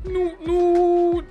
Noot, noot.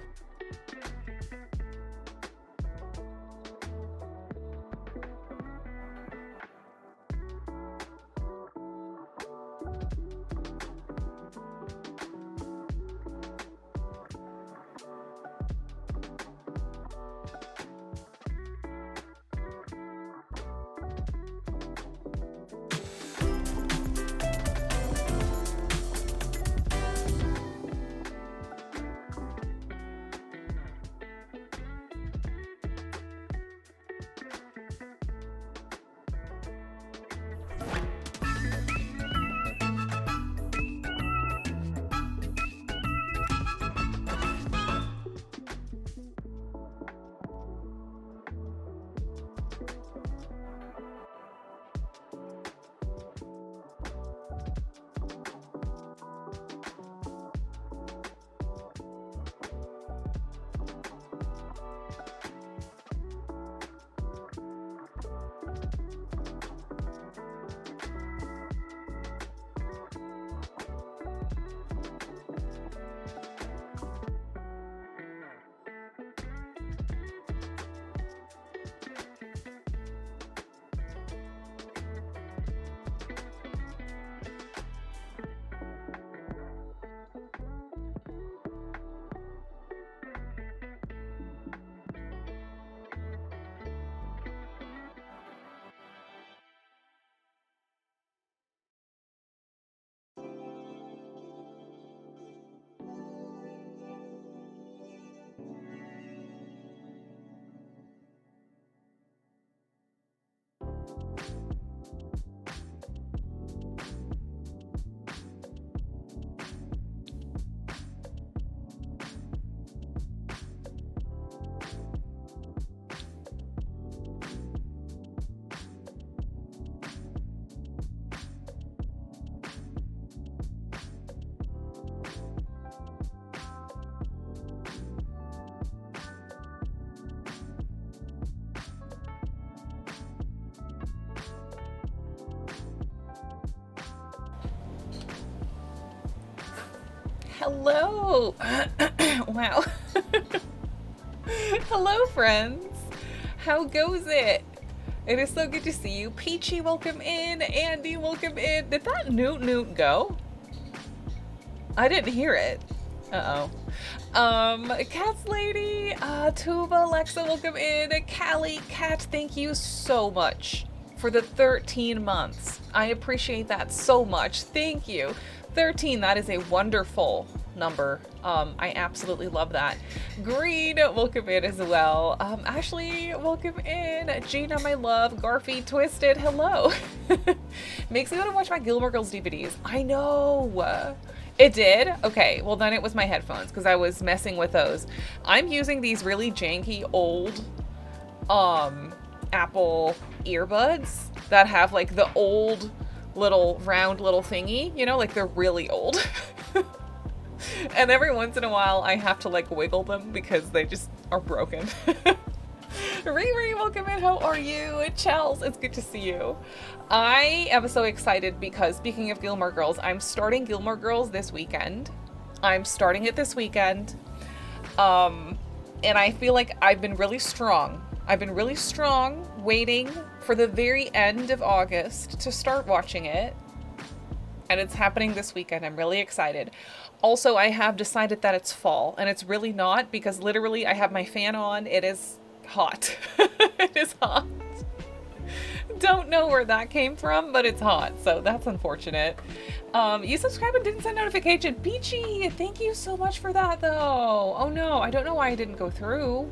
Hello. Wow. Hello, friends. How goes it? It is so good to see you. Peachy, welcome in. Andy, welcome in. Did that newt newt go? I didn't hear it. Uh-oh. Cats Lady, Tuba, Alexa, welcome in. Callie, Cat, thank you so much for the 13 months. I appreciate that so much. Thank you. 13, that is a wonderful number. I absolutely love that. Green, welcome in as well. Ashley, welcome in. Gina, my love. Garfy, Twisted, hello. Makes me want to watch my Gilmore Girls DVDs. I know. It did? Okay, well then it was my headphones because I was messing with those. I'm using these really janky old Apple earbuds that have like the old little round little thingy, you know, like they're really old. And every once in a while I have to like wiggle them because they just are broken. Riri, welcome in. How are you? Chels, it's good to see you. I am so excited because speaking of Gilmore Girls, I'm starting Gilmore Girls this weekend. I'm starting it this weekend. And I feel like I've been really strong. I've been really strong waiting for the very end of August to start watching it. And it's happening this weekend. I'm really excited. Also, I have decided that it's fall, and it's really not because literally I have my fan on. It is hot. It is hot. Don't know where that came from, but it's hot, so that's unfortunate. You subscribed and didn't send notification. Peachy, thank you so much for that, though. Oh no, I don't know why I didn't go through.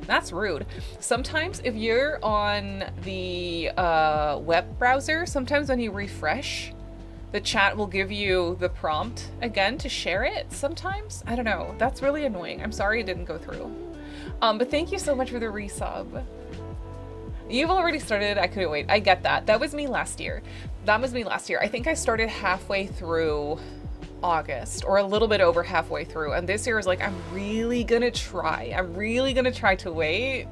That's rude. Sometimes if you're on the web browser, sometimes when you refresh, the chat will give you the prompt again to share it sometimes. I don't know. That's really annoying. I'm sorry it didn't go through. But thank you so much for the resub. You've already started. I couldn't wait. I get that. That was me last year. I think I started halfway through August or a little bit over halfway through. And this year is like, I'm really gonna try. I'm really gonna try to wait.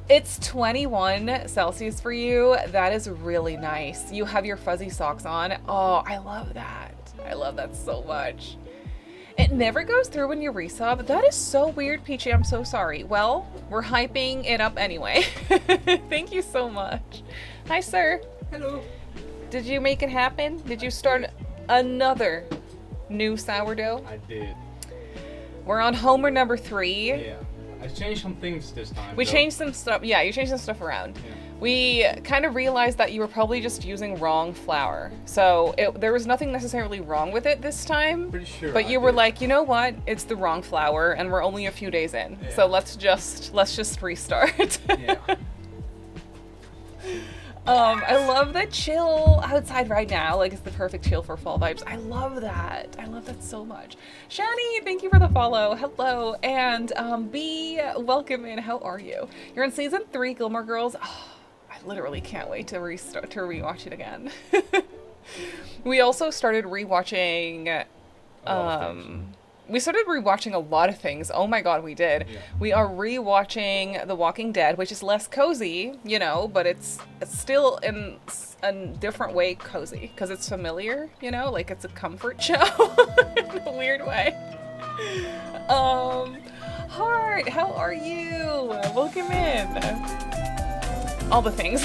It's 21 Celsius for you. That is really nice. You have your fuzzy socks on. Oh, I love that. I love that so much. It never goes through when you resub. That is so weird, Peachy. I'm so sorry. Well, we're hyping it up anyway. Thank you so much. Hi, sir. Hello. Did you make it happen? Did you start another new sourdough? I did. We're on Homer number 3. Yeah. I changed some things this time. We changed some stuff. Yeah, you changed some stuff around. Yeah. We kind of realized that you were probably just using wrong flour. So there was nothing necessarily wrong with it this time. Pretty sure. But you were like, you know what? It's the wrong flour, and we're only a few days in. Yeah. So let's just restart. Yeah. I love the chill outside right now. Like, it's the perfect chill for fall vibes. I love that. I love that so much. Shani, thank you for the follow. Hello. And B, welcome in. How are you? You're in season 3, Gilmore Girls. Oh, I literally can't wait to rewatch it again. We also started rewatching. We started rewatching a lot of things. Oh my god, we did. Yeah. We are rewatching The Walking Dead, which is less cozy, you know, but it's still in a different way cozy because it's familiar, you know, like it's a comfort show in a weird way. Heart, how are you? Welcome in. All the things.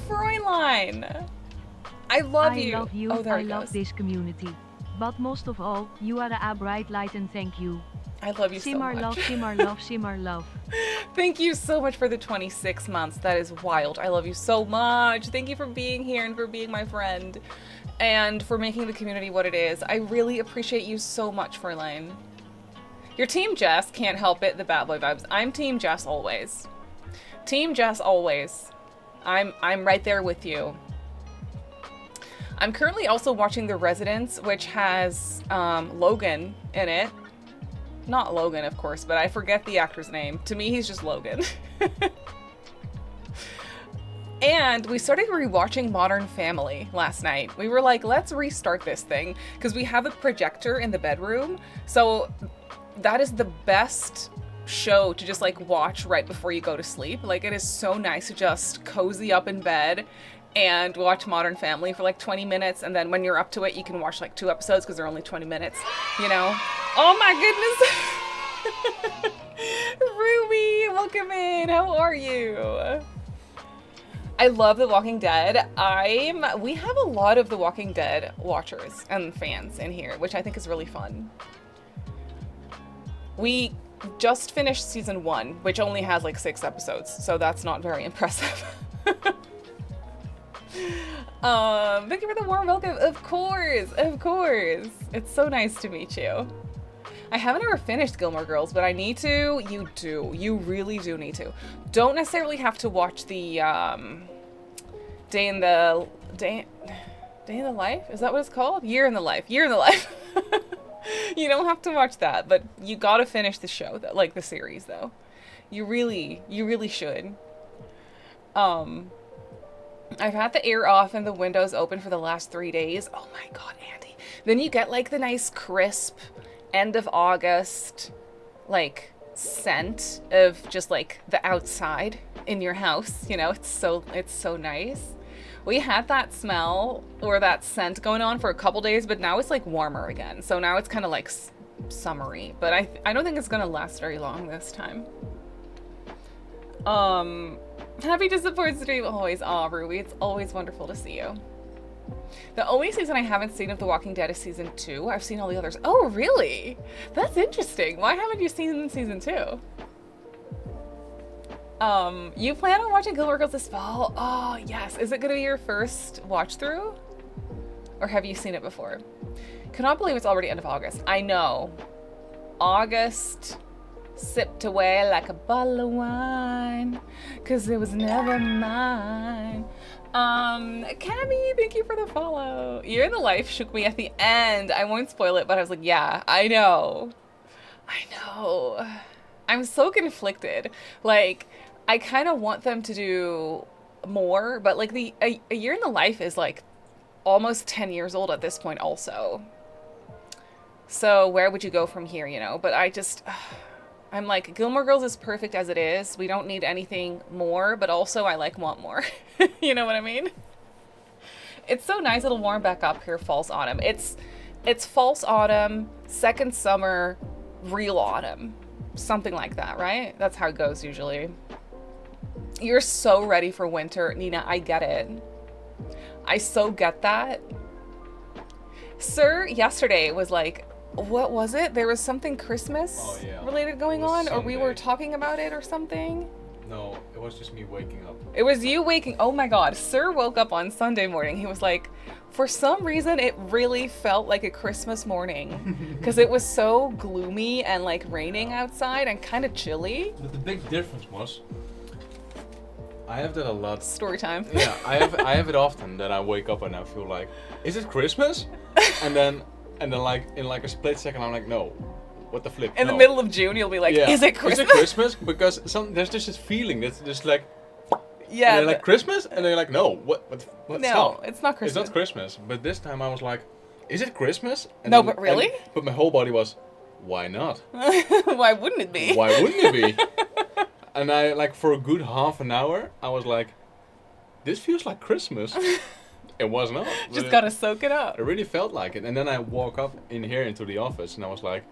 Fräulein, I love you. I love you. Oh, there I it love goes. this community. But most of all, you are a bright light and thank you. I love you so Simar much. love, Simar love, Simar love. Thank you so much for the 26 months. That is wild. I love you so much. Thank you for being here and for being my friend and for making the community what it is. I really appreciate you so much, Fräulein. Your Team Jess can't help it, the bad boy vibes. I'm Team Jess always. Team Jess always. I'm right there with you. I'm currently also watching The Residence, which has Logan in it. Not Logan, of course, but I forget the actor's name. To me, he's just Logan. And we started rewatching Modern Family last night. We were like, let's restart this thing because we have a projector in the bedroom. So that is the best show to just like watch right before you go to sleep. Like, it is so nice to just cozy up in bed and watch Modern Family for like 20 minutes, and then when you're up to it you can watch like 2 episodes because they're only 20 minutes, you know. Oh my goodness. Ruby, welcome in. How are you? I love The Walking Dead. We have a lot of The Walking Dead watchers and fans in here, which I think is really fun. We just finished season 1, which only has like 6 episodes, so that's not very impressive. Thank you for the warm welcome. Of course. It's so nice to meet you. I haven't ever finished Gilmore Girls, but I need to. You do. You really do need to. Don't necessarily have to watch the Day in the Life? Is that what it's called? Year in the Life. You don't have to watch that, but you gotta finish the show, though, like the series, though. You really should. I've had the air off and the windows open for the last 3 days. Oh my god, Andy. Then you get like the nice crisp end of August like scent of just like the outside in your house, you know. It's so nice. We had that smell or that scent going on for a couple days, but now it's like warmer again. So now it's kind of like summery, but I don't think it's gonna last very long this time. Happy to support stream always. Aw, Ruby, it's always wonderful to see you. The only season I haven't seen of The Walking Dead is season 2. I've seen all the others. Oh, really? That's interesting. Why haven't you seen season 2? You plan on watching Gilmore Girls this fall? Oh, yes. Is it going to be your first watch through? Or have you seen it before? Cannot believe it's already end of August. I know. August sipped away like a bottle of wine, 'cause it was never mine. Cammy, thank you for the follow. Year in the Life shook me at the end. I won't spoil it, but I was like, yeah, I know. I'm so conflicted. Like, I kind of want them to do more, but like a Year in the Life is like almost 10 years old at this point also. So where would you go from here, you know? But I'm like, Gilmore Girls is perfect as it is. We don't need anything more, but also I want more. You know what I mean? It's so nice. It'll warm back up here. False autumn. It's false autumn, second summer, real autumn. Something like that, right? That's how it goes usually. You're so ready for winter, Nina. I get it. I so get that. Sir yesterday was like, what was it? There was something Christmas related going on, or we were talking about it or something. No, it was just me waking up. It was you waking. Oh my God. Sir woke up on Sunday morning. He was like, for some reason, it really felt like a Christmas morning because it was so gloomy and like raining outside and kind of chilly. But the big difference was, I have that a lot. Story time. Yeah, I have it often that I wake up and I feel like, is it Christmas? And then like in like a split second, I'm like, no. What the flip? In the middle of June, you'll be like, is it Christmas? Is it Christmas? Because there's just this feeling that's just like, yeah. And they're like, Christmas? And they're like, no, what no, stop. It's not Christmas. It's not Christmas. But this time I was like, is it Christmas? And no, but really? But my whole body was, why not? Why wouldn't it be? Why wouldn't it be? And I, like, for a good half an hour, I was like, this feels like Christmas. It was not. Just gotta soak it up. It really felt like it. And then I walk up in here into the office and I was like,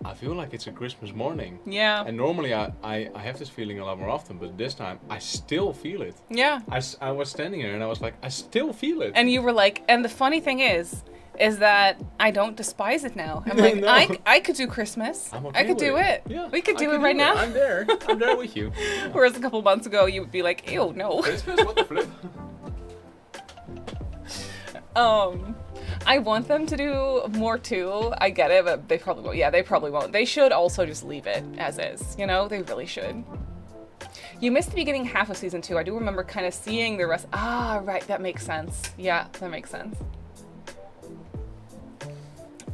I feel like it's a Christmas morning. Yeah. And normally I have this feeling a lot more often, but this time I still feel it. Yeah. I was standing here and I was like, I still feel it. And you were like, and the funny thing is that I don't despise it now. I'm like, No. I could do Christmas. I'm okay I could with do it. Yeah, We could I do it right now. I'm there. I'm there with you. Yeah. Whereas a couple months ago, you would be like, ew, no. Christmas? What the flip? I want them to do more too. I get it, but they probably won't. Yeah, they probably won't. They should also just leave it as is. You know, they really should. You missed the beginning half of season 2. I do remember kind of seeing the rest. Ah, right. That makes sense. Yeah, that makes sense.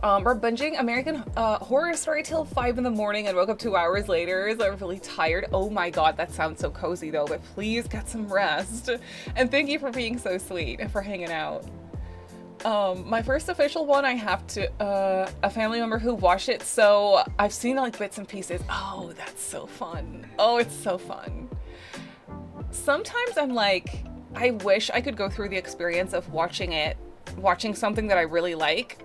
We're binging American Horror Story till 5 in the morning and woke up 2 hours later. So I'm really tired. Oh my God, that sounds so cozy though, but please get some rest. And thank you for being so sweet and for hanging out. My first official one, I have to, a family member who watched it, so I've seen like bits and pieces. Oh, that's so fun. Oh, it's so fun. Sometimes I'm like, I wish I could go through the experience of watching something that I really like,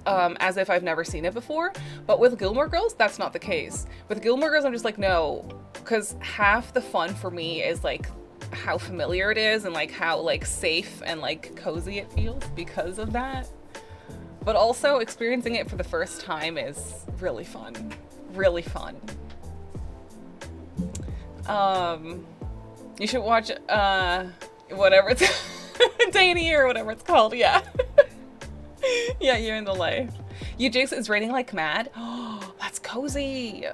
as if I've never seen it before. But with Gilmore Girls, that's not the case. With Gilmore Girls, I'm just like, no, because half the fun for me is like how familiar it is and like how like safe and like cozy it feels because of that. But also experiencing it for the first time is really fun. Really fun. You should watch whatever it's Day in a Year or whatever it's called, yeah. Yeah, Year in the Life. You Jinx is raining like mad. Oh, that's cozy.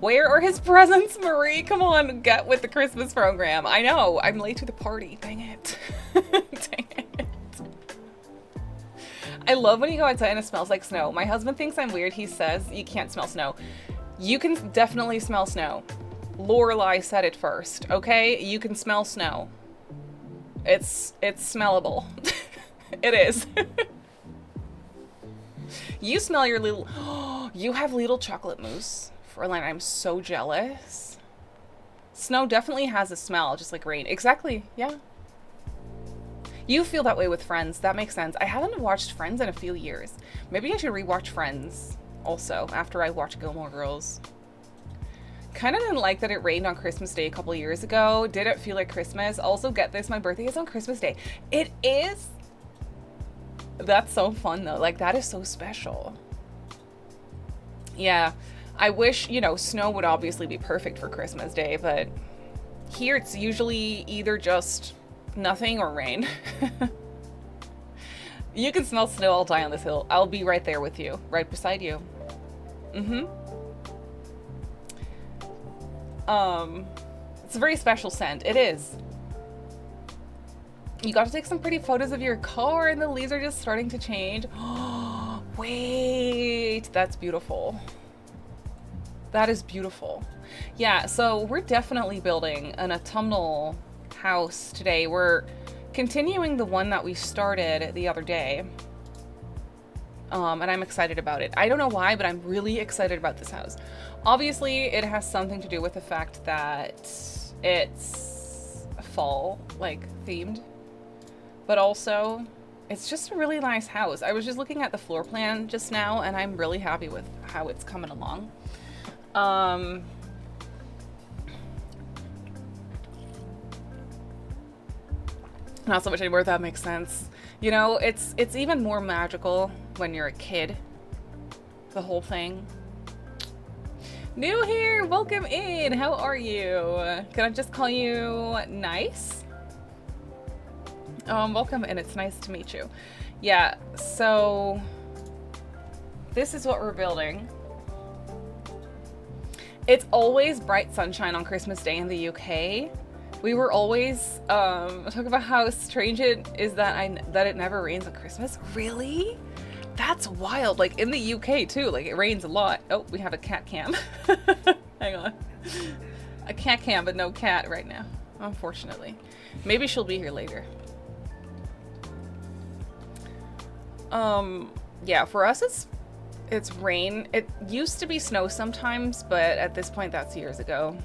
Where are his presents, Marie? Come on, get with the Christmas program. I know, I'm late to the party. Dang it. Dang it. I love when you go outside and it smells like snow. My husband thinks I'm weird. He says you can't smell snow. You can definitely smell snow. Lorelai said it first, okay? You can smell snow. It's smellable. It is. You smell your little... You have little chocolate mousse. Fräulein, I'm so jealous. Snow definitely has a smell, just like rain. Exactly, yeah. You feel that way with Friends. That makes sense. I haven't watched Friends in a few years. Maybe I should rewatch Friends also after I watch Gilmore Girls. Kind of didn't like that it rained on Christmas Day a couple years ago. Did it feel like Christmas? Also, get this, my birthday is on Christmas Day. It is? That's so fun though. Like, that is so special. Yeah. I wish, you know, snow would obviously be perfect for Christmas Day, but here it's usually either just nothing or rain. You can smell snow all day on this hill. I'll be right there with you, right beside you. It's a very special scent. It is. You got to take some pretty photos of your car and the leaves are just starting to change. Wait, that's beautiful. That is beautiful. Yeah, so we're definitely building an autumnal house today. We're continuing the one that we started the other day. And I'm excited about it. I don't know why, but I'm really excited about this house. Obviously, it has something to do with the fact that it's fall, like, themed. but also it's just a really nice house. I was just looking at the floor plan just now, and I'm really happy with how it's coming along. Not so much anymore, if that makes sense. You know, it's even more magical when you're a kid. The whole thing. New here, welcome in. How are you? Can I just call you Nice? Welcome in. It's nice to meet you. Yeah, so this is what we're building. It's always bright sunshine on Christmas Day in the UK. We were always talking about how strange it is that it never rains on Christmas. Really? That's wild. Like in the UK too. Like it rains a lot. Oh, we have a cat cam. Hang on. A cat cam, but no cat right now, unfortunately. Maybe she'll be here later. Yeah, for us it's rain. It used to be snow sometimes, but at this point that's years ago.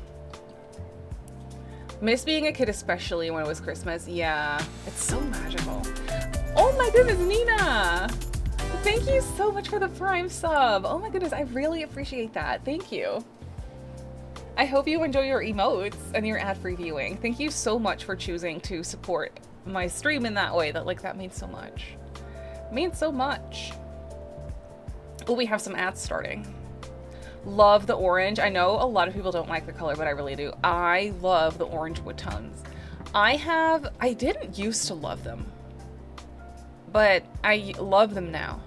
Miss being a kid, especially when it was Christmas. Yeah, it's so magical. Oh my goodness, Nina! Thank you so much for the Prime sub. Oh my goodness, I really appreciate that. Thank you. I hope you enjoy your emotes and your ad-free viewing. Thank you so much for choosing to support my stream in that way. That means so much. It means so much. Oh, we have some ads starting. Love the orange. I know a lot of people don't like the color, but I really do. I love the orange wood tones. I didn't used to love them, but I love them now.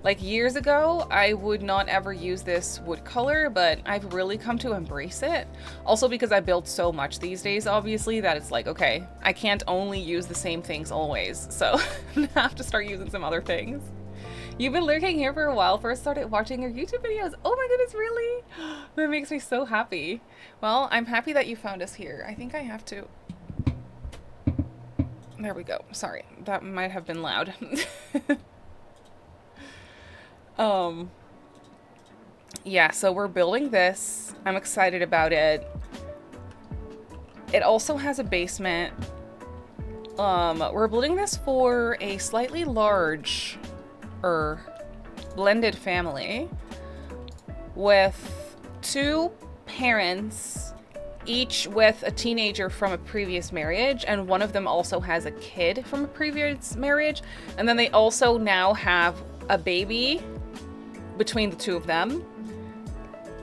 Like years ago, I would not ever use this wood color, but I've really come to embrace it. Also because I build so much these days, obviously, that it's like, okay, I can't only use the same things always, so I have to start using some other things. You've been lurking here for a while. First started watching your YouTube videos. Oh my goodness, really? That makes me so happy. Well, I'm happy that you found us here. I think I have to... There we go. Sorry, that might have been loud. Yeah, so we're building this. I'm excited about it. It also has a basement. We're building this for a slightly large blended family with 2 parents, each with a teenager from a previous marriage, and one of them also has a kid from a previous marriage, and then they also now have a baby between the 2 of them,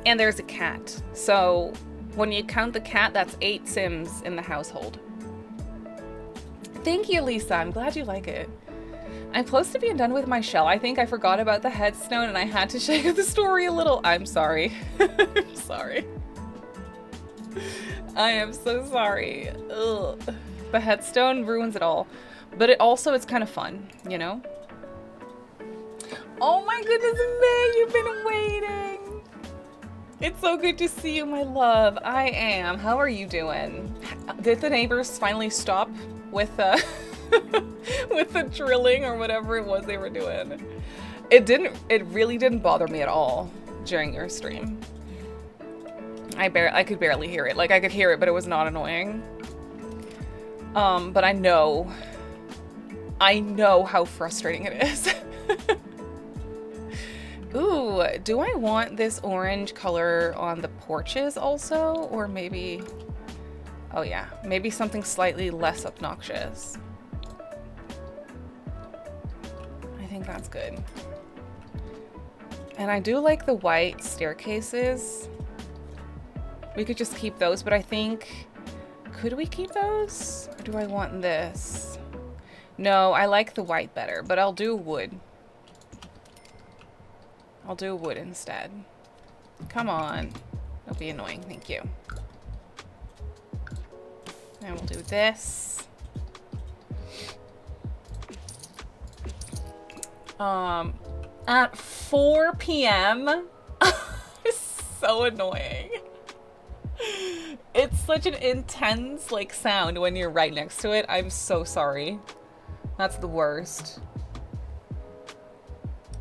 and there's a cat. So when you count the cat, that's 8 Sims in the household. Thank you, Lisa. I'm glad you like it. I'm close to being done with my shell. I think I forgot about the headstone and I had to shake up the story a little. I'm sorry. I'm sorry. I am so sorry. Ugh. The headstone ruins it all. But it's kind of fun, you know? Oh my goodness, May, you've been waiting. It's so good to see you, my love. I am. How are you doing? Did the neighbors finally stop with with the drilling or whatever it was they were doing? It really didn't bother me at all during your stream. I could barely hear it. Like I could hear it, but it was not annoying. But I know how frustrating it is. Ooh, do I want this orange color on the porches also? Or maybe, oh yeah, maybe something slightly less obnoxious. I think that's good. And I do like the white staircases. We could just keep those, but I think, could we keep those? Or do I want this? No, I like the white better, but I'll do wood. I'll do wood instead. Come on. Don't be annoying. Thank you. And we'll do this. At 4 p.m. It's so annoying. It's such an intense, like, sound when you're right next to it. I'm so sorry. That's the worst.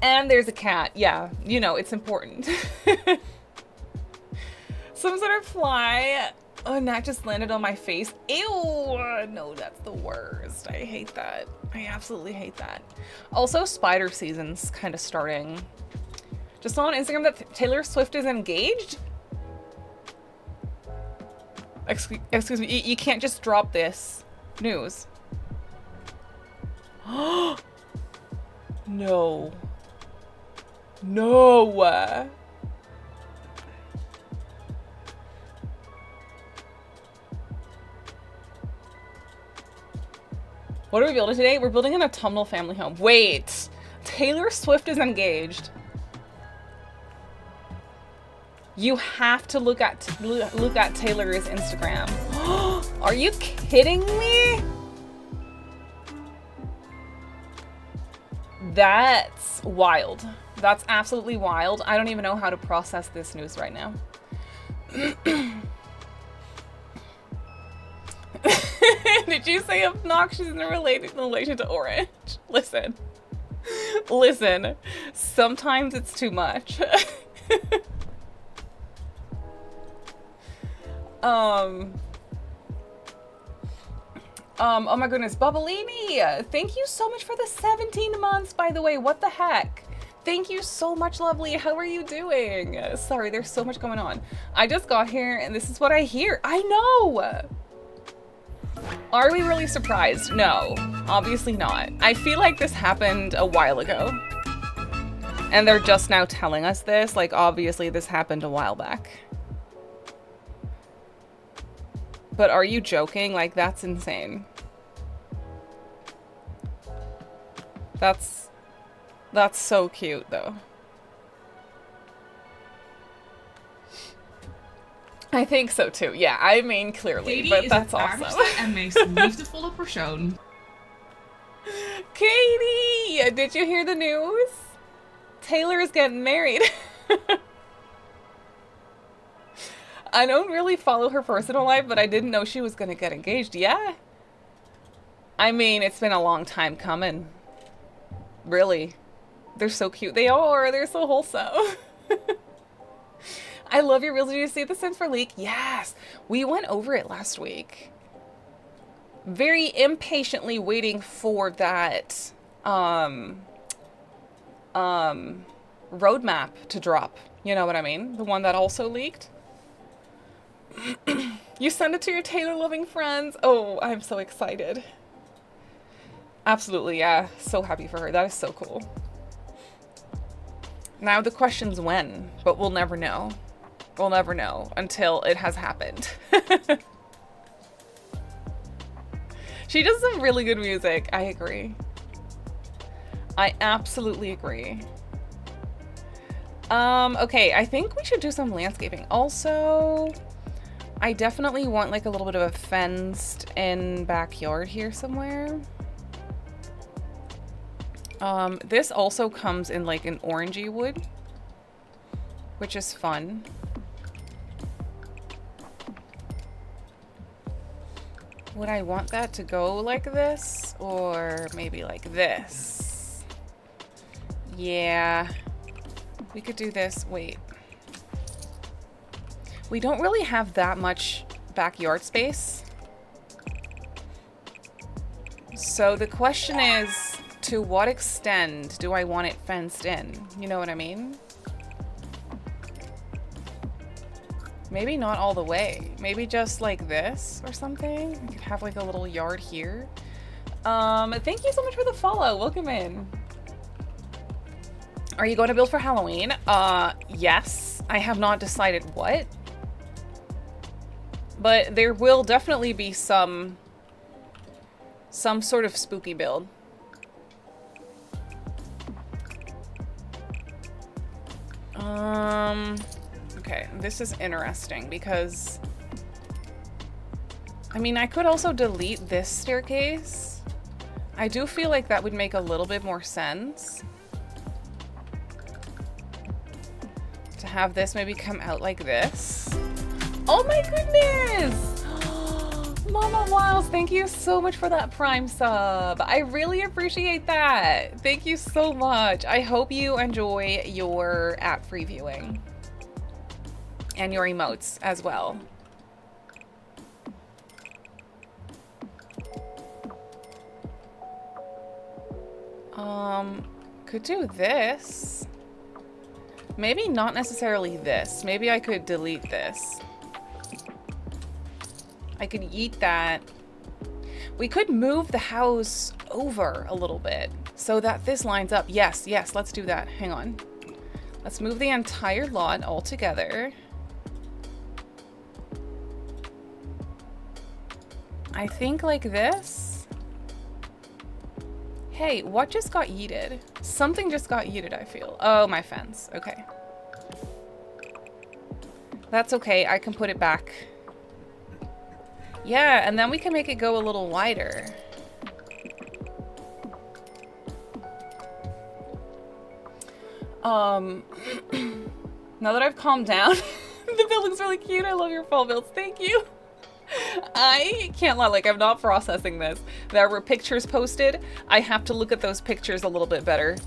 And there's a cat. Yeah, you know, it's important. Some sort of fly. Oh, a gnat just landed on my face. Ew! No, that's the worst. I hate that. I absolutely hate that. Also, spider season's kind of starting. Just saw on Instagram that Taylor Swift is engaged? Excuse me, you can't just drop this news. No. No. What are we building today? We're building an autumnal family home. Wait. Taylor Swift is engaged. You have to look at Taylor's Instagram. Are you kidding me? That's wild. That's absolutely wild. I don't even know how to process this news right now. Did you say obnoxious in relation to orange? Listen. Listen. Sometimes it's too much. Oh my goodness, Bubblini, thank you so much for the 17 months, by the way. What the heck? Thank you so much, lovely. How are you doing? Sorry, there's so much going on. I just got here and this is what I hear. I know. Are we really surprised? No, obviously not. I feel like this happened a while ago. And they're just now telling us this. Like, obviously this happened a while back. But are you joking? Like, that's insane. That's so cute, though. I think so, too. Yeah, I mean, clearly, Katie but is that's een awesome. armste en meest liefdevolle persoon. Katie! Did you hear the news? Taylor is getting married. I don't really follow her personal life, but I didn't know she was gonna get engaged. Yeah. I mean, it's been a long time coming. Really. They're so cute. They are. They're so wholesome. I love your reels. Did you see The Sims for Leak? Yes. We went over it last week. Very impatiently waiting for that roadmap to drop. You know what I mean? The one that also leaked. You send it to your Taylor-loving friends. Oh, I'm so excited. Absolutely, yeah. So happy for her. That is so cool. Now the question's when, but we'll never know. We'll never know until it has happened. She does some really good music. I agree. I absolutely agree. Okay, I think we should do some landscaping. Also, I definitely want like a little bit of a fenced in backyard here somewhere. This also comes in like an orangey wood, which is fun. Would I want that to go like this or maybe like this? Yeah, we could do this. Wait. We don't really have that much backyard space. So the question is, to what extent do I want it fenced in? You know what I mean? Maybe not all the way. Maybe just like this or something. We could have like a little yard here. Thank you so much for the follow. Welcome in. Are you going to build for Halloween? Yes. I have not decided what. But there will definitely be some sort of spooky build. Okay, this is interesting because I mean, I could also delete this staircase. I do feel like that would make a little bit more sense. To have this maybe come out like this. Oh my goodness! Mama Wiles, thank you so much for that Prime sub. I really appreciate that. Thank you so much. I hope you enjoy your app free viewing. And your emotes as well. Could do this. Maybe not necessarily this. Maybe I could delete this. I could yeet that. We could move the house over a little bit so that this lines up. Yes, yes, let's do that. Hang on. Let's move the entire lot all together. I think like this. Hey, what just got yeeted? Something just got yeeted, I feel. Oh, my fence. Okay. That's okay. I can put it back. Yeah, and then we can make it go a little wider. Now that I've calmed down, the building's really cute. I love your fall builds. Thank you. I can't lie, like I'm not processing this. There were pictures posted. I have to look at those pictures a little bit better.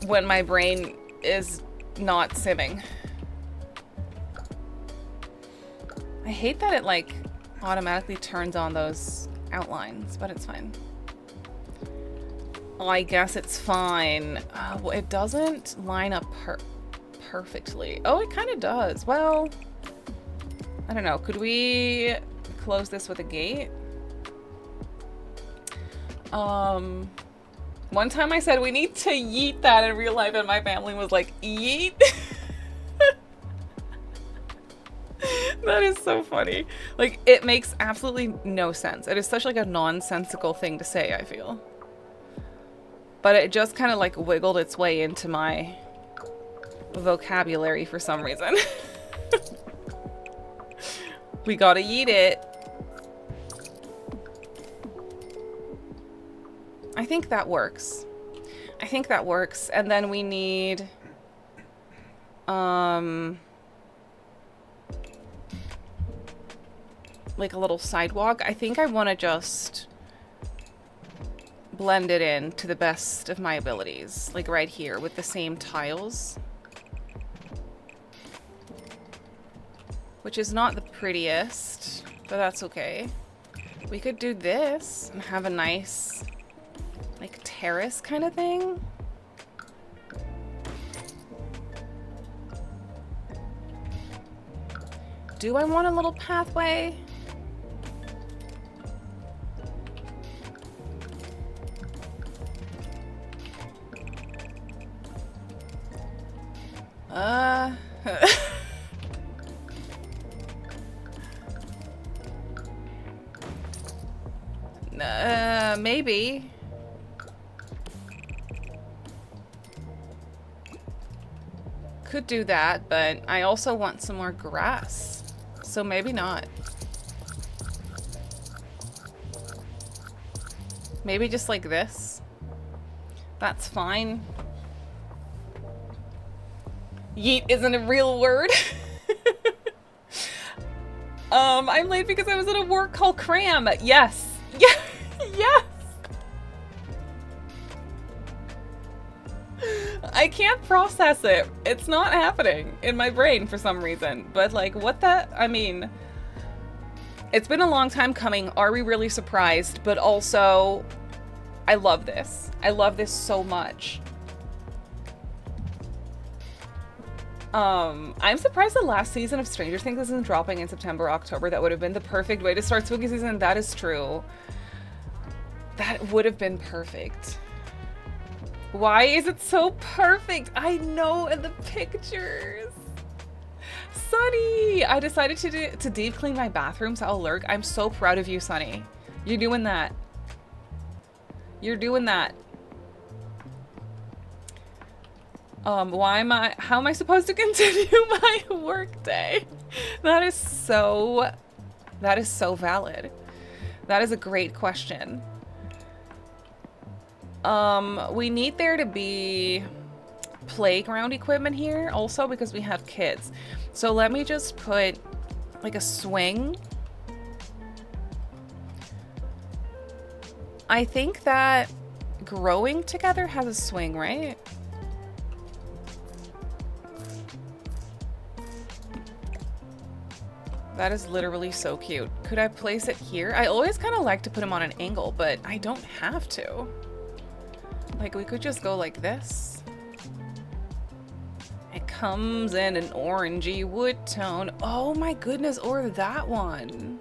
When my brain is not simming. I hate that it like automatically turns on those outlines, but it's fine. Oh, I guess it's fine. Well, it doesn't line up perfectly. Oh, it kind of does. Well, I don't know. Could we close this with a gate? One time I said we need to yeet that in real life and my family was like, yeet? That is so funny. Like, it makes absolutely no sense. It is such like a nonsensical thing to say, I feel. But it just kind of like wiggled its way into my vocabulary for some reason. We gotta yeet it. I think that works. I think that works. And then we need like a little sidewalk. I think I want to just blend it in to the best of my abilities, like right here with the same tiles, which is not the prettiest, but that's okay. We could do this and have a nice like terrace kind of thing. Do I want a little pathway? Maybe. Could do that, but I also want some more grass. So maybe not. Maybe just like this. That's fine. Yeet isn't a real word. I'm late because I was at a work called Cram. Yes. Yeah. Yes. I can't process it. It's not happening in my brain for some reason. But like, what the? I mean, it's been a long time coming. Are we really surprised? But also, I love this. I love this so much. I'm surprised the last season of Stranger Things isn't dropping in September, October. That would have been the perfect way to start spooky season. That is true. That would have been perfect. Why is it so perfect? I know in the pictures. Sunny! I decided to deep clean my bathroom, so I'll lurk. I'm so proud of you, Sunny. You're doing that. You're doing that. How am I supposed to continue my work day? That is so valid. That is a great question. We need there to be playground equipment here also because we have kids. So let me just put like a swing. I think that growing together has a swing, right? That is literally so cute. Could I place it here? I always kind of like to put him on an angle, but I don't have to. Like, we could just go like this. It comes in an orangey wood tone. Oh my goodness, or that one.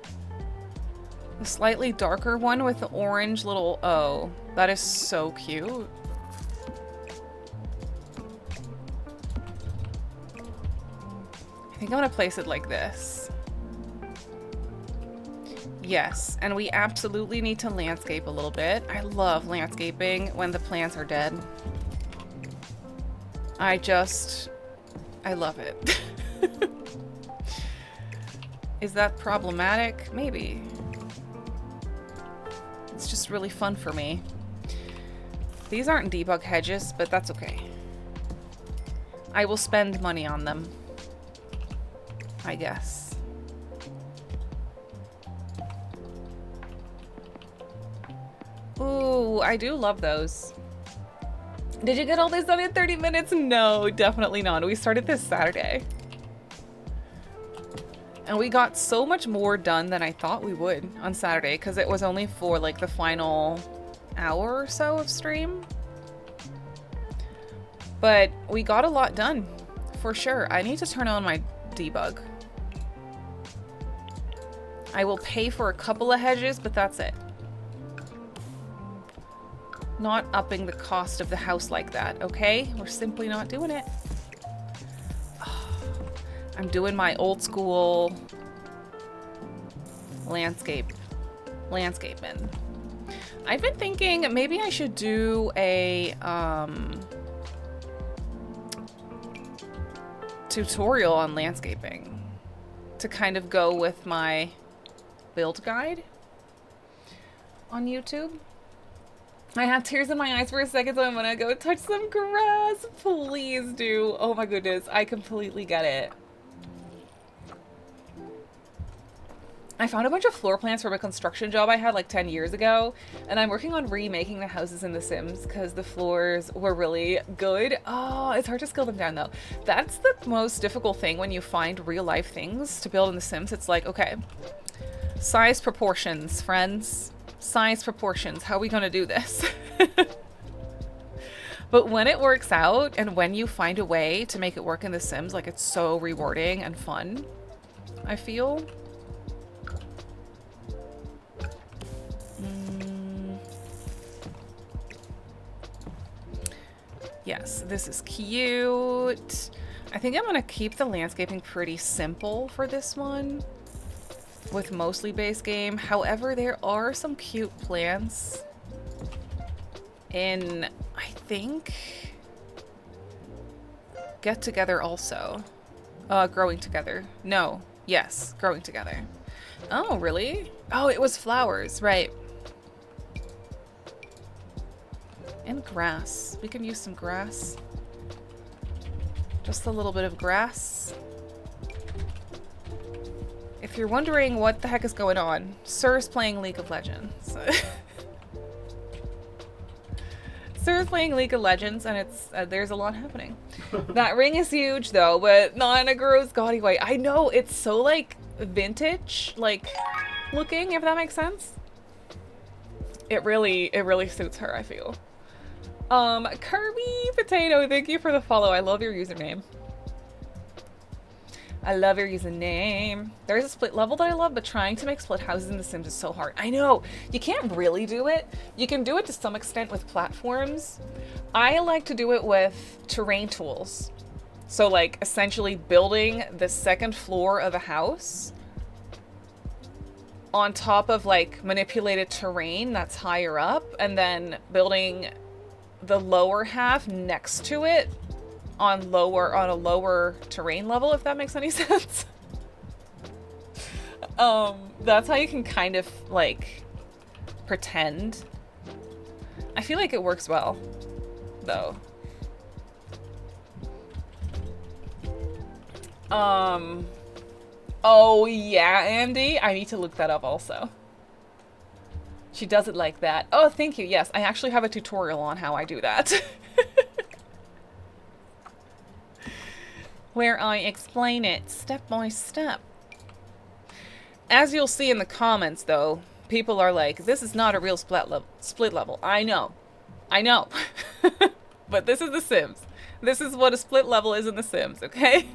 The slightly darker one with the orange little... Oh, that is so cute. I think I'm gonna place it like this. Yes, and we absolutely need to landscape a little bit. I love landscaping when the plants are dead. I love it. Is that problematic? Maybe. It's just really fun for me. These aren't debug hedges, but that's okay. I will spend money on them, I guess. Ooh, I do love those. Did you get all this done in 30 minutes? No, definitely not. We started this Saturday. And we got so much more done than I thought we would on Saturday, because it was only for like the final hour or so of stream. But we got a lot done, for sure. I need to turn on my debug. I will pay for a couple of hedges, but that's it. Not upping the cost of the house like that, okay? We're simply not doing it. I'm doing my old school landscaping. I've been thinking maybe I should do a tutorial on landscaping to kind of go with my build guide on YouTube. I have tears in my eyes for a second, so I'm gonna go touch some grass. Please do. Oh my goodness, I completely get it. I found a bunch of floor plans from a construction job I had like 10 years ago, and I'm working on remaking the houses in The Sims because the floors were really good. Oh, it's hard to scale them down though. That's the most difficult thing when you find real life things to build in The Sims. It's like, okay, size proportions, friends. Size proportions. How are we gonna do this? But when it works out and when you find a way to make it work in The Sims, like it's so rewarding and fun, I feel. Yes, this is cute. I think I'm gonna keep the landscaping pretty simple for this one, with mostly base game. However, there are some cute plants in, I think, Get Together also. Growing Together. No. Yes, Growing Together. Oh, really? Oh, it was flowers, right. And grass. We can use some grass. Just a little bit of grass. If you're wondering what the heck is going on, Sir's playing League of Legends. Sir's playing League of Legends, and it's there's a lot happening. That ring is huge, though, but not in a gross gaudy way. I know, it's so, like, vintage, like, looking, if that makes sense. It really suits her, I feel. Kirby Potato, thank you for the follow. I love your username. I love your username. There's a split level that I love, but trying to make split houses in The Sims is so hard. I know. You can't really do it. You can do it to some extent with platforms. I like to do it with terrain tools. So, like, essentially building the second floor of a house on top of, like, manipulated terrain that's higher up, and then building the lower half next to it on a lower terrain level, if that makes any sense. That's how you can kind of, like, pretend. I feel like it works well, though. Oh yeah, Andy, I need to look that up also. She does it like that. Oh, thank you. Yes, I actually have a tutorial on how I do that. Where I explain it step by step. As you'll see in the comments, though, people are like, this is not a real split level. I know. I know. But this is The Sims. This is what a split level is in The Sims, okay?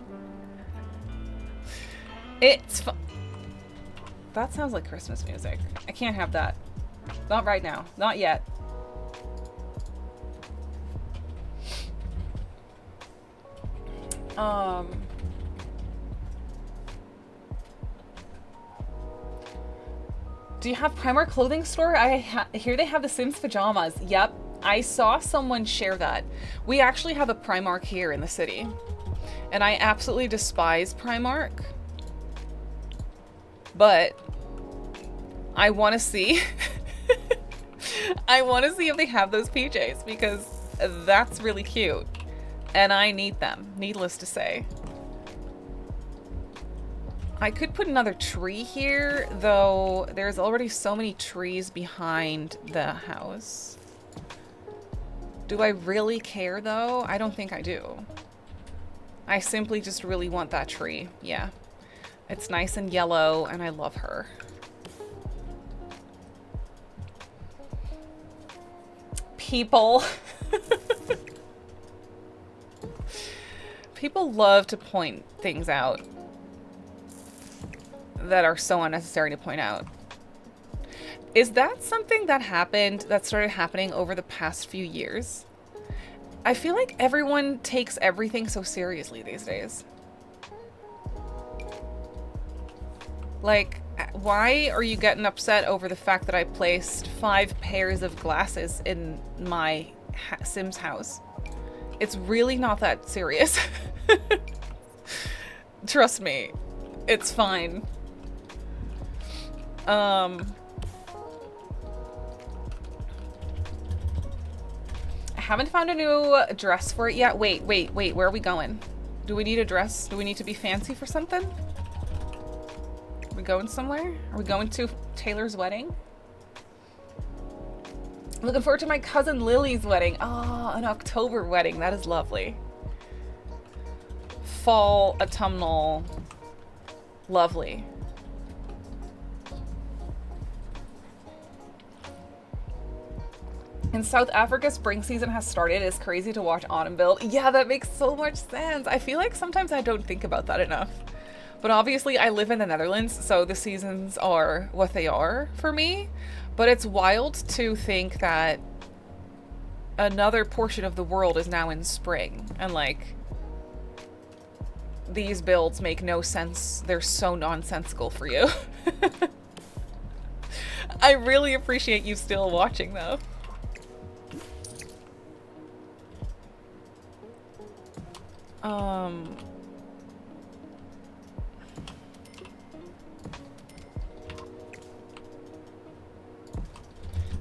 It's that sounds like Christmas music. I can't have that. Not right now. Not yet. Do you have Primark clothing store? I hear they have the Sims pajamas. Yep, I saw someone share that. We actually have a Primark here in the city, and I absolutely despise Primark. But I want to see. I want to see if they have those PJs because that's really cute, and I need them. Needless to say. I could put another tree here, though there's already so many trees behind the house. Do I really care, though? I don't think I do. I simply just really want that tree. Yeah. It's nice and yellow, and I love her. People. People love to point things out that are so unnecessary to point out. Is that something that happened, that started happening over the past few years? I feel like everyone takes everything so seriously these days. Like, why are you getting upset over the fact that I placed 5 pairs of glasses in my Sims house? It's really not that serious. Trust me, it's fine. I haven't found a new dress for it yet. Wait, where are we going? Do we need a dress? Do we need to be fancy for something? Are we going somewhere? Are we going to Taylor's wedding? I'm looking forward to my cousin Lily's wedding. Oh, an October wedding. That is lovely. Fall, autumnal. Lovely. In South Africa, spring season has started. It's crazy to watch autumn build. Yeah, that makes so much sense. I feel like sometimes I don't think about that enough. But obviously I live in the Netherlands, so the seasons are what they are for me. But it's wild to think that another portion of the world is now in spring. And like, these builds make no sense. They're so nonsensical for you. I really appreciate you still watching though.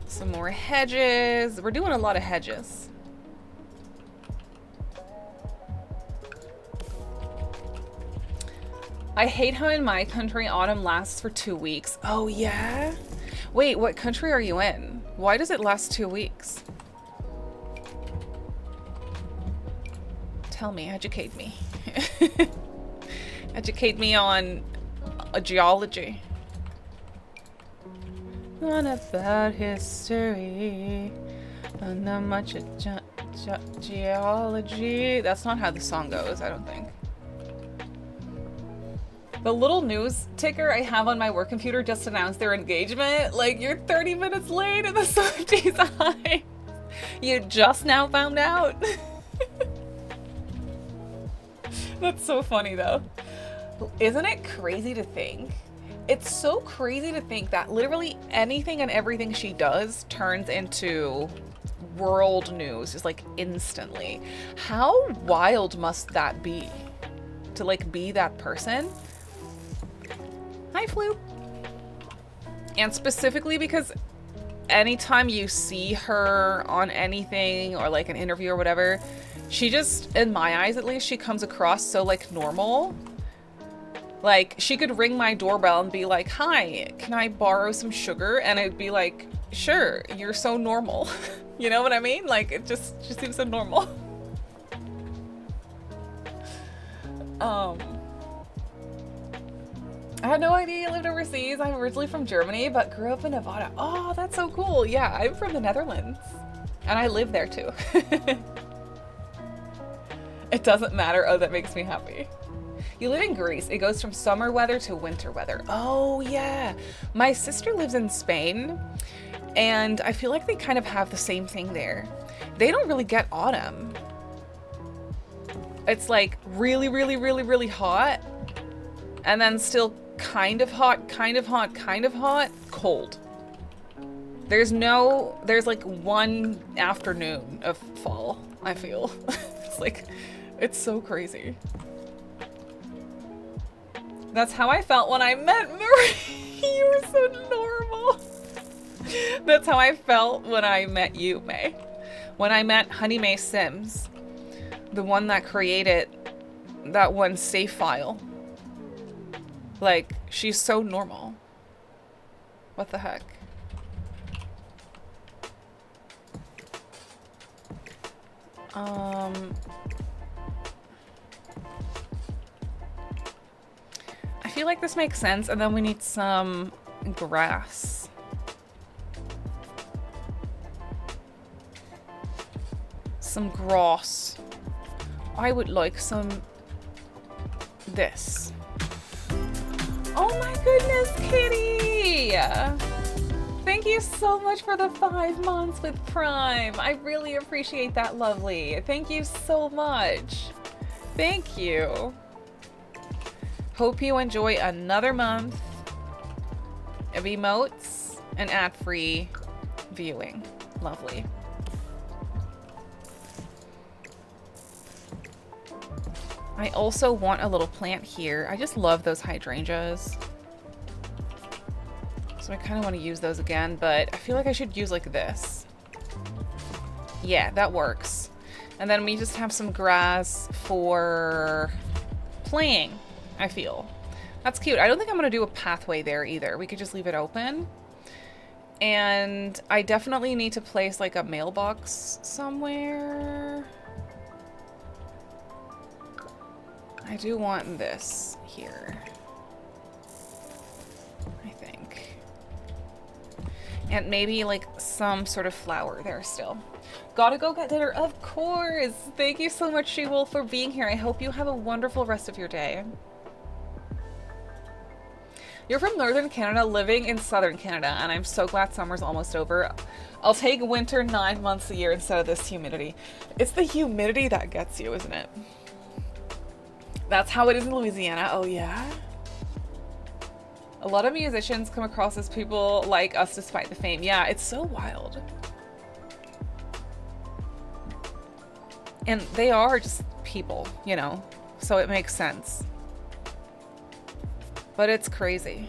Some more hedges. We're doing a lot of hedges. I hate how in my country autumn lasts for 2 weeks. Oh yeah? Wait, what country are you in? Why does it last 2 weeks? Tell me, educate me. Educate me on geology. Not about history. Don't know much of geology. That's not how the song goes, I don't think. The little news ticker I have on my work computer just announced their engagement. Like, you're 30 minutes late in the Swifties eye. You just now found out. That's so funny though. Isn't it crazy to think? It's so crazy to think that literally anything and everything she does turns into world news, just like instantly. How wild must that be? To like be that person? Hi, Flu. And specifically because anytime you see her on anything or like an interview or whatever, she just, in my eyes at least, she comes across so like normal. Like, she could ring my doorbell and be like, hi, can I borrow some sugar? And it'd be like, sure, you're so normal. You know what I mean? Like, it just seems so normal. I had no idea you lived overseas. I'm originally from Germany, but grew up in Nevada. Oh, that's so cool. Yeah, I'm from the Netherlands. And I live there too. It doesn't matter. Oh, that makes me happy. You live in Greece. It goes from summer weather to winter weather. Oh, yeah. My sister lives in Spain, and I feel like they kind of have the same thing there. They don't really get autumn. It's like really, really, really, really hot, and then still kind of hot, kind of hot, kind of hot, cold. There's like one afternoon of fall, I feel. It's like, it's so crazy. That's how I felt when I met Marie. You were so normal. That's how I felt when I met you, May. When I met Honey May Sims, the one that created that one save file. Like, she's so normal. What the heck? I feel like this makes sense, and then we need some grass. Some grass. I would like some this. Oh my goodness, Kitty! Thank you so much for the 5 months with Prime. I really appreciate that, lovely. Thank you so much. Thank you. Hope you enjoy another month of emotes and ad-free viewing. Lovely. I also want a little plant here. I just love those hydrangeas. So I kind of want to use those again, but I feel like I should use like this. Yeah, that works. And then we just have some grass for playing, I feel. That's cute. I don't think I'm going to do a pathway there either. We could just leave it open. And I definitely need to place like a mailbox somewhere. I do want this here, I think. And maybe like some sort of flower there still. Gotta go get dinner, of course. Thank you so much, She-Wolf, for being here. I hope you have a wonderful rest of your day. You're from Northern Canada, living in Southern Canada, and I'm so glad summer's almost over. I'll take winter 9 months a year instead of this humidity. It's the humidity that gets you, isn't it? That's how it is in Louisiana. Oh, yeah? A lot of musicians come across as people like us despite the fame. Yeah, it's so wild. And they are just people, you know, so it makes sense. But it's crazy.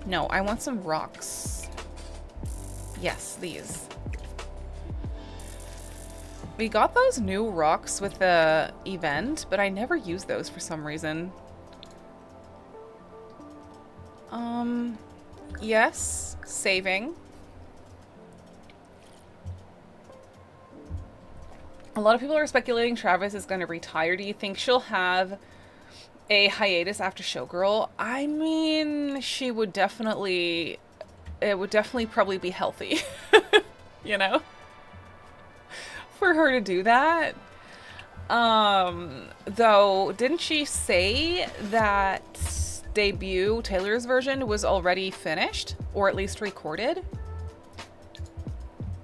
No, I want some rocks. Yes, these. We got those new rocks with the event, but I never used those for some reason. Yes, saving. A lot of people are speculating Travis is going to retire. Do you think she'll have a hiatus after Showgirl? I mean, she would definitely... It would definitely probably be healthy. You know? For her to do that. Though, didn't she say that debut, Taylor's version, was already finished? Or at least recorded?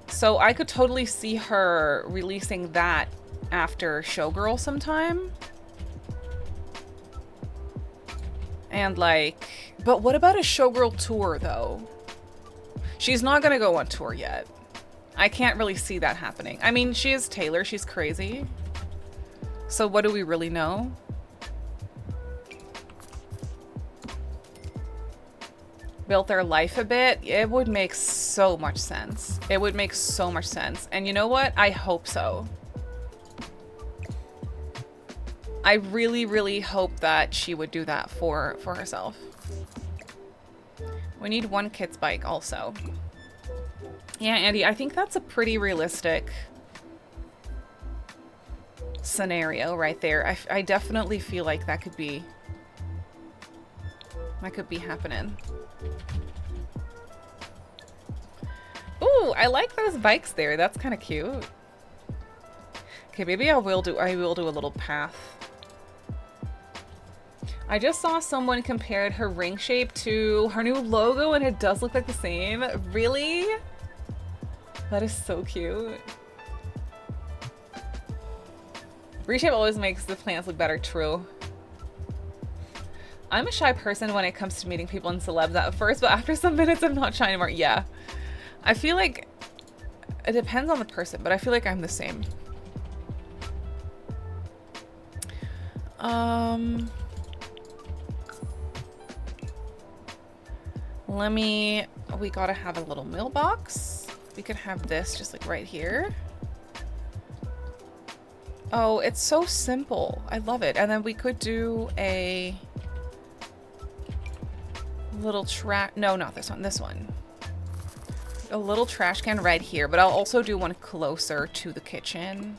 So I could totally see her releasing that after Showgirl sometime. And like, but what about a Showgirl tour though? She's not gonna go on tour yet. I can't really see that happening. I mean, she is Taylor, she's crazy. So what do we really know? Built their life a bit, it would make so much sense. It would make so much sense. And you know what? I hope so. I really, really hope that she would do that for herself. We need one kid's bike also. Yeah, Andy, I think that's a pretty realistic scenario right there. I definitely feel like that could be happening. Ooh, I like those bikes there. That's kind of cute. Okay, maybe I will do a little path. I just saw someone compared her ring shape to her new logo and it does look like the same. Really? That is so cute. Reshape always makes the plants look better, true. I'm a shy person when it comes to meeting people and celebs at first, but after some minutes I'm not shy anymore. Yeah. I feel like it depends on the person, but I feel like I'm the same. We gotta have a little mailbox. We could have this just like right here. Oh, it's so simple. I love it. And then we could do a little trash. No, not this one. This one. A little trash can right here, but I'll also do one closer to the kitchen.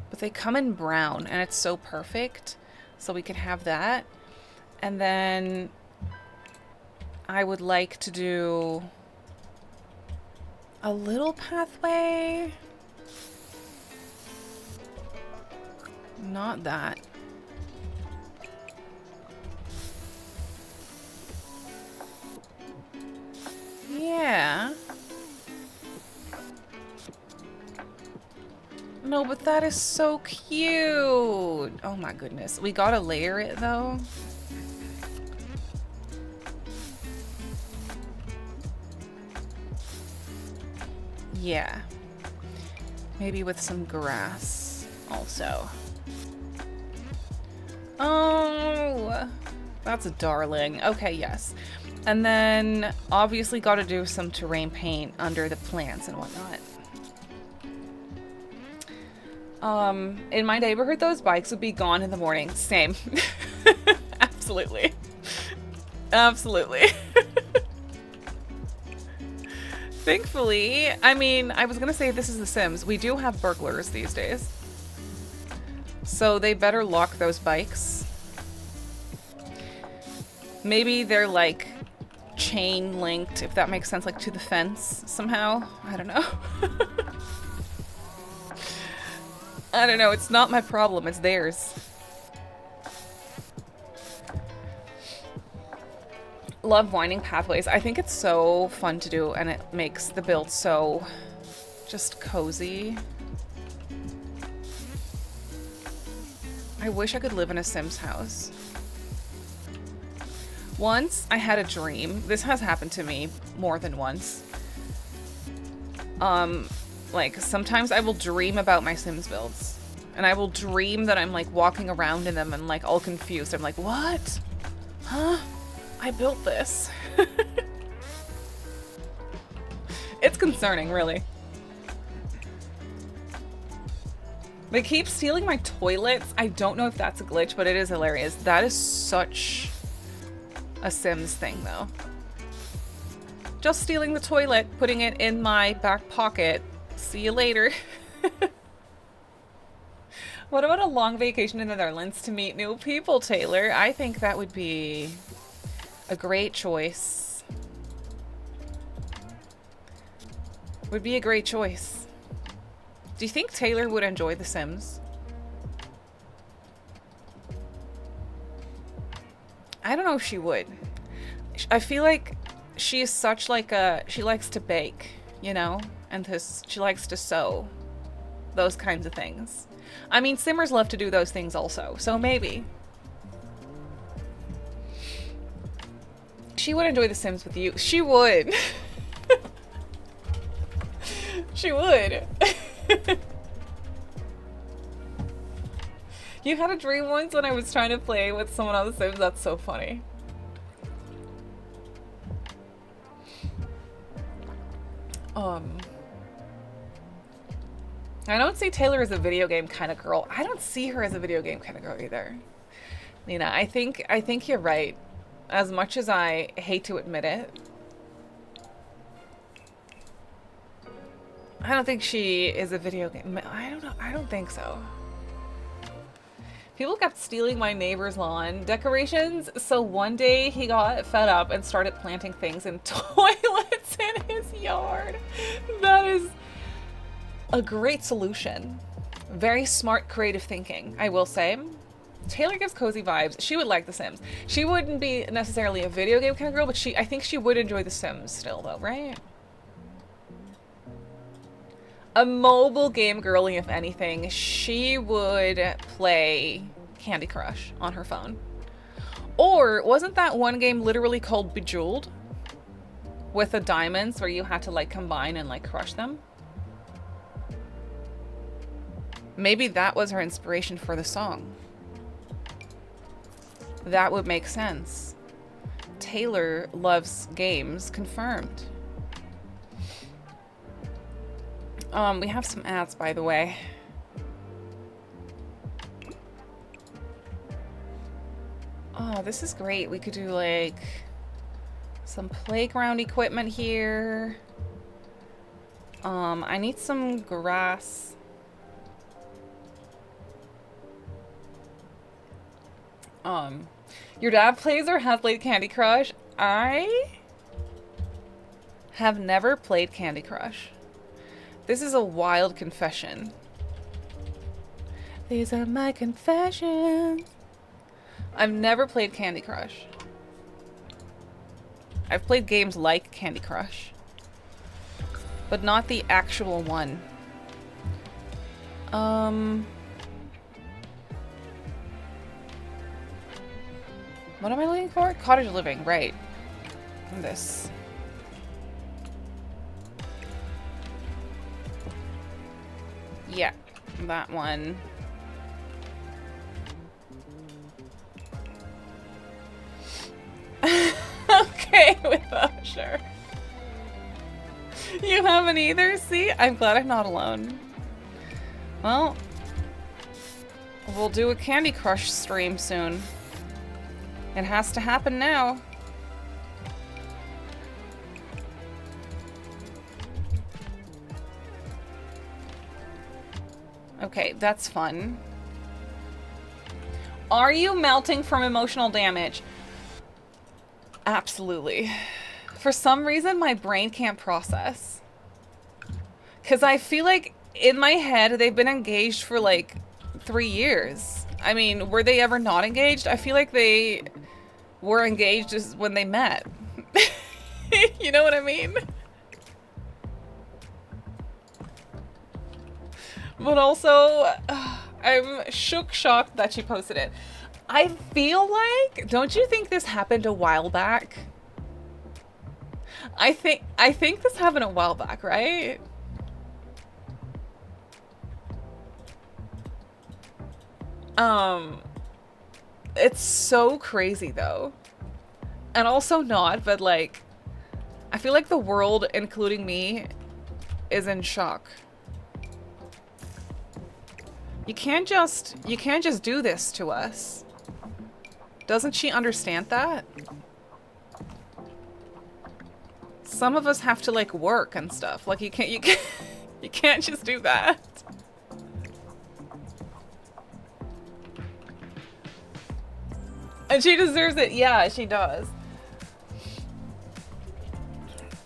But they come in brown and it's so perfect. So we could have that. And then I would like to do a little pathway. Not that. Yeah. No, but that is so cute. Oh my goodness. We gotta layer it though. Yeah. Maybe with some grass also. Oh, that's a darling. Okay, yes. And then obviously got to do some terrain paint under the plants and whatnot. In my neighborhood, those bikes would be gone in the morning. Same. Absolutely. Absolutely. Thankfully, I mean, I was gonna say this is The Sims. We do have burglars these days. So they better lock those bikes. Maybe they're like chain linked, if that makes sense, like to the fence somehow. I don't know. I don't know. It's not my problem. It's theirs. Love winding pathways. I think it's so fun to do and it makes the build so just cozy. I wish I could live in a Sims house. Once I had a dream. This has happened to me more than once. Like sometimes I will dream about my Sims builds. And I will dream that I'm like walking around in them and like all confused. I'm like, what? Huh? I built this. It's concerning, really. They keep stealing my toilets. I don't know if that's a glitch, but it is hilarious. That is such a Sims thing, though. Just stealing the toilet, putting it in my back pocket. See you later. What about a long vacation in the Netherlands to meet new people, Taylor? I think that would be a great choice. Would be a great choice. Do you think Taylor would enjoy The Sims? I don't know if she would. I feel like she is such like a... She likes to bake, you know? And she likes to sew. Those kinds of things. I mean, Simmers love to do those things also, so maybe. She would enjoy The Sims with you. She would. She would. You had a dream once when I was trying to play with someone on The Sims? That's so funny. I don't see Taylor as a video game kind of girl. I don't see her as a video game kind of girl either. Lena, I think you're right. As much as I hate to admit it. I don't think she is a video game. I don't know. I don't think so. People kept stealing my neighbor's lawn decorations, so one day he got fed up and started planting things in toilets in his yard. That is a great solution. Very smart, creative thinking, I will say. Taylor gives cozy vibes. She would like The Sims. She wouldn't be necessarily a video game kind of girl, but I think she would enjoy The Sims still, though, right? A mobile game girly, if anything. She would play Candy Crush on her phone. Or wasn't that one game literally called Bejeweled? With the diamonds where you had to like combine and like crush them? Maybe that was her inspiration for the song. That would make sense. Taylor loves games, confirmed. We have some ads, by the way. Oh, this is great. We could do like some playground equipment here. I need some grass. Your dad plays or has played Candy Crush? I have never played Candy Crush. This is a wild confession. These are my confessions. I've never played Candy Crush. I've played games like Candy Crush, but not the actual one. What am I looking for? Cottage living, right. This. Yeah, that one. Okay with that, sure. You haven't either? See? I'm glad I'm not alone. Well, we'll do a Candy Crush stream soon. It has to happen now. Okay, that's fun. Are you melting from emotional damage? Absolutely. For some reason, my brain can't process. Because I feel like in my head, they've been engaged for like 3 years. I mean, were they ever not engaged? I feel like they were engaged just when they met. You know what I mean? But also, I'm shocked that she posted it. I feel like, don't you think this happened a while back? I think this happened a while back, right? It's so crazy though. And also not, but like, I feel like the world, including me, is in shock. You can't just do this to us. Doesn't she understand that? Some of us have to like work and stuff. Like you can't just do that. And she deserves it. Yeah, she does.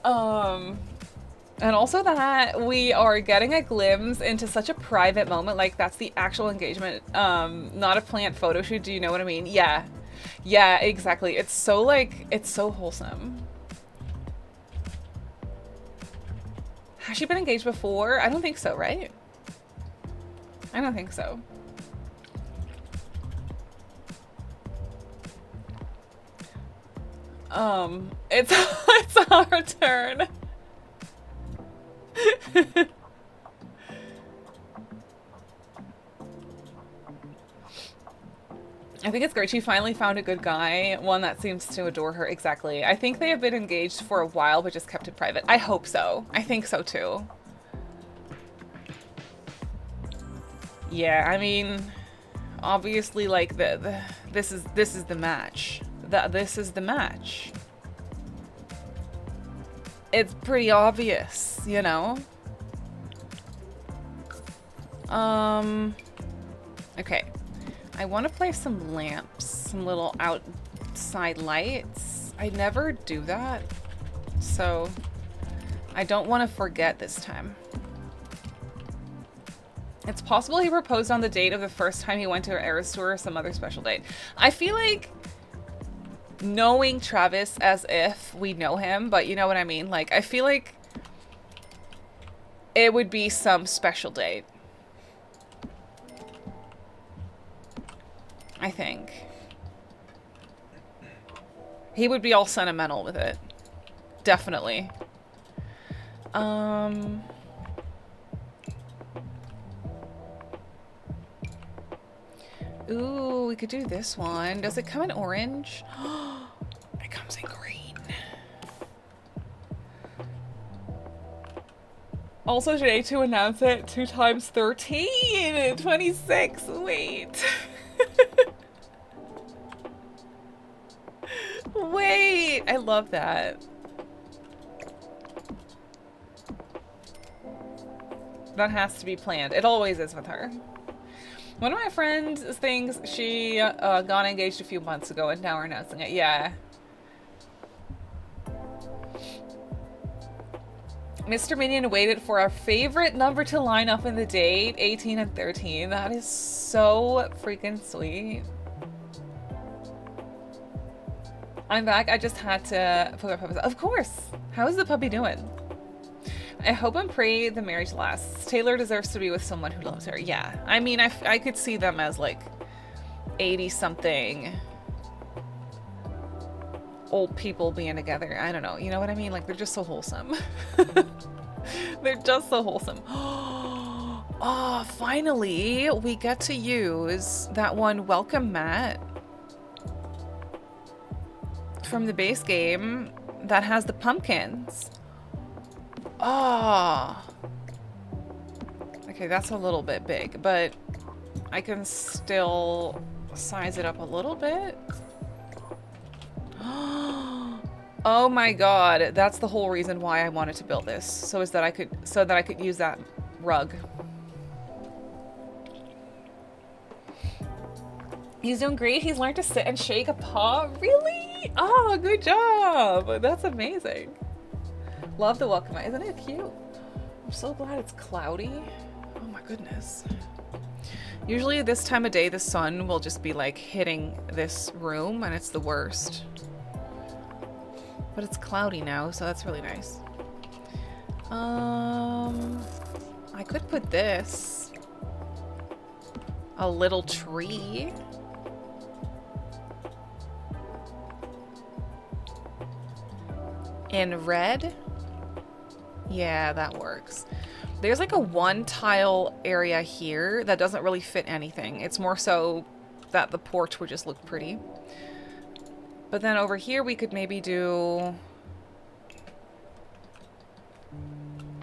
And also that we are getting a glimpse into such a private moment. Like that's the actual engagement. Not a planned photo shoot. Do you know what I mean? Yeah. Yeah, exactly. It's so like, it's so wholesome. Has she been engaged before? I don't think so, right? I don't think so. It's our turn. I think it's great. She finally found a good guy, one that seems to adore her. Exactly. I think they have been engaged for a while, but just kept it private. I hope so. I think so too. Yeah, I mean, obviously, like this is the match. This is the match. It's pretty obvious, you know? Okay. I want to place some lamps, some little outside lights. I never do that, so I don't want to forget this time. It's possible he proposed on the date of the first time he went to an Eras tour or some other special date. I feel like knowing Travis as if we know him, but you know what I mean? Like, I feel like it would be some special date. I think. He would be all sentimental with it. Definitely. Ooh, we could do this one. Does it come in orange? It comes in green. Also today to announce it, 2 times 13, 26. Wait. Wait, I love that. That has to be planned. It always is with her. One of my friends thinks she got engaged a few months ago and now we're announcing it. Yeah. Mr. Minion waited for our favorite number to line up in the date, 18 and 13. That is so freaking sweet. I'm back. I just had to put our puppy. Of course. How is the puppy doing? I hope and pray the marriage lasts. Taylor deserves to be with someone who loves her. Yeah. I mean, I could see them as like 80-something old people being together. I don't know. You know what I mean? Like, they're just so wholesome. They're just so wholesome. Oh, finally, we get to use that one welcome mat from the base game that has the pumpkins. Oh. Okay, that's a little bit big, but I can still size it up a little bit. Oh my god, that's the whole reason why I wanted to build this. So that I could use that rug. He's doing great. He's learned to sit and shake a paw. Really? Oh, good job. That's amazing. Love the welcome mat. Isn't it cute? I'm so glad it's cloudy. Oh my goodness. Usually this time of day, the sun will just be like hitting this room and it's the worst. But it's cloudy now, so that's really nice. I could put this. A little tree. In red. Yeah, that works. There's like a 1-tile area here that doesn't really fit anything. It's more so that the porch would just look pretty. But then over here we could maybe do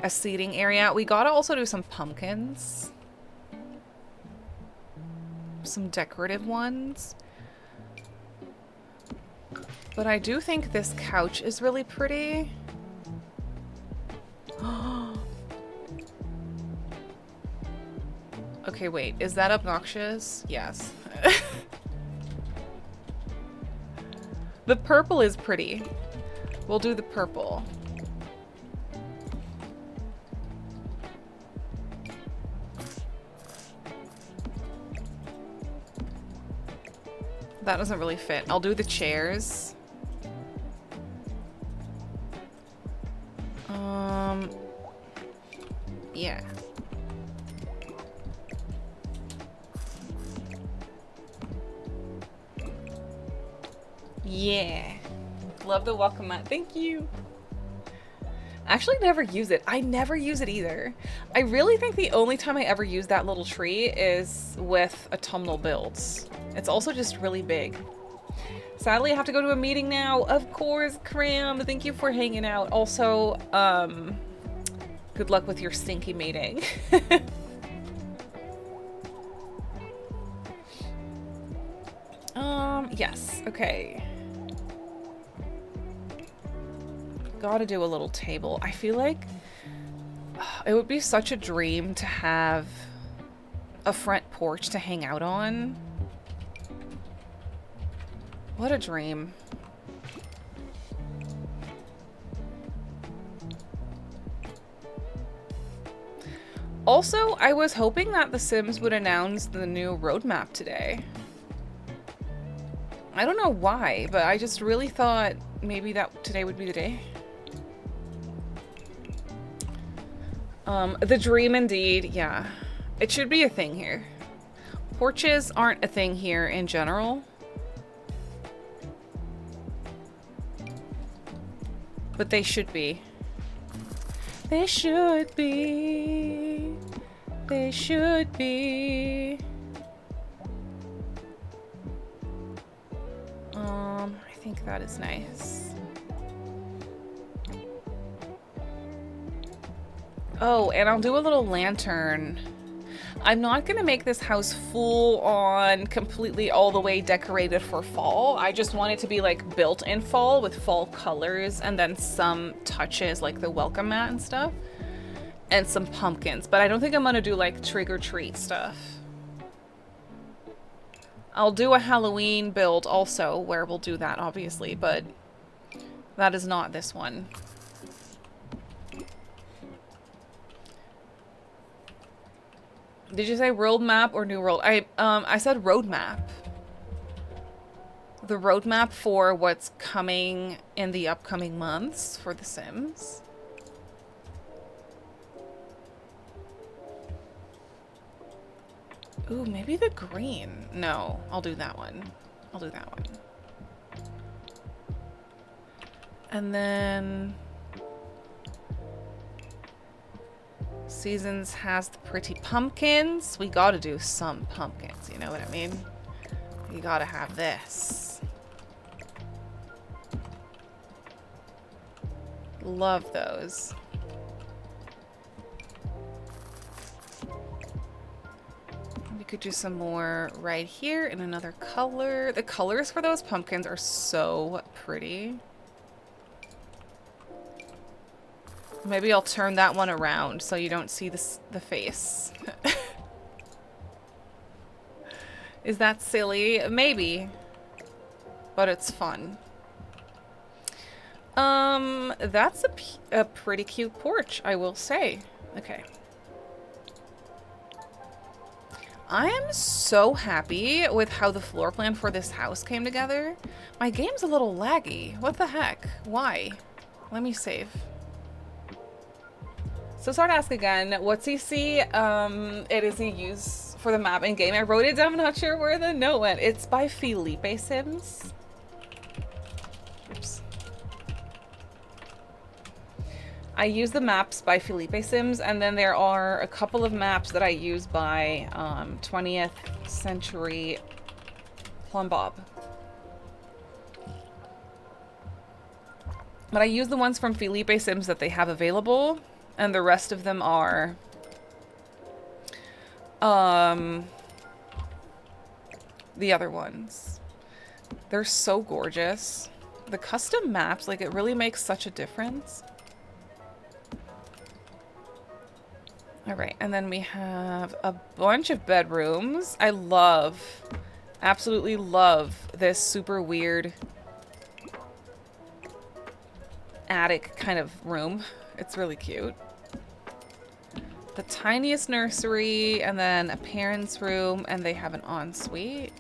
a seating area. We gotta also do some pumpkins. Some decorative ones. But I do think this couch is really pretty. Okay, wait. Is that obnoxious? Yes. The purple is pretty. We'll do the purple. That doesn't really fit. I'll do the chairs. Yeah. Yeah. Love the welcome mat. Thank you. Actually never use it. I never use it either. I really think the only time I ever use that little tree is with autumnal builds. It's also just really big. Sadly, I have to go to a meeting now. Of course, Cram. Thank you for hanging out. Also, good luck with your stinky meeting. Yes. Okay. Gotta do a little table. I feel like it would be such a dream to have a front porch to hang out on. What a dream. Also, I was hoping that The Sims would announce the new roadmap today. I don't know why, but I just really thought maybe that today would be the day. The dream indeed, yeah. It should be a thing here. Porches aren't a thing here in general. But they should be. They should be. They should be. I think that is nice. Oh, and I'll do a little lantern. I'm not gonna make this house full on, completely all the way decorated for fall. I just want it to be like built in fall with fall colors and then some touches like the welcome mat and stuff. And some pumpkins, but I don't think I'm gonna do like trick or treat stuff. I'll do a Halloween build also where we'll do that obviously, but that is not this one. Did you say roadmap or new world? I said roadmap. The roadmap for what's coming in the upcoming months for The Sims. Ooh, maybe the green. No, I'll do that one. I'll do that one. And then Seasons has the pretty pumpkins. We gotta do some pumpkins, you know what I mean? You gotta have this. Love those. We could do some more right here in another color. The colors for those pumpkins are so pretty. Maybe I'll turn that one around so you don't see the face. Is that silly? Maybe. But it's fun. That's a pretty cute porch, I will say. Okay. I am so happy with how the floor plan for this house came together. My game's a little laggy. What the heck? Why? Let me save. So start ask again. What's CC? It is a use for the map in game. I wrote it down. I'm not sure where the note went. It's by Simmarysims. Oops. I use the maps by Simmarysims, and then there are a couple of maps that I use by 20th Century Plumbob. But I use the ones from Simmarysims that they have available. And the rest of them are the other ones. They're so gorgeous. The custom maps, like, it really makes such a difference. Alright, and then we have a bunch of bedrooms. I love, absolutely love this super weird attic kind of room. It's really cute. The tiniest nursery, and then a parent's room, and they have an ensuite.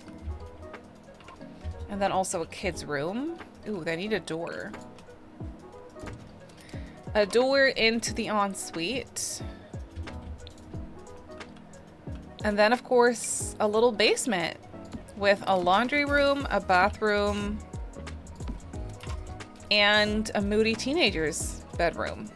And then also a kid's room. Ooh, they need a door. A door into the ensuite. And then, of course, a little basement with a laundry room, a bathroom, and a moody teenager's bedroom.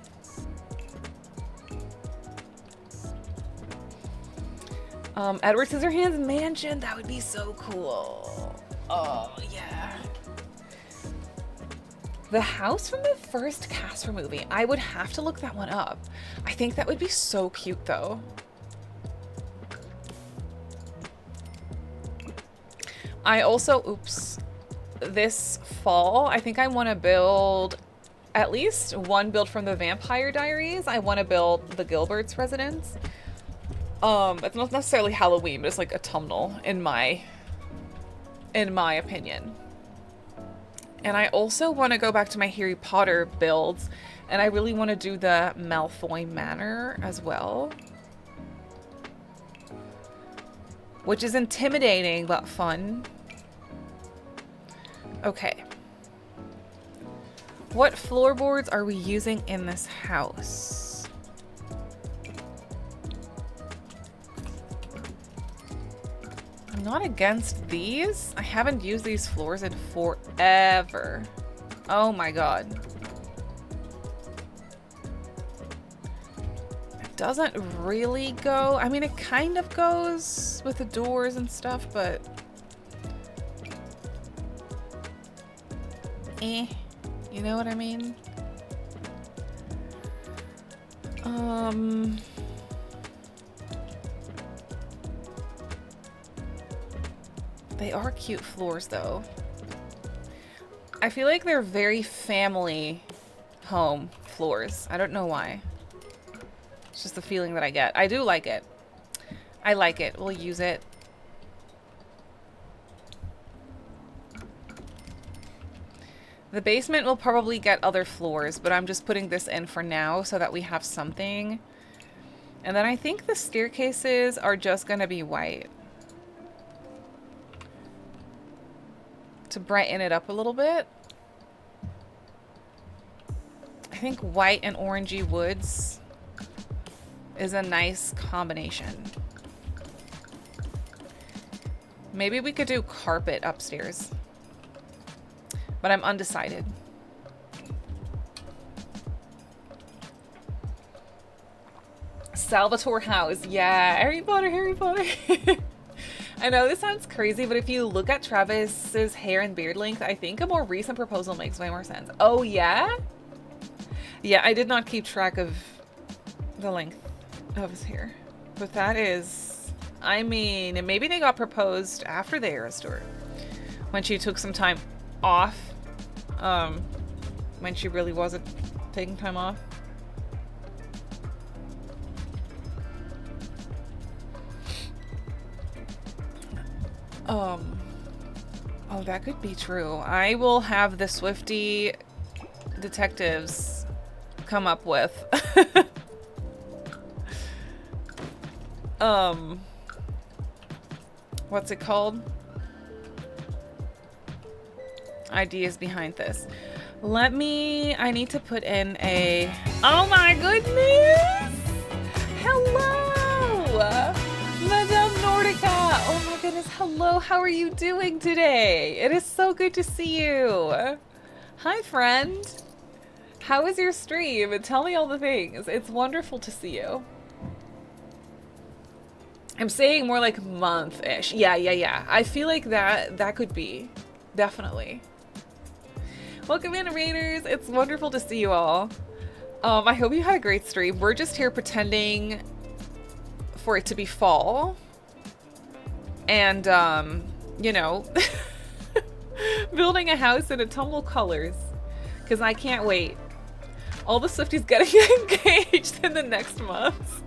Edward Scissorhands mansion, that would be so cool. Oh, yeah. The house from the first Casper movie. I would have to look that one up. I think that would be so cute, though. I also, oops, this fall, I think I want to build at least one build from the Vampire Diaries. I want to build the Gilbert's residence. It's not necessarily Halloween, but it's like autumnal in my opinion. And I also want to go back to my Harry Potter builds, and I really want to do the Malfoy Manor as well. Which is intimidating, but fun. Okay. What floorboards are we using in this house? I'm not against these. I haven't used these floors in forever. Oh my god. It doesn't really go. I mean, it kind of goes with the doors and stuff, but... You know what I mean? They are cute floors, though. I feel like they're very family home floors. I don't know why. It's just the feeling that I get. I do like it. I like it. We'll use it. The basement will probably get other floors, but I'm just putting this in for now so that we have something. And then I think the staircases are just going to be white. To brighten it up a little bit. I think white and orangey woods is a nice combination. Maybe we could do carpet upstairs. But I'm undecided. Salvatore House. Yeah, Harry Potter, Harry Potter. I know this sounds crazy, but if you look at Travis's hair and beard length, I think a more recent proposal makes way more sense. Oh, yeah? Yeah, I did not keep track of the length of his hair. But that is... I mean, maybe they got proposed after the Eras Tour. When she took some time off. When she really wasn't taking time off. Oh, that could be true. I will have the Swifty detectives come up with what's it called? Ideas behind this. I need to put in a... Oh my goodness! Hello! Madame Nordica! Oh my goodness, hello, how are you doing today? It is so good to see you. Hi, friend. How is your stream? Tell me all the things. It's wonderful to see you. I'm saying more like month-ish. Yeah. I feel like that could be. Definitely. Welcome in, Raiders. It's wonderful to see you all. I hope you had a great stream. We're just here pretending for it to be fall. And, you know, building a house in autumnal colors. Because I can't wait. All the Swifties getting engaged in the next month.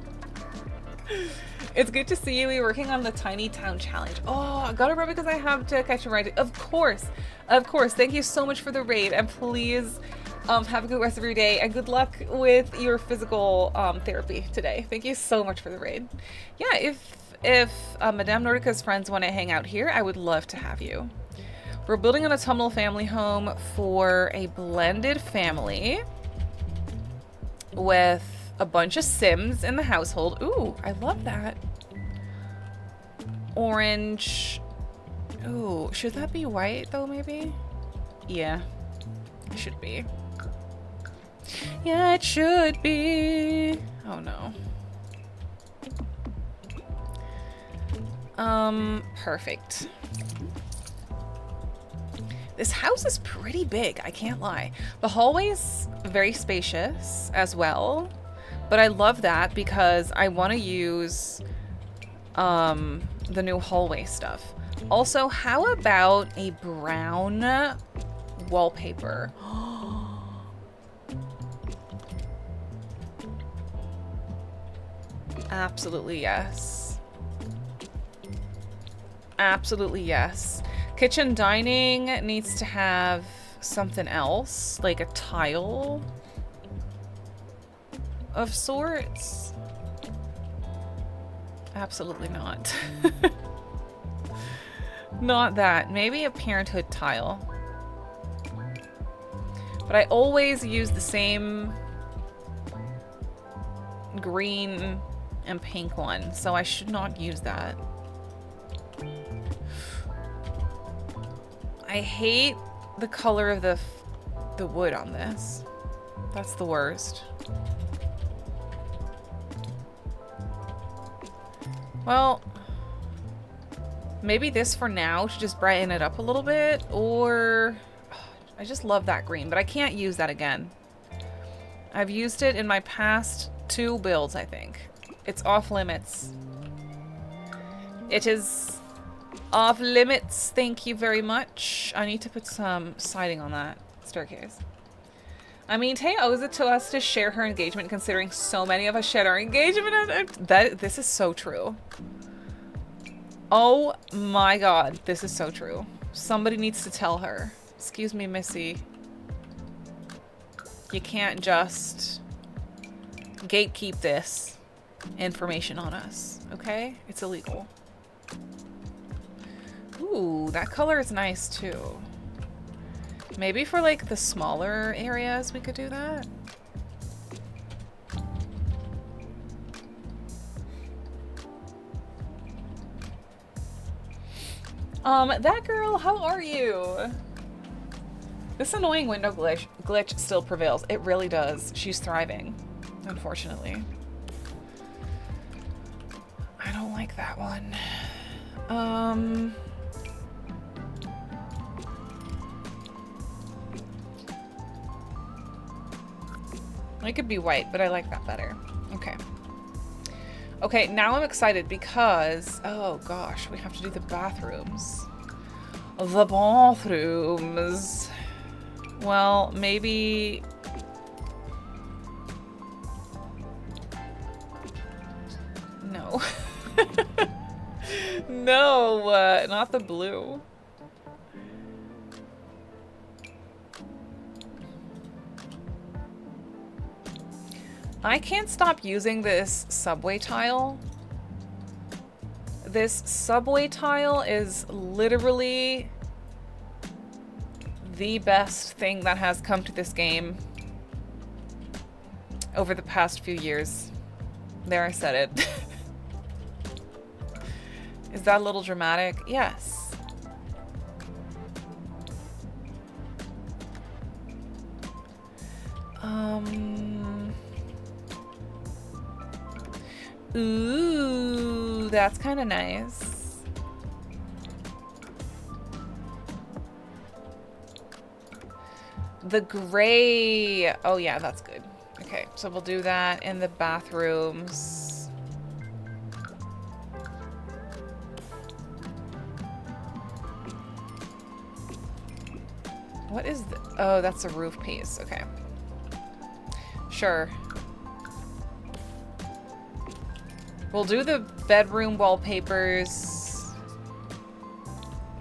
It's good to see you. We're working on the Tiny Town Challenge. Oh, I gotta run because I have to catch a ride. Of course. Thank you so much for the raid. And please have a good rest of your day. And good luck with your physical therapy today. Thank you so much for the raid. Yeah, if Madame Nordica's friends want to hang out here, I would love to have you. We're building an autumnal family home for a blended family with a bunch of Sims in the household. Ooh, I love that. Orange. Ooh, should that be white though, maybe? Yeah, it should be. Yeah, it should be. Oh no. Perfect. This house is pretty big, I can't lie. The hallway's very spacious as well, but I love that because I want to use the new hallway stuff. Also, how about a brown wallpaper? Absolutely yes. Absolutely yes. Kitchen dining needs to have something else, like a tile of sorts. Absolutely not. Not that. Maybe a parenthood tile. But I always use the same green and pink one, so I should not use that. I hate the color of the wood on this. That's the worst. Well, maybe this for now should just brighten it up a little bit, or I just love that green, but I can't use that again. I've used it in my past 2 builds, I think. It's off limits. It is off limits. Thank you very much. I need to put some siding on that staircase. I mean, Tay owes it to us to share her engagement, considering so many of us shared our engagement. This is so true. Oh my god, this is so true. Somebody needs to tell her. Excuse me, Missy. You can't just gatekeep this information on us, okay? It's illegal. Ooh, that color is nice too. Maybe for like the smaller areas we could do that. That girl, how are you? This annoying window glitch still prevails. It really does. She's thriving, unfortunately. I don't like that one. It could be white, but I like that better. Okay. Okay, now I'm excited because, oh gosh, we have to do the bathrooms. The bathrooms. Well, maybe... No. No, not the blue. I can't stop using this subway tile. This subway tile is literally the best thing that has come to this game over the past few years. There, I said it. Is that a little dramatic? Yes. Ooh, that's kind of nice. The gray. Oh yeah, that's good. Okay, so we'll do that in the bathrooms. What is the... Oh, that's a roof piece. Okay. Sure. We'll do the bedroom wallpapers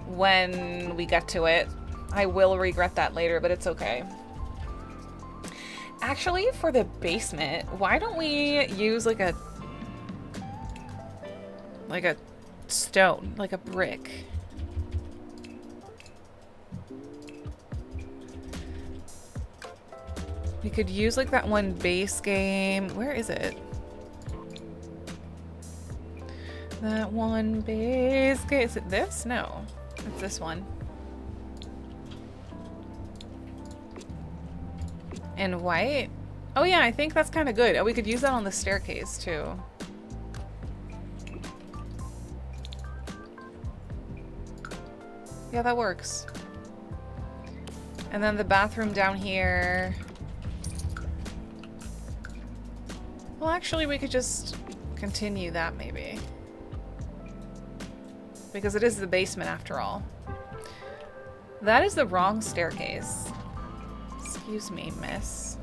when we get to it. I will regret that later, but it's okay. Actually, for the basement, why don't we use like a stone, like a brick? We could use like that one base game. Where is it? That one base game. Is it this? No. It's this one. And white? Oh yeah, I think that's kind of good. Oh, we could use that on the staircase too. Yeah, that works. And then the bathroom down here. Well, actually, we could just continue that maybe. Because it is the basement after all. That is the wrong staircase. Excuse me, miss.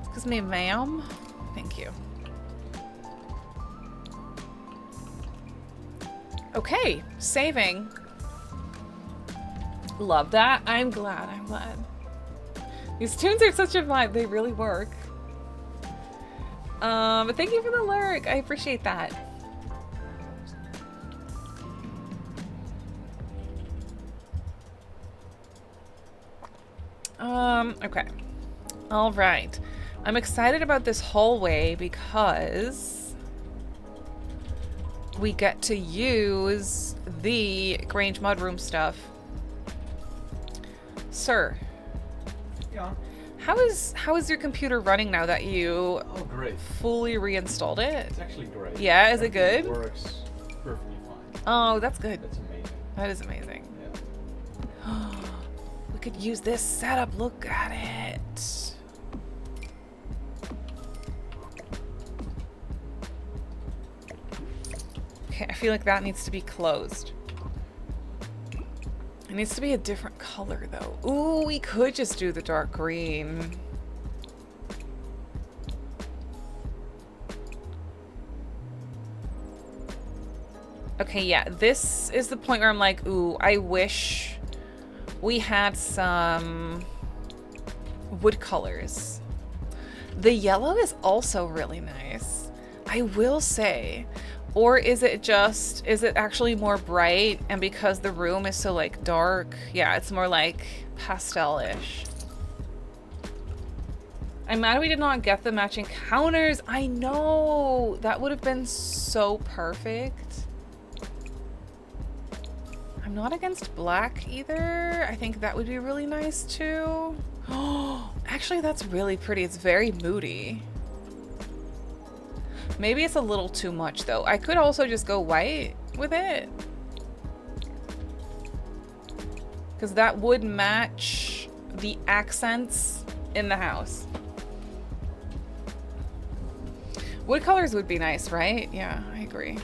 Excuse me, ma'am. Thank you. Okay, saving. Love that. I'm glad. These tunes are such a vibe. They really work. But thank you for the lurk. I appreciate that. Okay. All right. I'm excited about this hallway because we get to use the Grange Mudroom stuff. Sir. Yeah. How is your computer running now that you Oh, great. fully reinstalled it? It's actually great. Yeah, is it Everything good? Works perfectly fine. Oh, that's good. That's amazing. That is amazing. Yeah. We could use this setup. Look at it. Okay, I feel like that needs to be closed. It needs to be a different color, though. Ooh, we could just do the dark green. Okay, yeah, this is the point where I'm like, ooh, I wish we had some wood colors. The yellow is also really nice, I will say. Or is it actually more bright, and because the room is so like dark, yeah, it's more like pastel-ish. I'm mad we did not get the matching counters. I know, that would have been so perfect. I'm not against black either. I think that would be really nice too. Oh, actually that's really pretty. It's very moody. Maybe it's a little too much though. I could also just go white with it, because that would match the accents in the house. Wood colors would be nice, right? Yeah, I agree.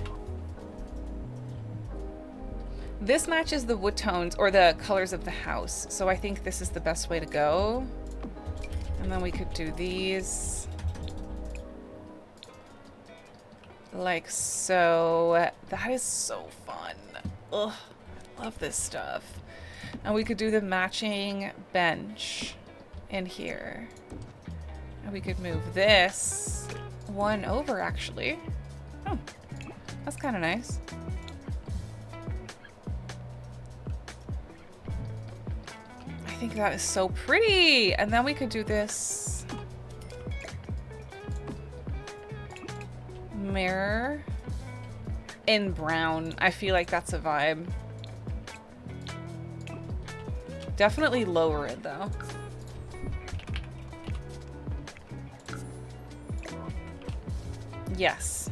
This matches the wood tones or the colors of the house, so I think this is the best way to go. And then we could do these like so. That is so fun. Ugh, love this stuff. And we could do the matching bench in here. And we could move this one over, actually. Oh, that's kind of nice. I think that is so pretty. And then we could do this mirror in brown. I feel like that's a vibe. Definitely lower it though. Yes.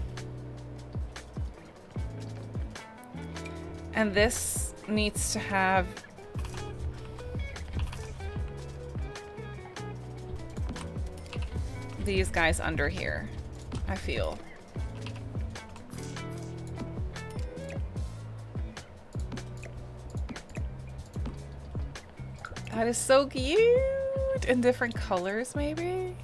And this needs to have these guys under here, I feel. That is so cute! In different colors, maybe?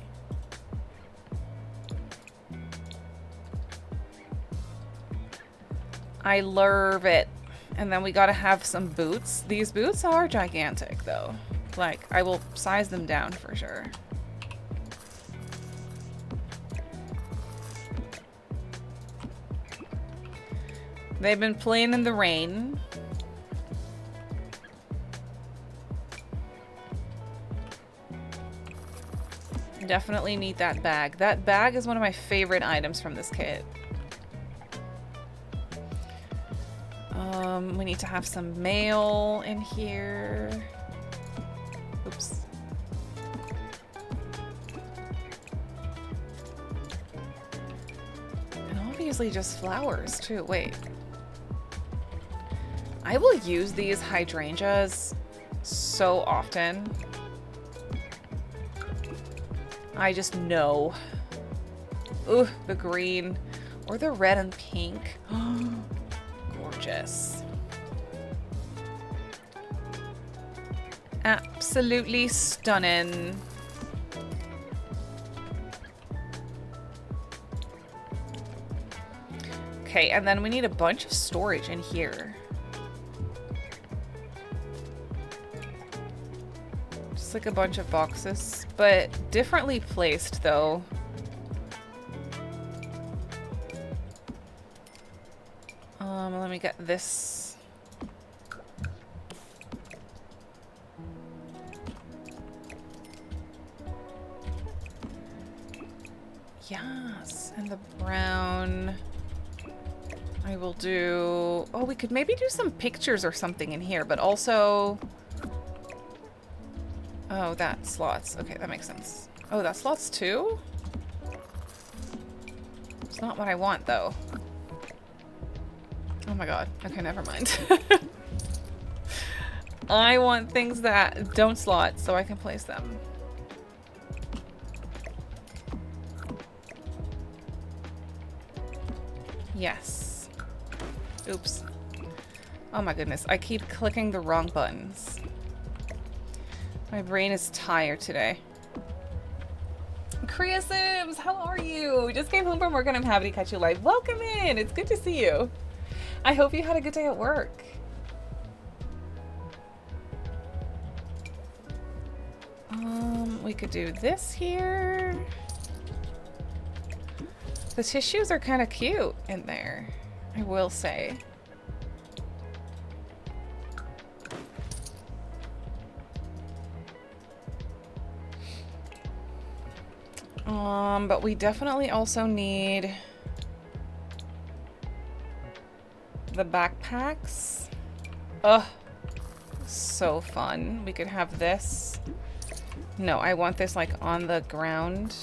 I love it. And then we gotta have some boots. These boots are gigantic, though. Like, I will size them down for sure. They've been playing in the rain. Definitely need that bag. That bag is one of my favorite items from this kit. We need to have some mail in here. Oops. And obviously just flowers too. Wait. I will use these hydrangeas so often. I just know. Ooh, the green. Or the red and pink. Gorgeous. Absolutely stunning. Okay, and then we need a bunch of storage in here. Just like a bunch of boxes, but differently placed though. Let me get this. Yes, and the brown. I will do... Oh, we could maybe do some pictures or something in here, but also... Oh, that slots. Okay, that makes sense. Oh, that slots too? It's not what I want, though. Oh my god. Okay, never mind. I want things that don't slot so I can place them. Yes. Oops. Oh my goodness. I keep clicking the wrong buttons. My brain is tired today. Simmarysims, how are you? Just came home from work and I'm happy to catch you live. Welcome in. It's good to see you. I hope you had a good day at work. We could do this here. The tissues are kind of cute in there, I will say. But we definitely also need the backpacks. Ugh, so fun. We could have this. No, I want this like on the ground.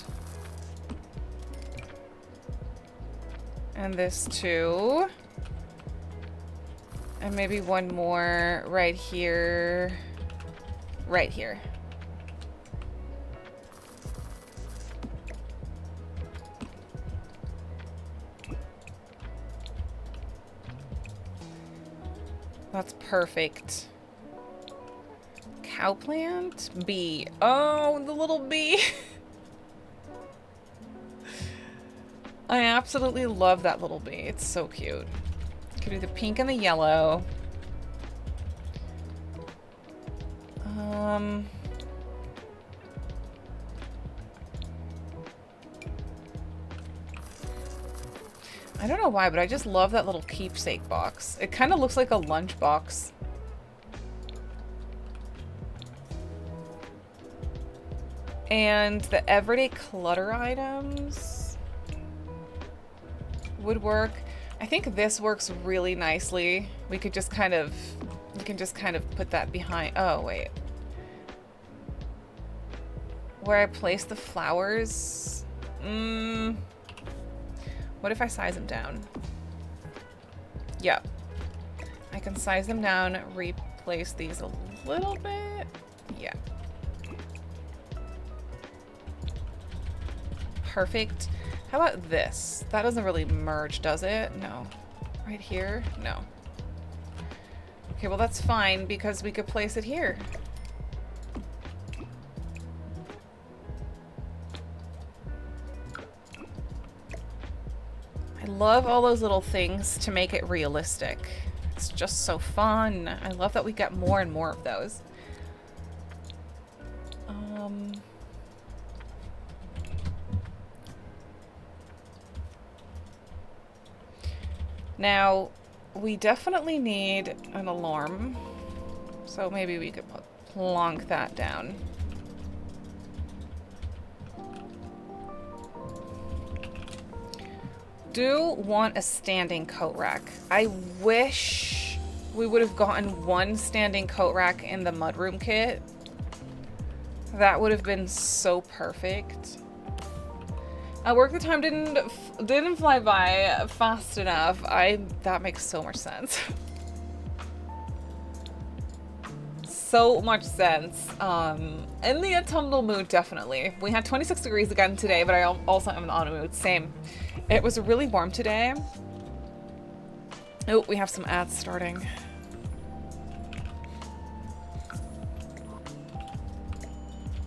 And this too. And maybe one more right here. Right here. That's perfect. Cow plant? Bee. Oh, the little bee. I absolutely love that little bee. It's so cute. Could do the pink and the yellow. I don't know why, but I just love that little keepsake box. It kind of looks like a lunch box. And the everyday clutter items would work. I think this works really nicely. We could just kind of, we can just kind of put that behind. Oh, wait. Where I place the flowers. What if I size them down? Yep. I can size them down, replace these a little bit. Yeah. Perfect. How about this? That doesn't really merge, does it? No. Right here? No. Okay, well that's fine because we could place it here. I love all those little things to make it realistic. It's just so fun. I love that we get more and more of those. Now, we definitely need an alarm. So maybe we could plonk that down. Do want a standing coat rack. I wish we would have gotten one standing coat rack in the Mudroom kit. That would have been so perfect. At work, the time didn't fly by fast enough. That makes so much sense. So much sense. In the autumnal mood, definitely. We had 26 degrees again today, but I also am in the autumn mood. Same. It was really warm today. Oh, we have some ads starting.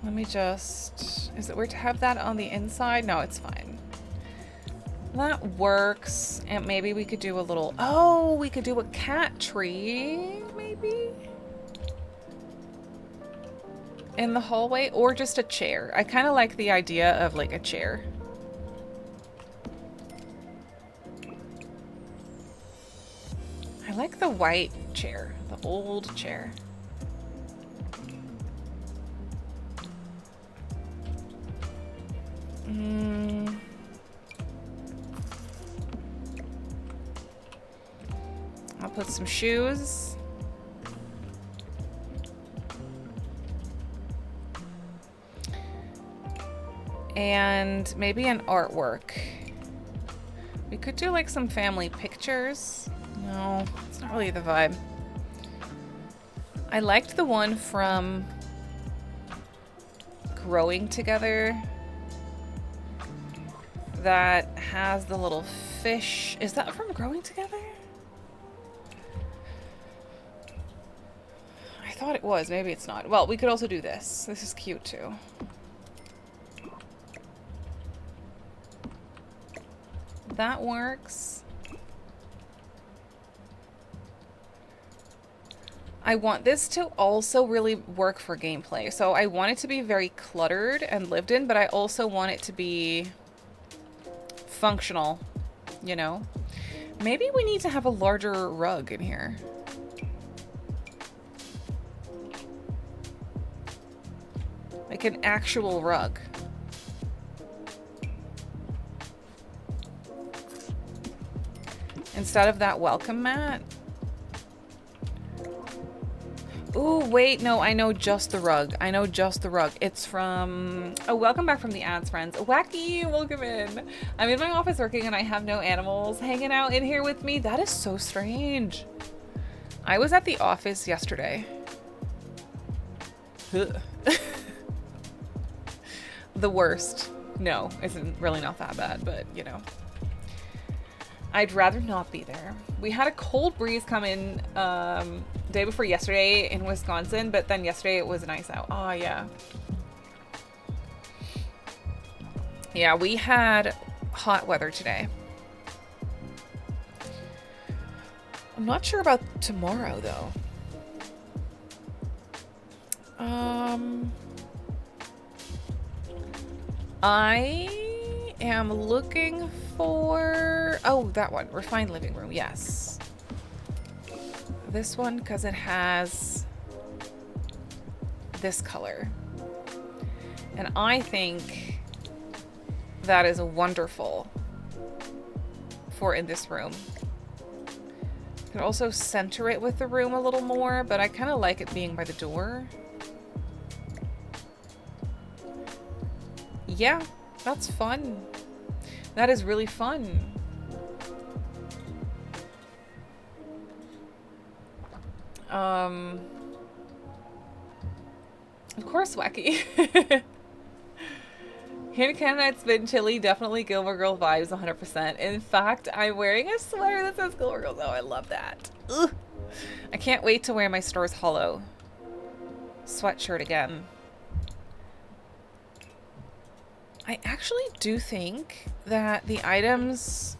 Let me just... Is it weird to have that on the inside? No, it's fine. That works. And maybe we could do a little... Oh, we could do a cat tree, maybe? In the hallway, or just a chair. I kind of like the idea of like a chair. I like the white chair, the old chair. I'll put some shoes. And maybe an artwork. We could do like some family pictures. No, it's not really the vibe. I liked the one from Growing Together that has the little fish. Is that from Growing Together? I thought it was. Maybe it's not. Well, we could also do this. This is cute too. That works. I want this to also really work for gameplay. So I want it to be very cluttered and lived in, but I also want it to be functional, you know? Maybe we need to have a larger rug in here. Like an actual rug. Instead of that welcome mat. Ooh, wait, no, I know just the rug. I know just the rug. It's from... Oh, welcome back from the ads, friends. Wacky, welcome in. I'm in my office working and I have no animals hanging out in here with me. That is so strange. I was at the office yesterday. The worst. No, it's really not that bad, but, you know. I'd rather not be there. We had a cold breeze come in day before yesterday in Wisconsin, but then yesterday it was nice out. Oh, yeah. Yeah, we had hot weather today. I'm not sure about tomorrow, though. I am looking for... Oh, that one. Refined living room. Yes. This one, because it has this color. And I think that is wonderful for in this room. You can also center it with the room a little more, but I kind of like it being by the door. Yeah, that's fun. That is really fun. Of course, Wacky. Here in Canada, it's been chilly. Definitely Gilmore Girl vibes, 100%. In fact, I'm wearing a sweater that says Gilmore Girls. Oh, I love that. Ugh. I can't wait to wear my Stores Hollow sweatshirt again. I actually do think that the items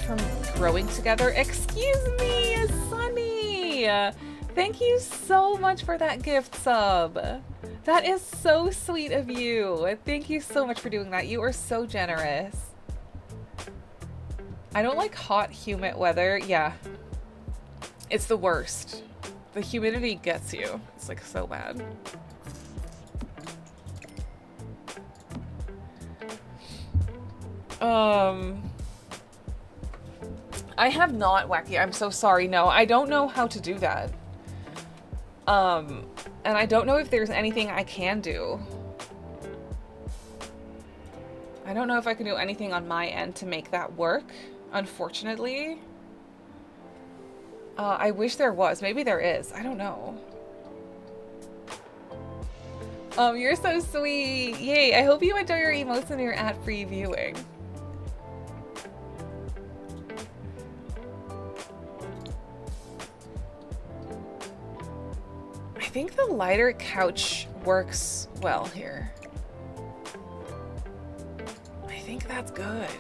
from Growing Together... Excuse me, Sunny! Thank you so much for that gift sub. That is so sweet of you. Thank you so much for doing that. You are so generous. I don't like hot, humid weather. Yeah. It's the worst. The humidity gets you. It's like so bad. I have not, Wacky. I'm so sorry. No, I don't know how to do that. And I don't know if there's anything I can do. I don't know if I can do anything on my end to make that work, unfortunately. I wish there was. Maybe there is. I don't know. You're so sweet. Yay. I hope you enjoy your emotes and your ad-free viewing. I think the lighter couch works well here. think that's good.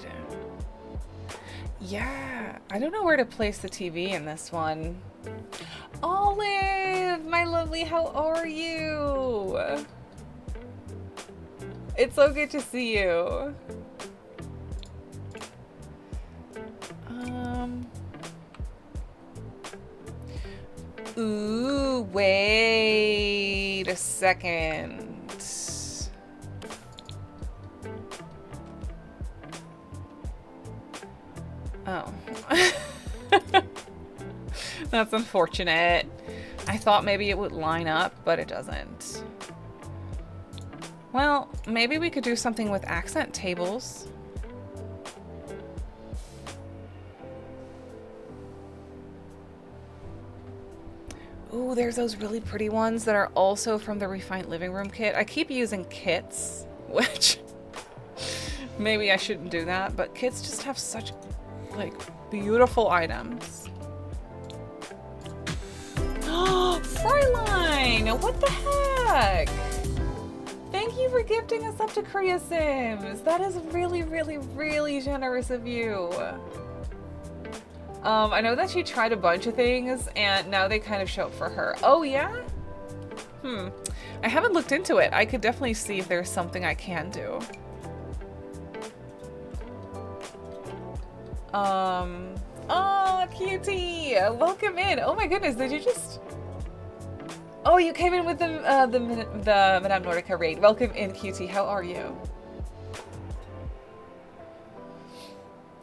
Yeah, I don't know where to place the TV in this one. Olive, my lovely, how are you? It's so good to see you. Ooh, wait a second. Oh. That's unfortunate. I thought maybe it would line up, but it doesn't. Well, maybe we could do something with accent tables. Ooh, there's those really pretty ones that are also from the Refined Living Room kit. I keep using kits, which maybe I shouldn't do that, but kits just have such, like, beautiful items. Oh, Fräulein! What the heck? Thank you for gifting us up to Korea Sims. That is really, really, really generous of you. I know that she tried a bunch of things, and now they kind of show up for her. Oh, yeah? I haven't looked into it. I could definitely see if there's something I can do. Oh, cutie! Welcome in. Oh my goodness, did you just... Oh, you came in with the Madame Nordica raid. Welcome in, cutie. How are you?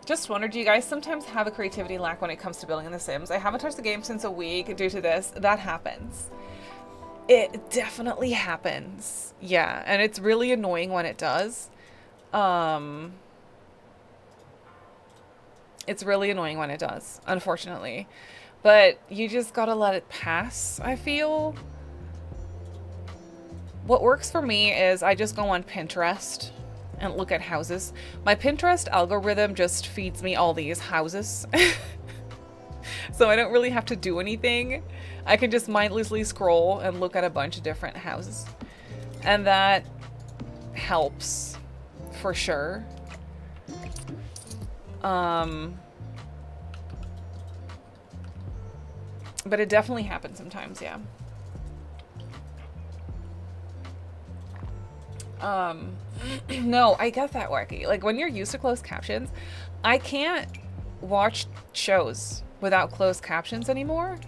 Just wondered, do you guys sometimes have a creativity lack when it comes to building in The Sims? I haven't touched the game since a week due to this. That happens. It definitely happens. Yeah, and it's really annoying when it does. It's really annoying when it does, unfortunately. But you just gotta let it pass, I feel. What works for me is I just go on Pinterest and look at houses. My Pinterest algorithm just feeds me all these houses. So I don't really have to do anything. I can just mindlessly scroll and look at a bunch of different houses. And that helps for sure. But it definitely happens sometimes, yeah. No, I get that, Wacky. Like, when you're used to closed captions, I can't watch shows without closed captions anymore.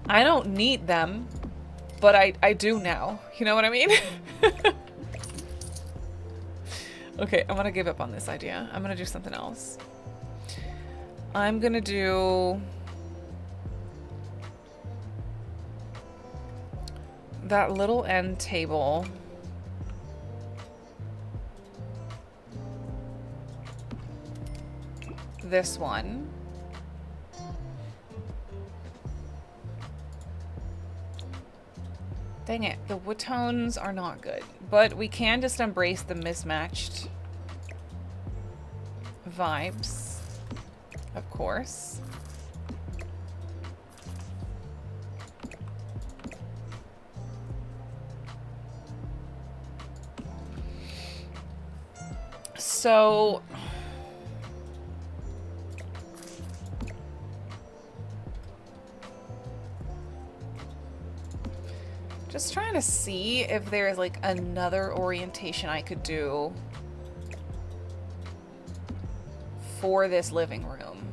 I don't need them, but I do now. You know what I mean? Okay, I'm gonna give up on this idea. I'm gonna do something else. I'm gonna do... that little end table. This one. Dang it, the wood tones are not good, but we can just embrace the mismatched vibes, of course. So just trying to see if there's like another orientation I could do for this living room.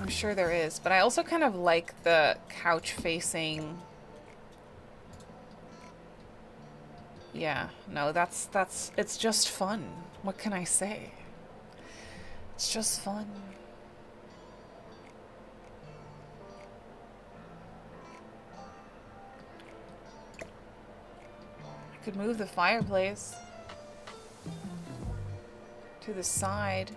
I'm sure there is, but I also kind of like the couch facing. Yeah, no, it's just fun. What can I say? It's just fun. I could move the fireplace to the side.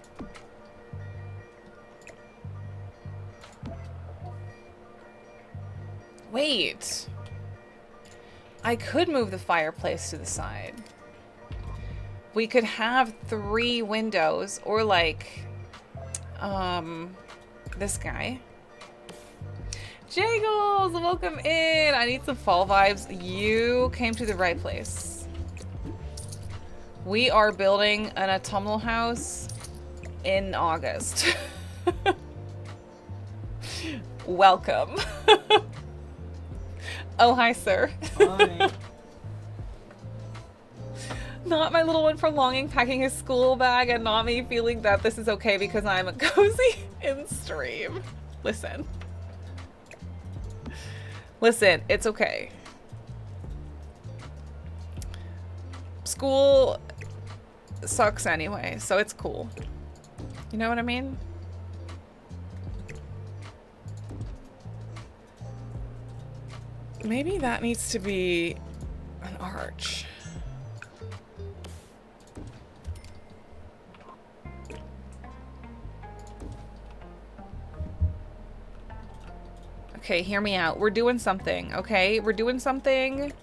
Wait. I could move the fireplace to the side. We could have 3 windows, or like, this guy. Jagles, welcome in. I need some fall vibes. You came to the right place. We are building an autumnal house in August. Welcome. Oh, hi, sir. Hi. Not my little one prolonging packing his school bag and not me feeling that this is okay because I'm a cozy in stream. Listen. Listen, it's okay. School sucks anyway, so it's cool. You know what I mean? Maybe that needs to be an arch. Okay, hear me out. We're doing something, okay? We're doing something.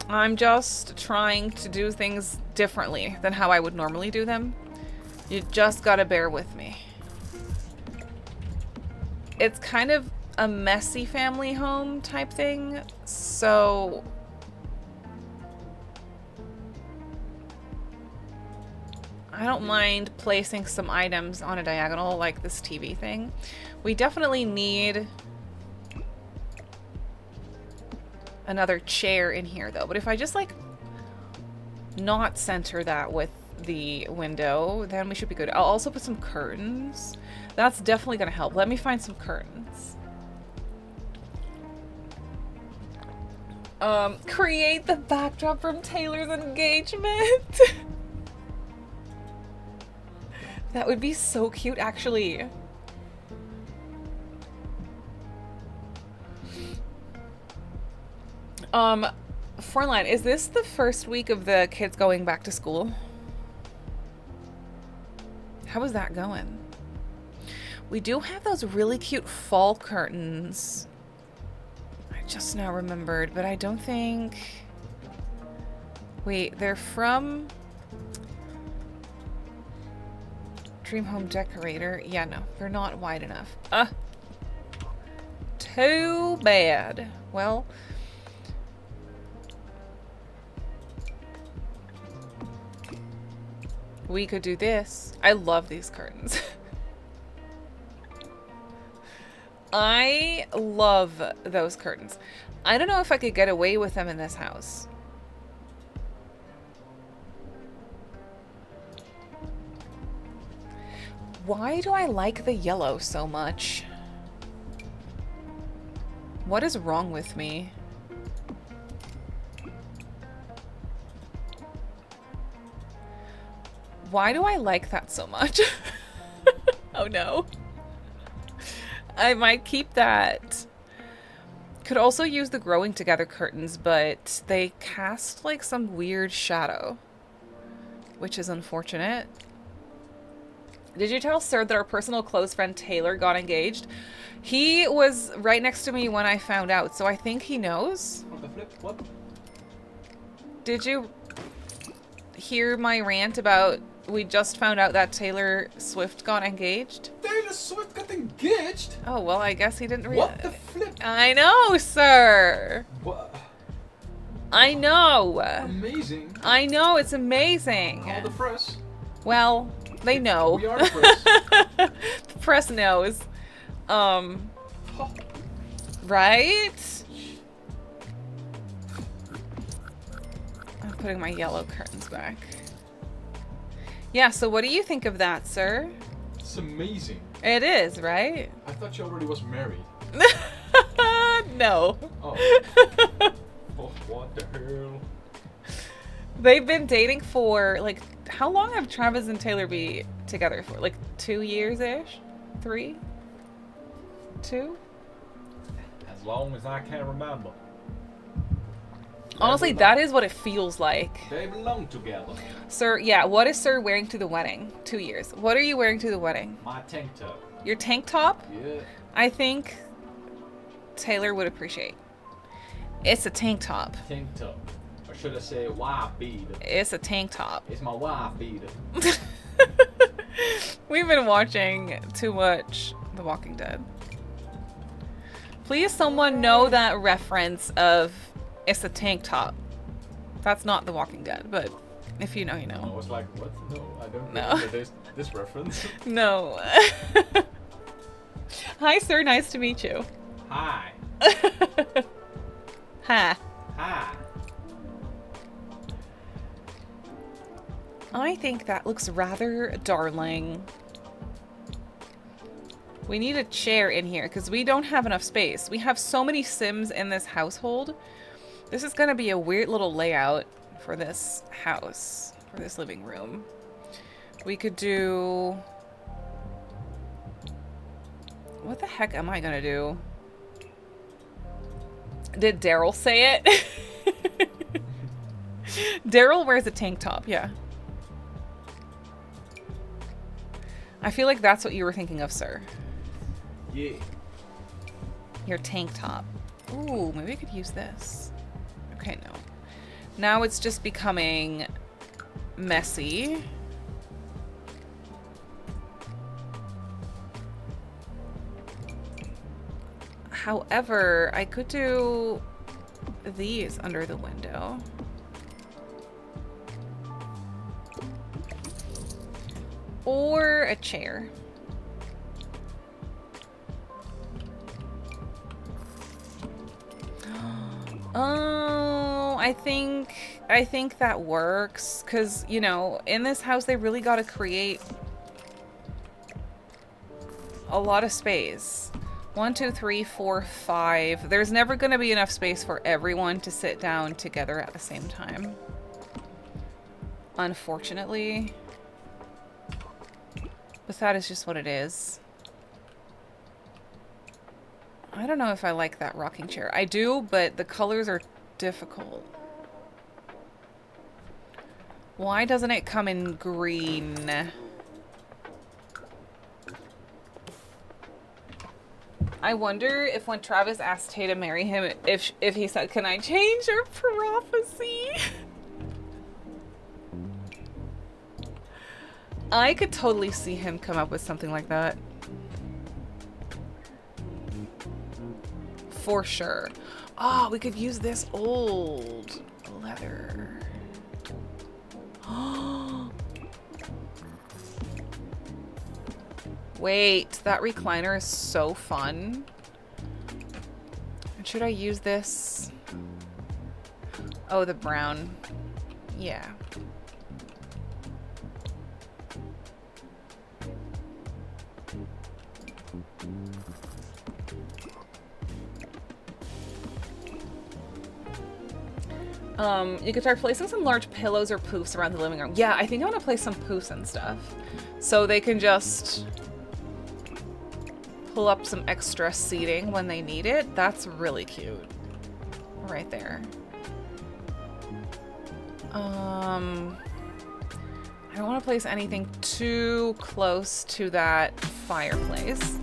I'm just trying to do things differently than how I would normally do them. You just gotta bear with me. It's kind of a messy family home type thing, so... I don't mind placing some items on a diagonal like this TV thing. We definitely need another chair in here though. But if I just like not center that with the window, then we should be good. I'll also put some curtains. That's definitely gonna help. Let me find some curtains. Create the backdrop from Taylor's engagement. That would be so cute, actually. Frontline, is this the first week of the kids going back to school? How is that going? We do have those really cute fall curtains. I just now remembered, but I don't think... Wait, they're from... Dream Home Decorator. Yeah, no, they're not wide enough. Too bad. Well, we could do this. I love these curtains. I love those curtains. I don't know if I could get away with them in this house. Why do I like the yellow so much? What is wrong with me? Why do I like that so much? Oh no. I might keep that. Could also use the growing together curtains, but they cast like some weird shadow, which is unfortunate. Did you tell Sir that our personal close friend Taylor got engaged? He was right next to me when I found out, so I think he knows. What the flip? What? Did you hear my rant about we just found out that Taylor Swift got engaged? Taylor Swift got engaged? Oh, well, I guess he didn't realize. What the flip? I know, sir. What? I know. Amazing. I know, it's amazing. Call the press. Well, they know. We are the press. The press knows. Right? I'm putting my yellow curtains back. Yeah, so what do you think of that, sir? It's amazing. It is, right? I thought you already was married. No. Oh. Oh, what the hell? They've been dating for, like, how long have Travis and Taylor be together for? Like, 2 years-ish? 3? 2? As long as I can remember. Honestly, that is what it feels like. They belong together. Sir, yeah, what is Sir wearing to the wedding? 2 years. What are you wearing to the wedding? My tank top. Your tank top? Yeah. I think Taylor would appreciate. It's a tank top. Tank top. Or should I say wife beater? It's a tank top. It's my wife beater. We've been watching too much The Walking Dead. Please someone know that reference of it's a tank top. That's not The Walking Dead, but if you know, you I know. was like, what? No, I don't No. remember this reference. No. Hi, sir. Nice to meet you. Hi. Ha. Hi. I think that looks rather darling. We need a chair in here because we don't have enough space. We have so many Sims in this household. This is going to be a weird little layout for this house, for this living room. We could do... What the heck am I going to do? Did Daryl say it? Daryl wears a tank top, yeah. I feel like that's what you were thinking of, sir. Yeah. Your tank top. Ooh, maybe I could use this. Okay, no. Now it's just becoming messy. However, I could do these under the window. Or a chair. Oh, I think that works. 'Cause, you know, in this house they really gotta create a lot of space. 1, 2, 3, 4, 5. There's never gonna be enough space for everyone to sit down together at the same time. Unfortunately. But that is just what it is. I don't know if I like that rocking chair. I do, but the colors are difficult. Why doesn't it come in green? I wonder if when Travis asked Tay to marry him, if he said, "Can I change your prophecy?" I could totally see him come up with something like that. For sure. Oh, we could use this old leather. Wait, that recliner is so fun. Should I use this? Oh, the brown. Yeah. You could start placing some large pillows or poofs around the living room. Yeah, I think I want to place some poofs and stuff. So they can just pull up some extra seating when they need it. That's really cute. Right there. I don't want to place anything too close to that fireplace.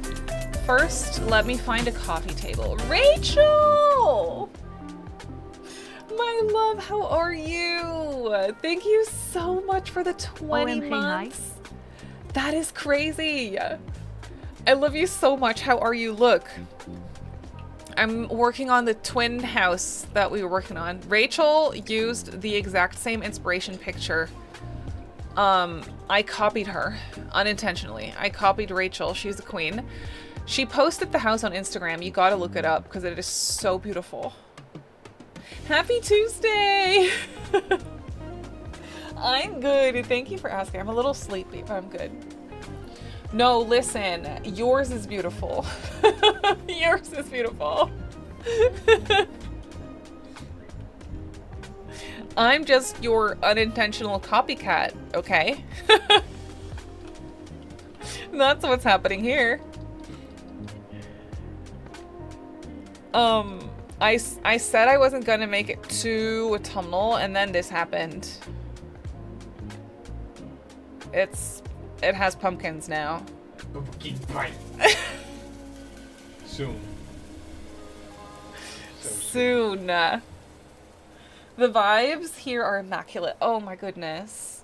First, let me find a coffee table. Rachel! My love, how are you? Thank you so much for the 20 months. That is crazy. I love you so much. How are you? Look, I'm working on the twin house that we were working on. Rachel used the exact same inspiration picture. I copied her unintentionally. I copied Rachel. She's the queen. She posted the house on Instagram. You gotta look it up because it is so beautiful. Happy Tuesday! I'm good. Thank you for asking. I'm a little sleepy, but I'm good. No, listen. Yours is beautiful. Yours is beautiful. I'm just your unintentional copycat, okay? That's what's happening here. I said I wasn't gonna make it to autumnal, and then this happened. It has pumpkins now. Pumpkin pie. Soon. So Soon. The vibes here are immaculate. Oh my goodness.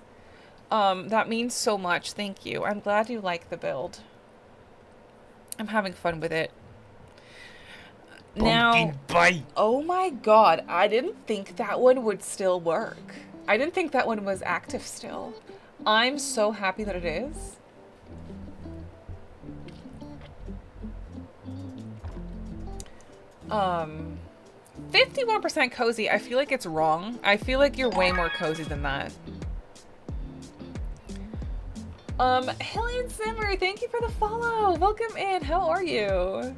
That means so much. Thank you. I'm glad you like the build. I'm having fun with it. Now, oh my god, I didn't think that one would still work. I didn't think that one was active still. I'm so happy that it is. Um, 51% cozy. I feel like it's wrong. I feel like you're way more cozy than that. Hillian Simmer, thank you for the follow. Welcome in. How are you?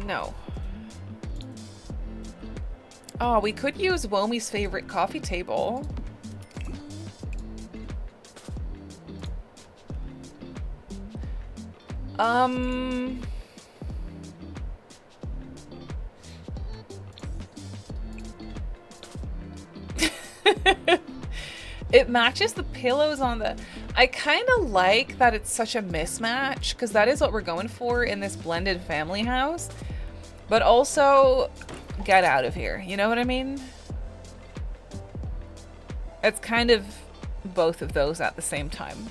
No. Oh, we could use Womi's favorite coffee table. It matches the pillows on the... I kind of like that it's such a mismatch, because that is what we're going for in this blended family house. But also, get out of here. You know what I mean? It's kind of both of those at the same time.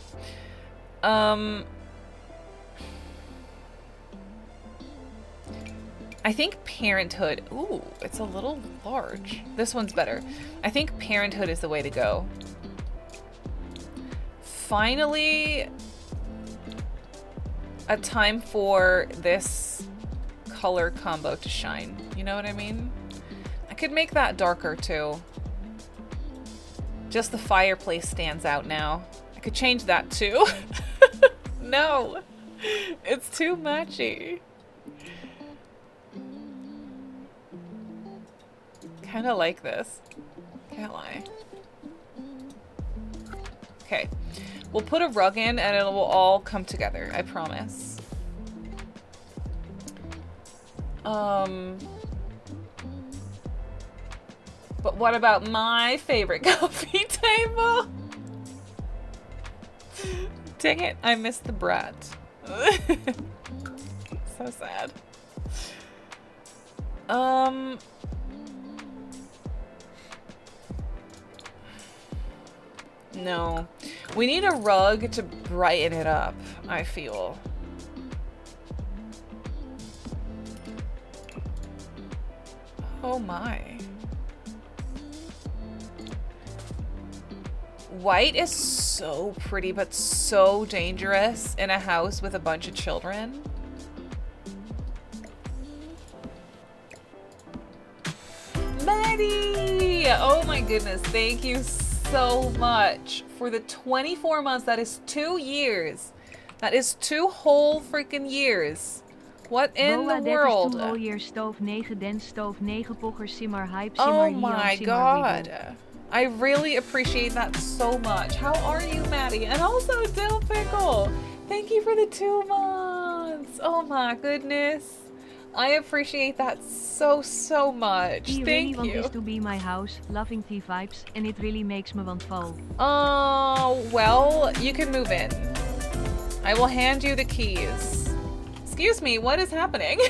I think Parenthood... Ooh, it's a little large. This one's better. I think Parenthood is the way to go. Finally, a time for this color combo to shine. You know what I mean? I could make that darker too. Just the fireplace stands out now. I could change that too. No, it's too matchy. Kind of like this. Can't lie. Okay. We'll put a rug in and it will all come together. I promise. But what about my favorite coffee table? Dang it, I missed the brat. So sad. No. We need a rug to brighten it up, I feel. Oh my. White is so pretty, but so dangerous in a house with a bunch of children. Maddie! Oh my goodness, thank you so much for the 24 months. That is 2 years. That is 2 whole freaking years. What in the world? Oh my god. I really appreciate that so much. How are you, Maddie? And also Dill Pickle. Thank you for the 2 months. Oh my goodness. I appreciate that so much. Thank you. This to be my house, loving tea vibes, and it really makes me want fall. Oh, well, you can move in. I will hand you the keys. Excuse me, what is happening?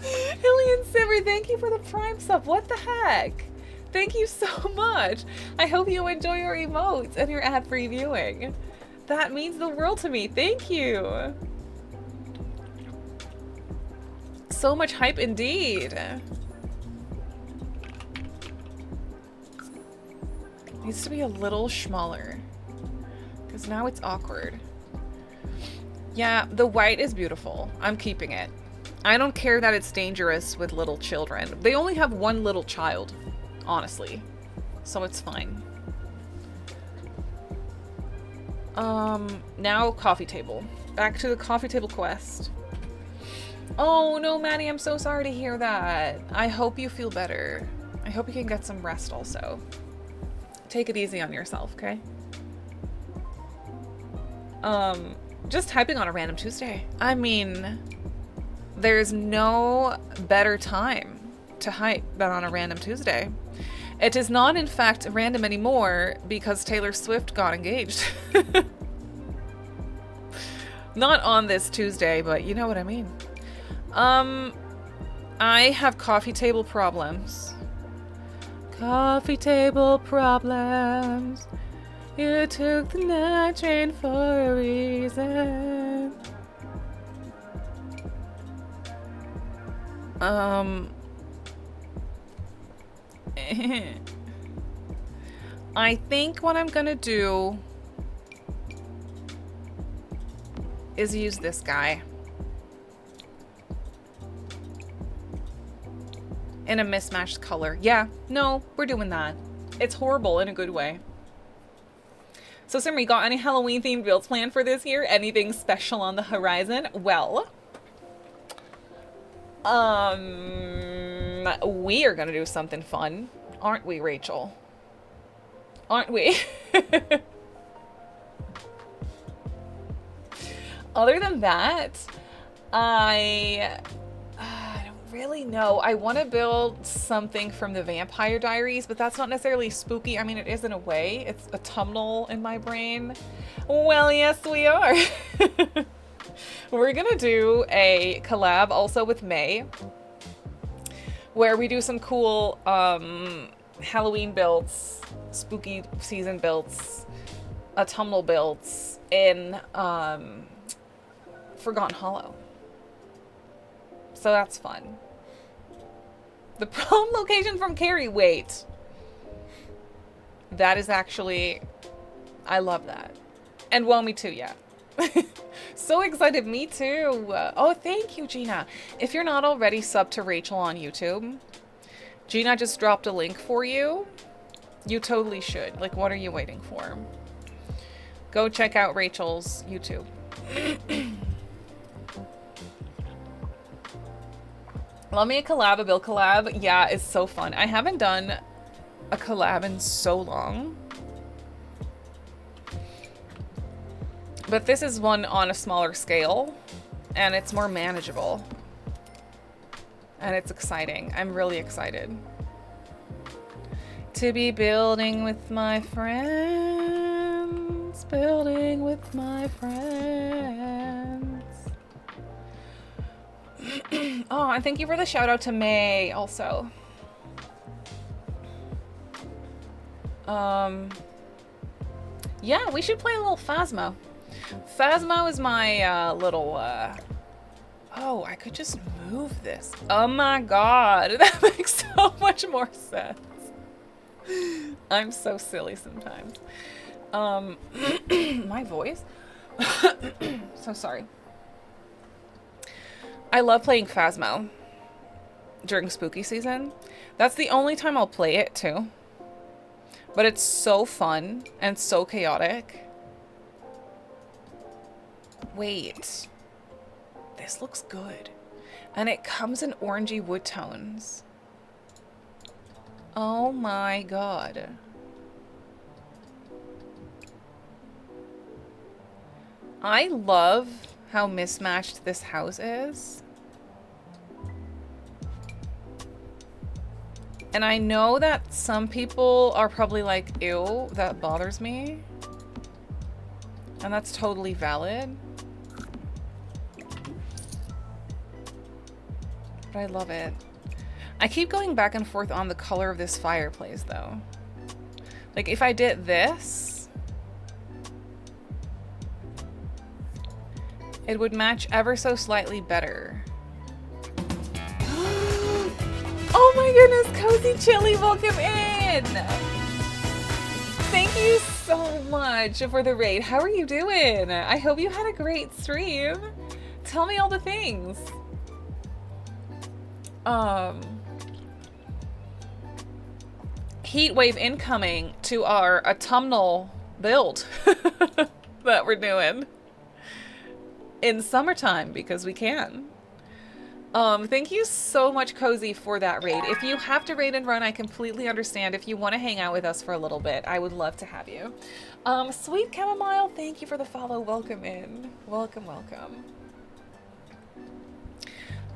Hillian Simmer, thank you for the Prime sub. What the heck? Thank you so much. I hope you enjoy your emotes and your ad-free viewing. That means the world to me. Thank you. So much hype indeed. Needs to be a little smaller, because now it's awkward. Yeah, the white is beautiful. I'm keeping it. I don't care that it's dangerous with little children. They only have 1 little child, honestly, so it's fine. Now coffee table. Back to the coffee table quest. Oh no, Maddie, I'm so sorry to hear that. I hope you feel better. I hope you can get some rest also. Take it easy on yourself, okay? Just typing on a random Tuesday. I mean, there's no better time to hype than on a random Tuesday. It is not, in fact, random anymore because Taylor Swift got engaged. Not on this Tuesday, but you know what I mean. I have coffee table problems. Coffee table problems. You took the night train for a reason. I think what I'm gonna do is use this guy in a mismatched color. Yeah, no, we're doing that. It's horrible in a good way. So Simmery, got any Halloween themed builds planned for this year? Anything special on the horizon? Well, we are gonna do something fun, aren't we, Rachel? Aren't we? Other than that, I don't really know. I want to build something from the Vampire Diaries, but that's not necessarily spooky. I mean, it is in a way. It's autumnal in my brain. Well, yes, we are. We're gonna do a collab also with May, where we do some cool Halloween builds, spooky season builds, autumnal builds in Forgotten Hollow. So that's fun. The prom location from Carrie. Wait. That is actually... I love that. And well, me too, yeah. So excited, me too. Oh, thank you, Gina. If you're not already subbed to Rachel on YouTube, Gina just dropped a link for you. You totally should. Like, what are you waiting for? Go check out Rachel's YouTube. Love me a collab, a build collab. Yeah, it's so fun. I haven't done a collab in so long. But this is one on a smaller scale, and it's more manageable. And it's exciting. I'm really excited to be building with my friends. Building with my friends. Oh, and thank you for the shout out to May also. Yeah, we should play a little Phasmo. Phasmo is my little oh, I could just move this. Oh my god, that makes so much more sense. I'm so silly sometimes. My voice? So sorry. I love playing Phasmo during spooky season. That's the only time I'll play it too. But it's so fun and so chaotic. Wait. This looks good. And it comes in orangey wood tones. Oh my god. I love how mismatched this house is. And I know that some people are probably like, ew, that bothers me. And that's totally valid. But I love it. I keep going back and forth on the color of this fireplace though. Like if I did this, it would match ever so slightly better. Oh my goodness, Cozy Chili, welcome in! Thank you so much for the raid. How are you doing? I hope you had a great stream. Tell me all the things. Heat wave incoming to our autumnal build that we're doing in summertime because we can. Thank you so much, Cozy, for that raid. If you have to raid and run, I completely understand. If you want to hang out with us for a little bit, I would love to have you. Sweet Chamomile, thank you for the follow. Welcome in. Welcome, welcome.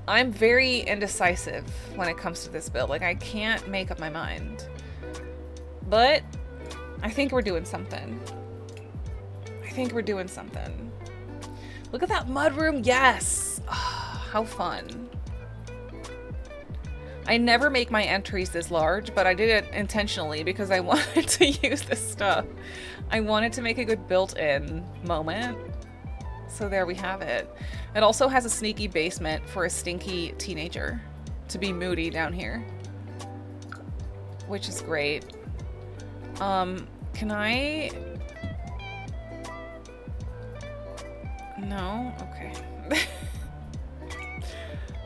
I'm very indecisive when it comes to this build. Like, I can't make up my mind. But I think we're doing something. I think we're doing something. Look at that mudroom. Yes. Oh, how fun. I never make my entries this large, but I did it intentionally because I wanted to use this stuff. I wanted to make a good built-in moment. So there we have it. It also has a sneaky basement for a stinky teenager to be moody down here, which is great. Can I... No? Okay.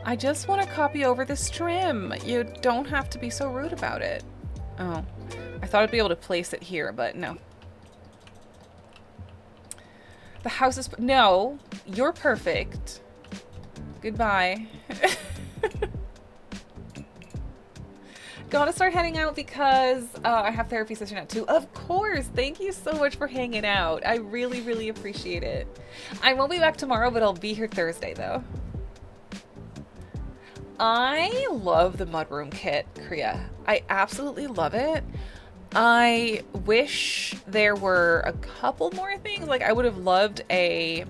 I just want to copy over this trim. You don't have to be so rude about it. Oh, I thought I'd be able to place it here, but no. The house is... No, you're perfect. Goodbye. Gotta start heading out because I have therapy session at 2. Of course. Thank you so much for hanging out. I really, really appreciate it. I won't be back tomorrow, but I'll be here Thursday, though. I love the Mudroom kit, Kriya. I absolutely love it. I wish there were a couple more things. Like, I would have loved a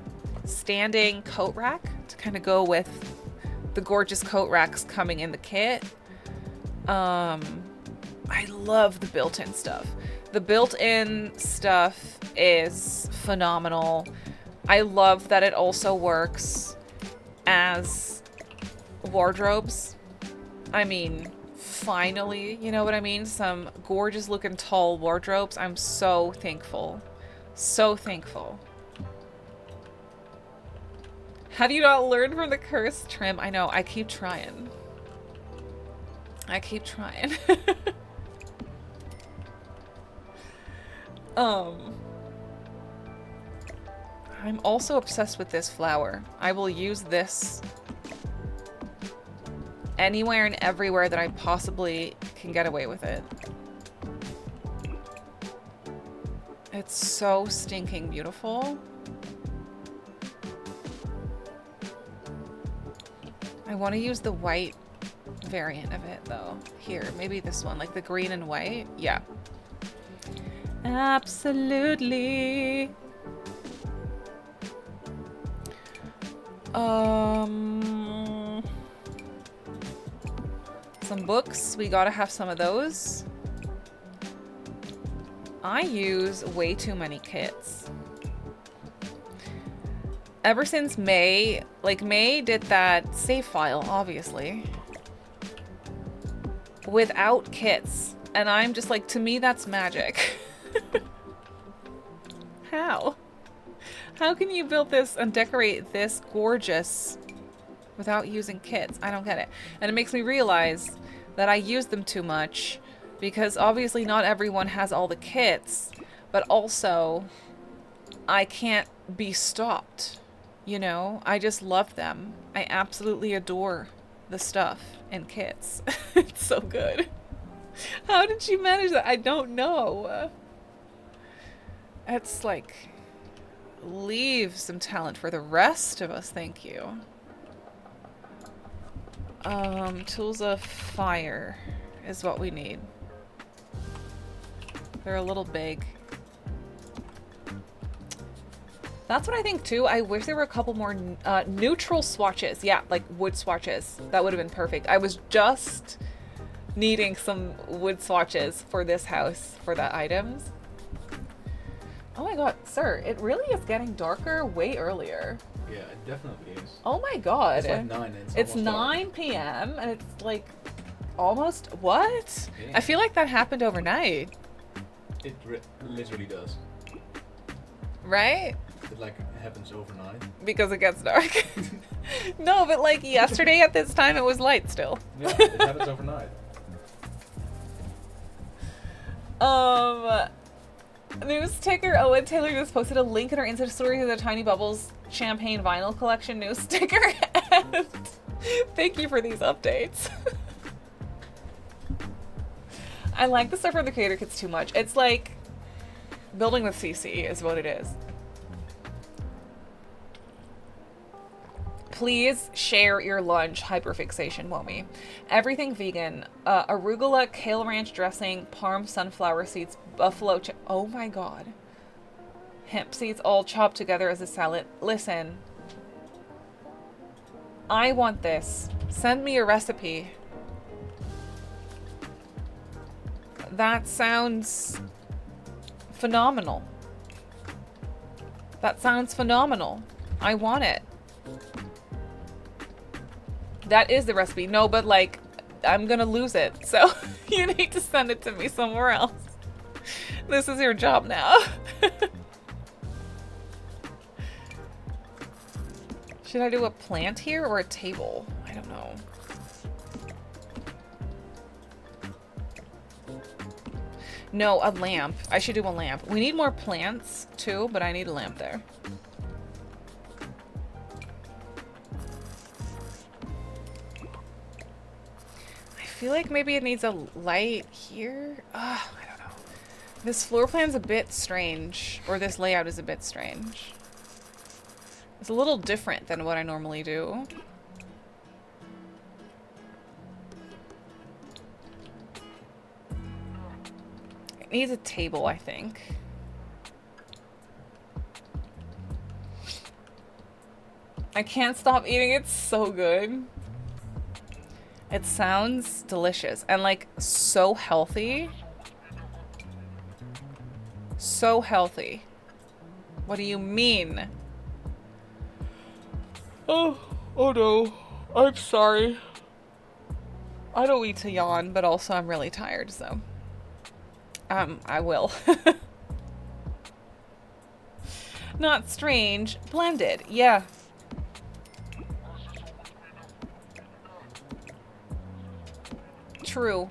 standing coat rack to kind of go with the gorgeous coat racks coming in the kit. I love the built-in stuff. The built-in stuff is phenomenal. I love that it also works as wardrobes. I mean, finally, you know what I mean? Some gorgeous looking tall wardrobes. I'm so thankful. So thankful. Have you not learned from the cursed trim? I know, I keep trying. I keep trying. I'm also obsessed with this flower. I will use this anywhere and everywhere that I possibly can get away with it. It's so stinking beautiful. I want to use the white variant of it though. Here, maybe this one, like the green and white. Yeah. Absolutely. Some books. We gotta have some of those. I use way too many kits. Ever since May, like May did that save file, obviously, without kits. And I'm just like, to me, that's magic. How? How can you build this and decorate this gorgeous without using kits? I don't get it. And it makes me realize that I use them too much because obviously not everyone has all the kits, but also I can't be stopped. You know, I just love them. I absolutely adore the stuff in kits. It's so good. How did she manage that? I don't know. It's like, leave some talent for the rest of us, thank you. Tools of fire is what we need. They're a little big. That's what I think too. I wish there were a couple more neutral swatches. Yeah, like wood swatches. That would have been perfect. I was just needing some wood swatches for this house, for the items. Oh my god, sir, it really is getting darker way earlier. Yeah, it definitely is. Oh my god. It's like 9 and it's 9 dark. p.m. and it's like almost, what? Yeah. I feel like that happened overnight. It literally does. Right? It like happens overnight. Because it gets dark. No, but like yesterday at this time it was light still. Yeah, it happens overnight. News ticker. Owen Taylor just posted a link in our Insta story to the Tiny Bubbles Champagne Vinyl Collection news sticker. And thank you for these updates. I like the stuff from the creator kits too much. It's like building with CC is what it is. Please share your lunch hyperfixation, Womi. Everything vegan. Arugula, kale ranch dressing, parm sunflower seeds, buffalo oh my god. Hemp seeds all chopped together as a salad. Listen. I want this. Send me a recipe. That sounds phenomenal. That sounds phenomenal. I want it. That is the recipe. No, but like, I'm gonna lose it. So you need to send it to me somewhere else. This is your job now. Should I do a plant here or a table? I don't know. No, a lamp. I should do a lamp. We need more plants too, but I need a lamp there. I feel like maybe it needs a light here. I don't know. This floor plan's a bit strange, or this layout is a bit strange. It's a little different than what I normally do. It needs a table, I think. I can't stop eating it. It's so good. It sounds delicious and like so healthy. So healthy. What do you mean? Oh no. I'm sorry. I don't mean to yawn, but also I'm really tired, so I will. Not strange, blended. Yeah. True.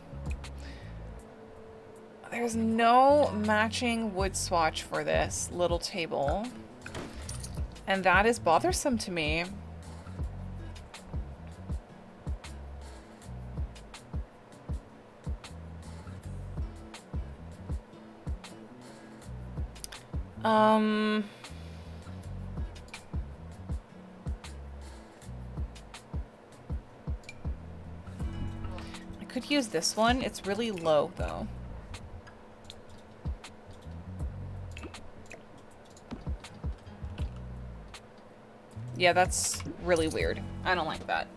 There's no matching wood swatch for this little table. And that is bothersome to me. I could use this one. It's really low though. Yeah, that's really weird. I don't like that.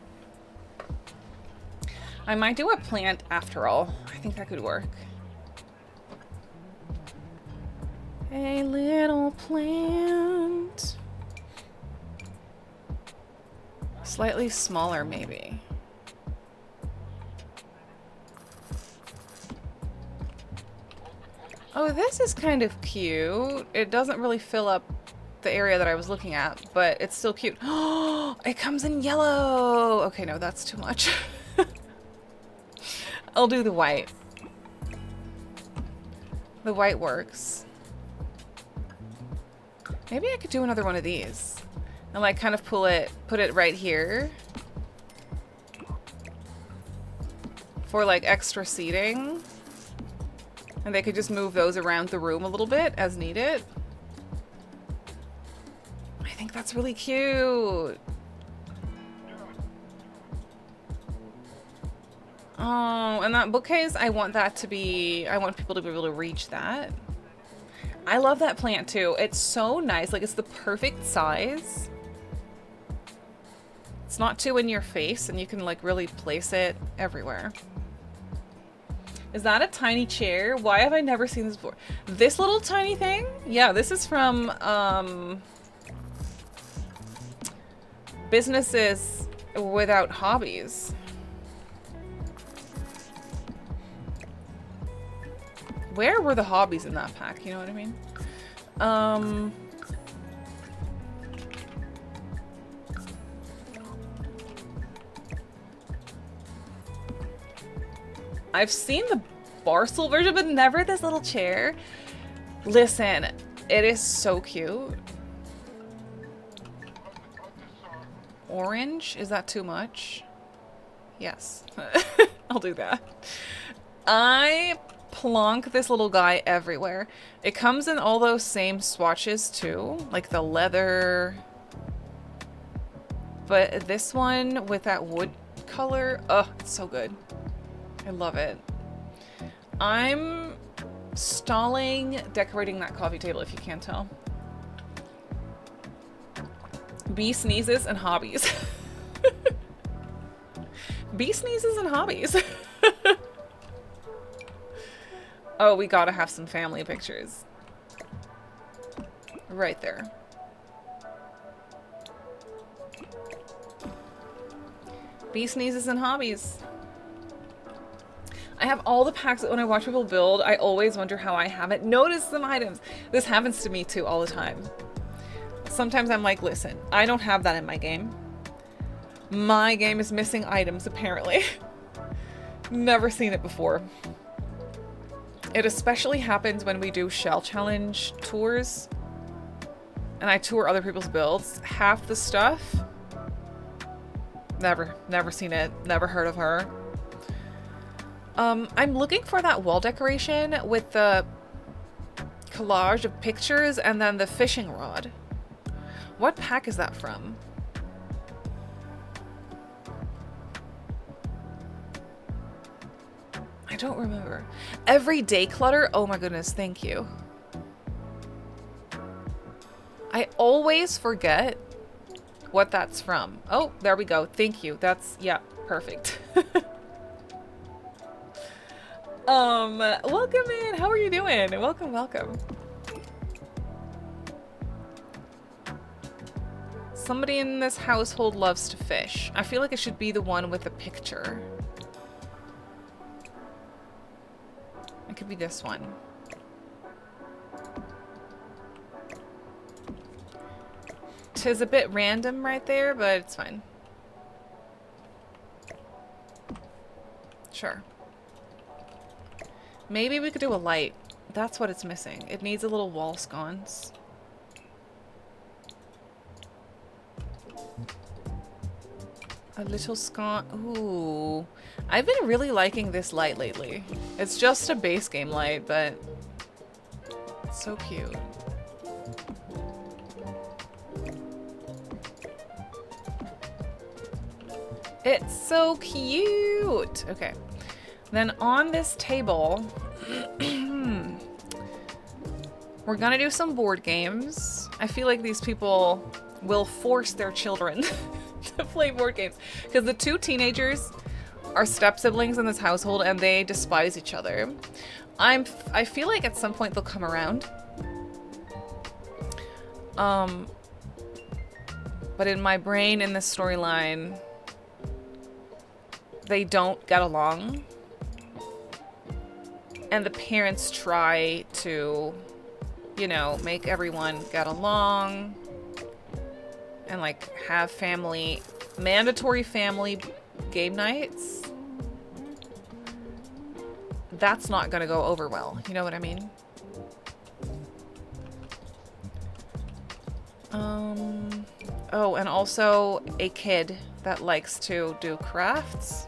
I might do a plant after all. I think that could work. A little plant. Slightly smaller, maybe. Oh, this is kind of cute. It doesn't really fill up the area that I was looking at, but it's still cute. Oh, it comes in yellow. Okay, no, that's too much. I'll do the white. The white works. Maybe I could do another one of these and like kind of put it right here for like extra seating. And they could just move those around the room a little bit as needed. I think that's really cute. Oh, and that bookcase, I want people to be able to reach that. I love that plant too. It's so nice. Like, it's the perfect size. It's not too in your face, and you can like really place it everywhere. Is that a tiny chair? Why have I never seen this before? This little tiny thing? Yeah, this is from Businesses Without Hobbies. Where were the hobbies in that pack? You know what I mean? I've seen the Barstool version, but never this little chair. Listen, it is so cute. Orange? Is that too much? Yes. I'll do that. I plonk this little guy everywhere. It comes in all those same swatches too, like the leather. But this one with that wood color, oh, it's so good. I love it. I'm stalling decorating that coffee table, if you can't tell. Bee sneezes and hobbies. Bee sneezes and hobbies. Oh, we gotta have some family pictures. Right there. Bee sneezes and hobbies. I have all the packs that when I watch people build, I always wonder how I haven't noticed some items. This happens to me too all the time. Sometimes I'm like, listen, I don't have that in my game. My game is missing items, apparently. Never seen it before. It especially happens when we do shell challenge tours. And I tour other people's builds. Half the stuff, never seen it, never heard of her. I'm looking for that wall decoration with the collage of pictures and then the fishing rod. What pack is that from? I don't remember. Everyday clutter? Oh my goodness, thank you. I always forget what that's from. Oh, there we go. Thank you. That's, yeah, perfect. Welcome in. How are you doing? Welcome, welcome. Somebody in this household loves to fish. I feel like it should be the one with the picture. It could be this one. Tis a bit random right there, but it's fine. Sure. Maybe we could do a light. That's what it's missing. It needs a little wall sconce. A little sconce. Ooh. I've been really liking this light lately. It's just a base game light, but it's so cute. It's so cute. Okay. Then on this table, we're gonna do some board games. I feel like these people will force their children to play board games because the two teenagers are step siblings in this household and they despise each other. I feel like at some point they'll come around. But in my brain, in this storyline, they don't get along. And the parents try to, you know, make everyone get along and like have mandatory family game nights. That's not gonna go over well. You know what I mean? Oh, and also a kid that likes to do crafts.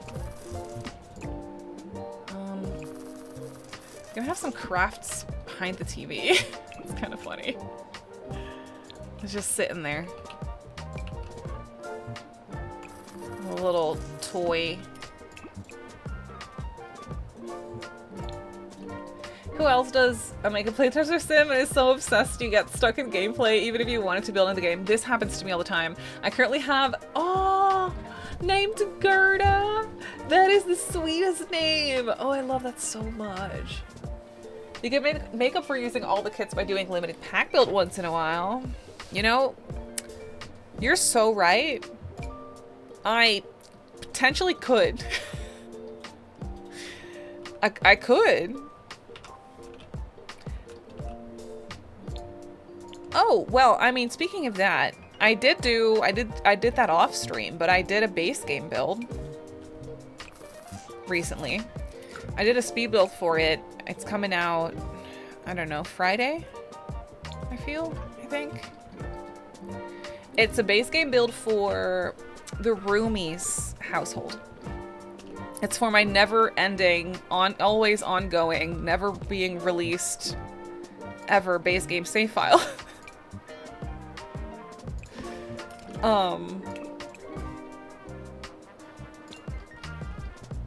Gonna have some crafts behind the TV. It's kind of funny. It's just sitting there. A little toy. Who else does a make a playtester sim and is so obsessed you get stuck in gameplay even if you wanted to build in the game? This happens to me all the time. I currently have, named Gerda. That is the sweetest name. Oh, I love that so much. You can make up for using all the kits by doing limited pack build once in a while. You know, you're so right. I potentially could. I could. Oh, well, I mean, speaking of that, I did that off stream, but I did a base game build recently. I did a speed build for it. It's coming out, I don't know, Friday, I think. It's a base game build for the Roomies household. It's for my never-ending, always ongoing, never being released ever base game save file.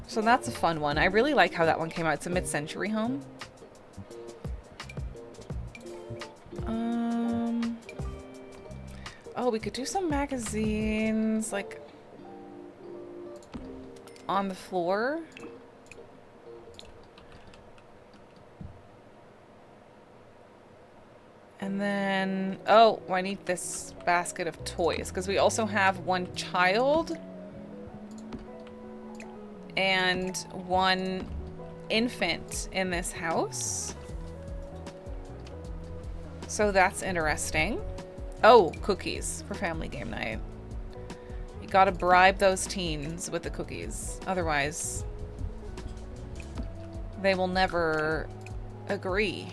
So that's a fun one. I really like how that one came out. It's a mid-century home. Oh, we could do some magazines, like, on the floor. And then, oh, I need this basket of toys because we also have one child and one infant in this house. So that's interesting. Oh, cookies for family game night. You gotta bribe those teens with the cookies. Otherwise, they will never agree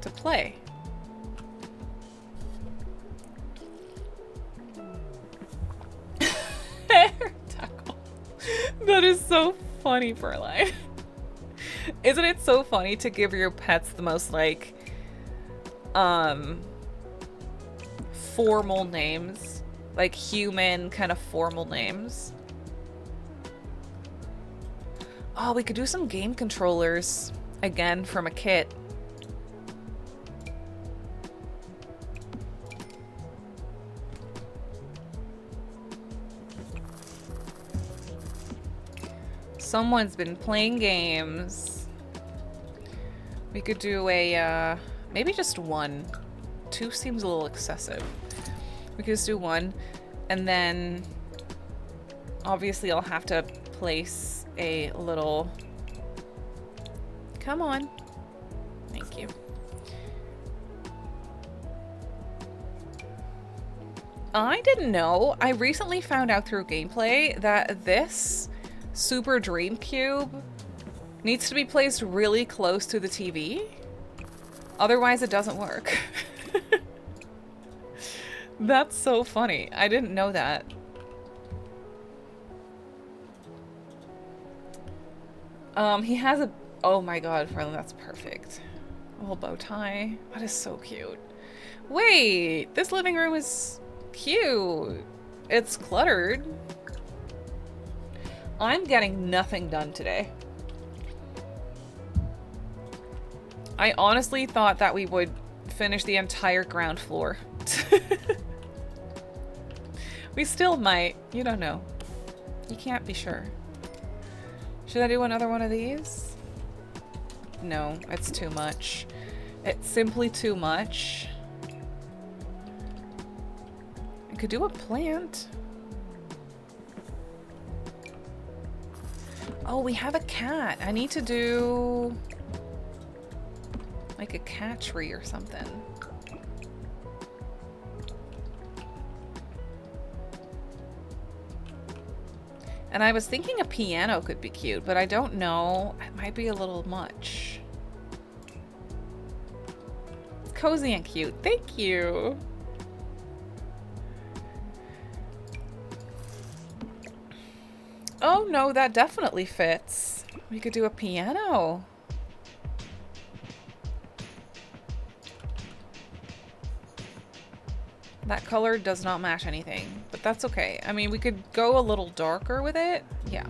to play. Tackle. That is so funny, Perline. Isn't it so funny to give your pets the most, like, formal names? Like, human, kind of formal names. Oh, we could do some game controllers, again, from a kit. Someone's been playing games. We could do a, maybe just one. 2 seems a little excessive. We could just do 1, and then obviously I'll have to place a little... Come on. Thank you. I didn't know. I recently found out through gameplay that this Super Dream Cube needs to be placed really close to the TV. Otherwise, it doesn't work. That's so funny. I didn't know that. He has a... Oh my god, Farland, that's perfect. A little bow tie. That is so cute. Wait, this living room is cute. It's cluttered. I'm getting nothing done today. I honestly thought that we would finish the entire ground floor. We still might. You don't know. You can't be sure. Should I do another one of these? No, it's too much. It's simply too much. I could do a plant. Oh, we have a cat. I need to do like a cat tree or something. And I was thinking a piano could be cute, but I don't know. It might be a little much. It's cozy and cute. Thank you. Oh no, that definitely fits. We could do a piano. That color does not match anything, but that's okay. I mean, we could go a little darker with it. Yeah.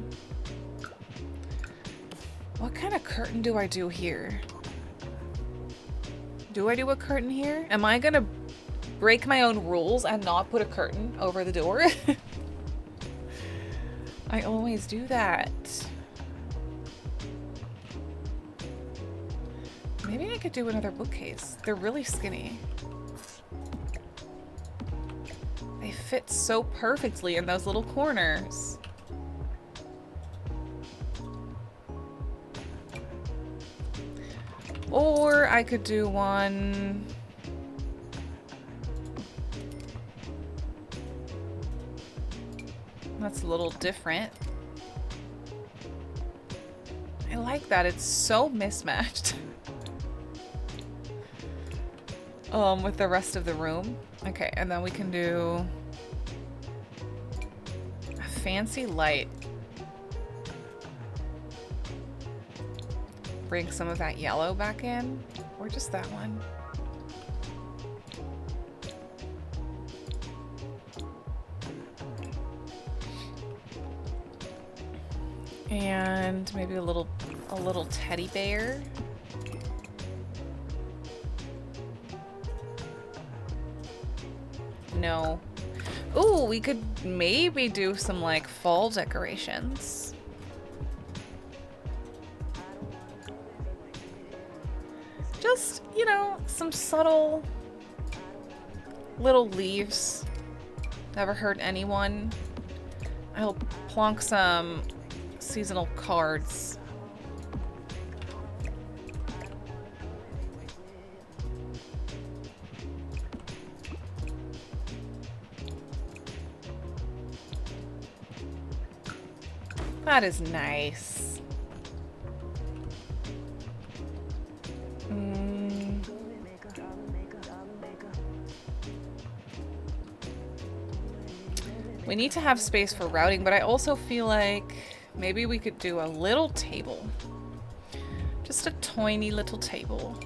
What kind of curtain do I do here? Do I do a curtain here? Am I gonna break my own rules and not put a curtain over the door? I always do that. Maybe I could do another bookcase. They're really skinny. They fit so perfectly in those little corners. Or I could do one... That's a little different. I like that. It's so mismatched. With the rest of the room. Okay, and then we can do a fancy light. Bring some of that yellow back in, or just that one. And maybe a little teddy bear. No. Ooh, we could maybe do some like fall decorations. Just, you know, some subtle Little leaves. Never hurt anyone. I'll plonk some seasonal cards. That is nice. We need to have space for routing, but I also feel like maybe we could do a little table. Just a tiny little table.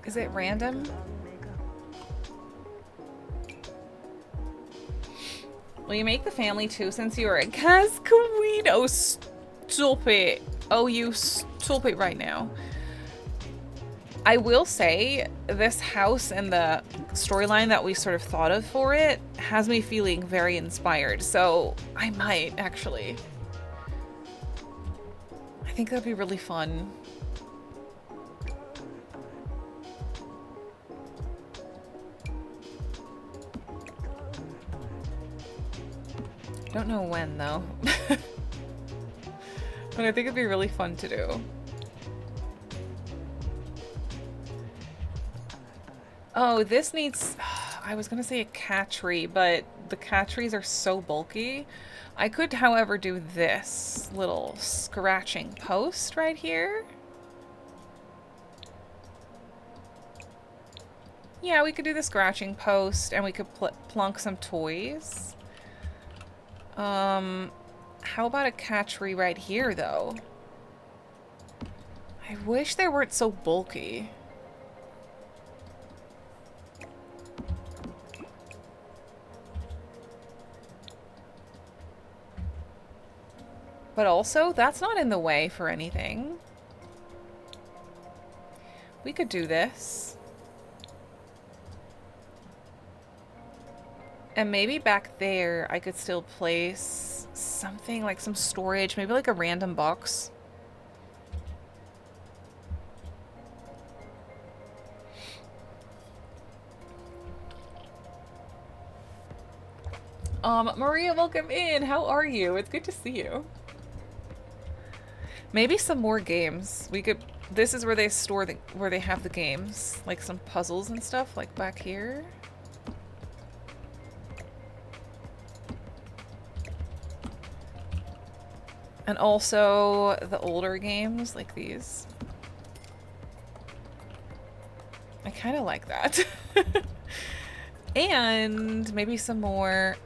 Is it random? Will you make the family too since you are a Cas Queen? Oh, stop it. Oh, you stop it right now. I will say this house and the storyline that we sort of thought of for it has me feeling very inspired. So I might actually. I think that'd be really fun. Don't know when though. But I think it'd be really fun to do. Oh, this needs... I was gonna say a cat tree, but the cat trees are so bulky. I could, however, do this little scratching post right here. Yeah, we could do the scratching post and we could plunk some toys. How about a cat tree right here, though? I wish they weren't so bulky. But also, that's not in the way for anything. We could do this. And maybe back there, I could still place something like some storage, maybe like a random box. Maria, welcome in. How are you? It's good to see you. Maybe some more games. We could. This is where they store where they have the games, like some puzzles and stuff, like back here. And also the older games, like these. I kind of like that. And maybe some more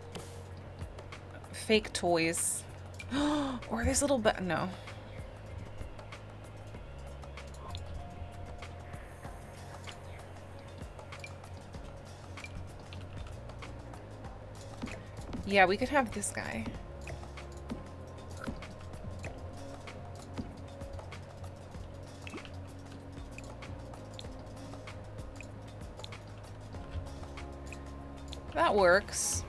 fake toys. Or this little bit. No. Yeah, we could have this guy. That works.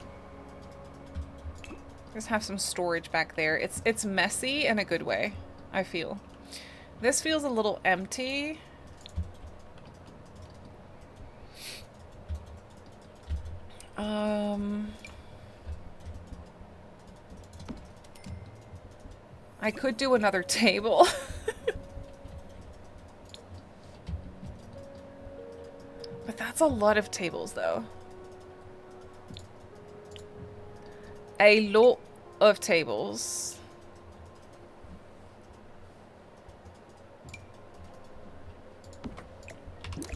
Just have some storage back there. It's messy in a good way, I feel. This feels a little empty. I could do another table. But that's a lot of tables, though. A lot of tables.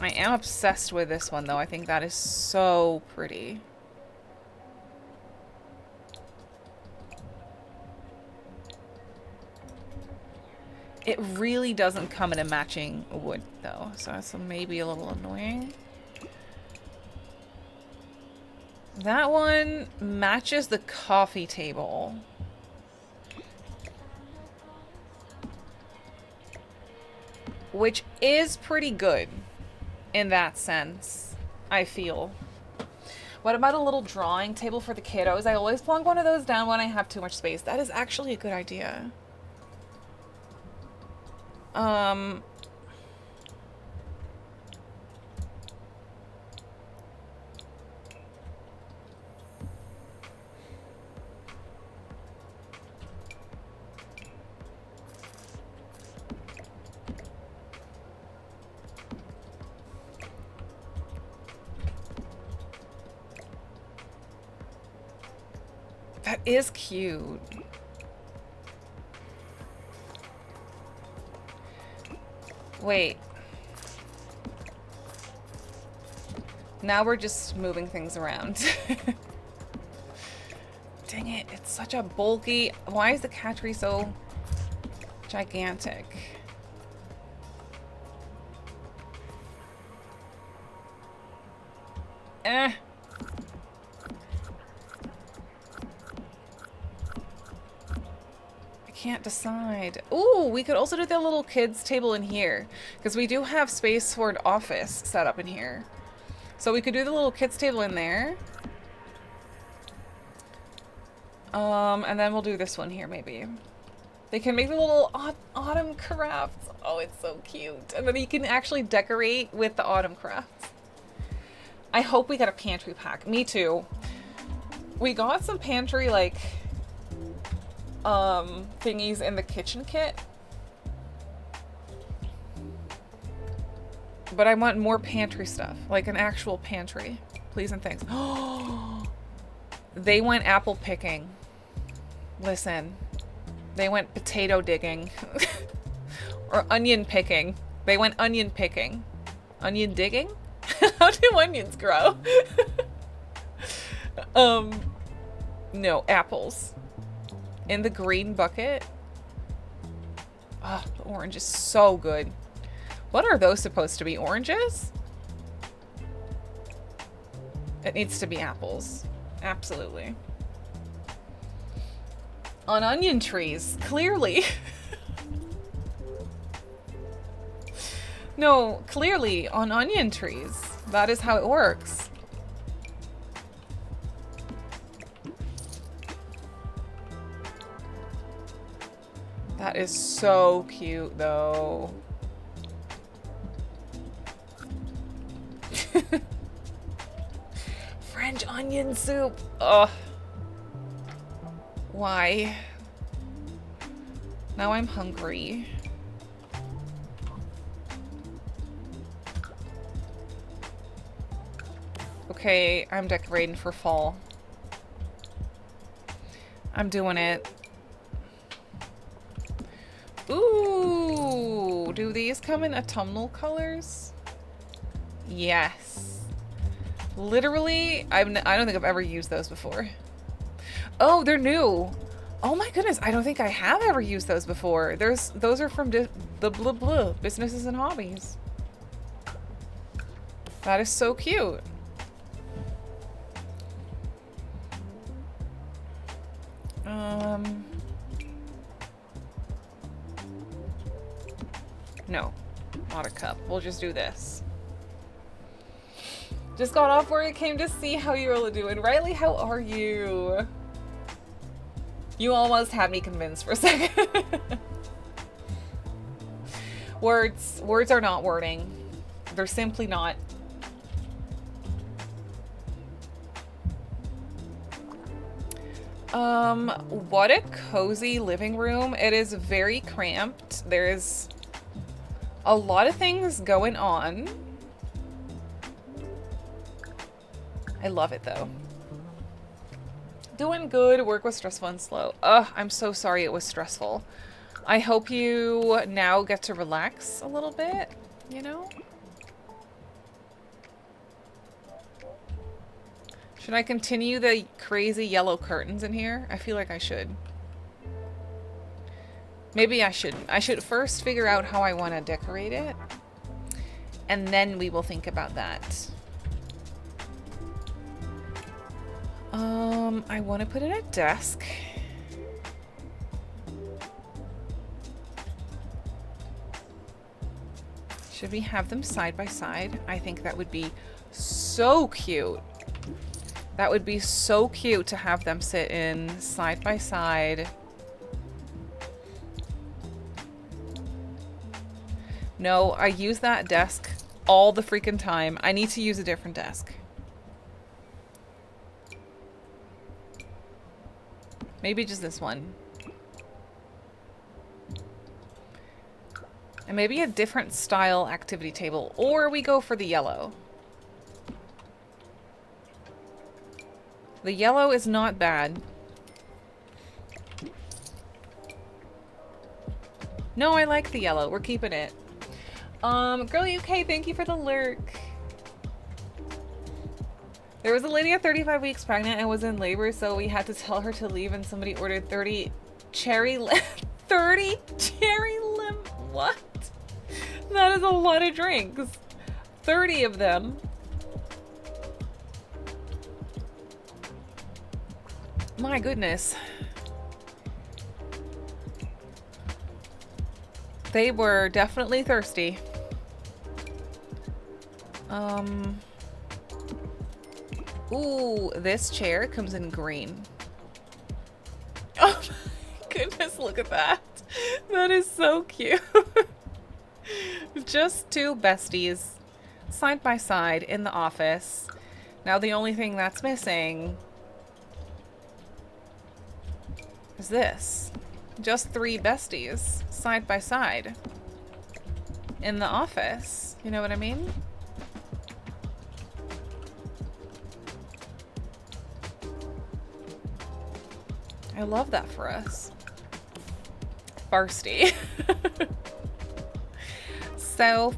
I am obsessed with this one, though. I think that is so pretty. It really doesn't come in a matching wood, though, so that's maybe a little annoying. That one matches the coffee table. Which is pretty good in that sense, I feel. What about a little drawing table for the kiddos? I always plonk one of those down when I have too much space. That is actually a good idea. That is cute. Wait. Now we're just moving things around. Dang it, it's such a bulky... Why is the cat tree so gigantic? Eh. Can't decide. Ooh, we could also do the little kids table in here because we do have space for an office set up in here. So we could do the little kids table in there. And then we'll do this one here maybe. They can make the little autumn crafts. Oh, it's so cute. And then you can actually decorate with the autumn crafts. I hope we get a pantry pack. Me too. We got some pantry like thingies in the kitchen kit, but I want more pantry stuff, like an actual pantry, please and thanks. They went apple picking. Listen, they went potato digging. Or onion picking. They went onion picking. Onion digging? How do onions grow? No, apples. In the green bucket. Oh, the orange is so good. What are those supposed to be? Oranges? It needs to be apples. Absolutely. On onion trees, clearly. No, clearly on onion trees. That is how it works. That is so cute, though. French onion soup. Ugh. Why? Now I'm hungry. Okay, I'm decorating for fall. I'm doing it. Ooh, do these come in autumnal colors? Yes. Literally, I don't think I've ever used those before. Oh, they're new. Oh my goodness, I don't think I have ever used those before. Those are from the blah blah businesses and hobbies. That is so cute. No, not a cup. We'll just do this. Just got off work, came to see how you're all doing. Riley, how are you? You almost had me convinced for a second. Words are not wording. They're simply not. What a cozy living room. It is very cramped. There's a lot of things going on. I love it though. Doing good. Work was stressful and slow. Ugh, I'm so sorry it was stressful. I hope you now get to relax a little bit, you know? Should I continue the crazy yellow curtains in here? I feel like I should. Maybe I shouldn't. I should first figure out how I want to decorate it. And then we will think about that. I want to put in a desk. Should we have them side by side? I think that would be so cute. That would be so cute to have them sit in side by side. No, I use that desk all the freaking time. I need to use a different desk. Maybe just this one. And maybe a different style activity table. Or we go for the yellow. The yellow is not bad. No, I like the yellow. We're keeping it. Girly UK, thank you for the lurk. There was a lady at 35 weeks pregnant and was in labor, so we had to tell her to leave, and somebody ordered 30 cherry lim. 30 cherry lim. What? That is a lot of drinks. 30 of them. My goodness. They were definitely thirsty. Ooh, this chair comes in green. Oh my goodness, look at that. That is so cute. Just two besties side by side in the office. Now the only thing that's missing is this. Just three besties side by side in the office. You know what I mean? I love that for us. Thirsty. So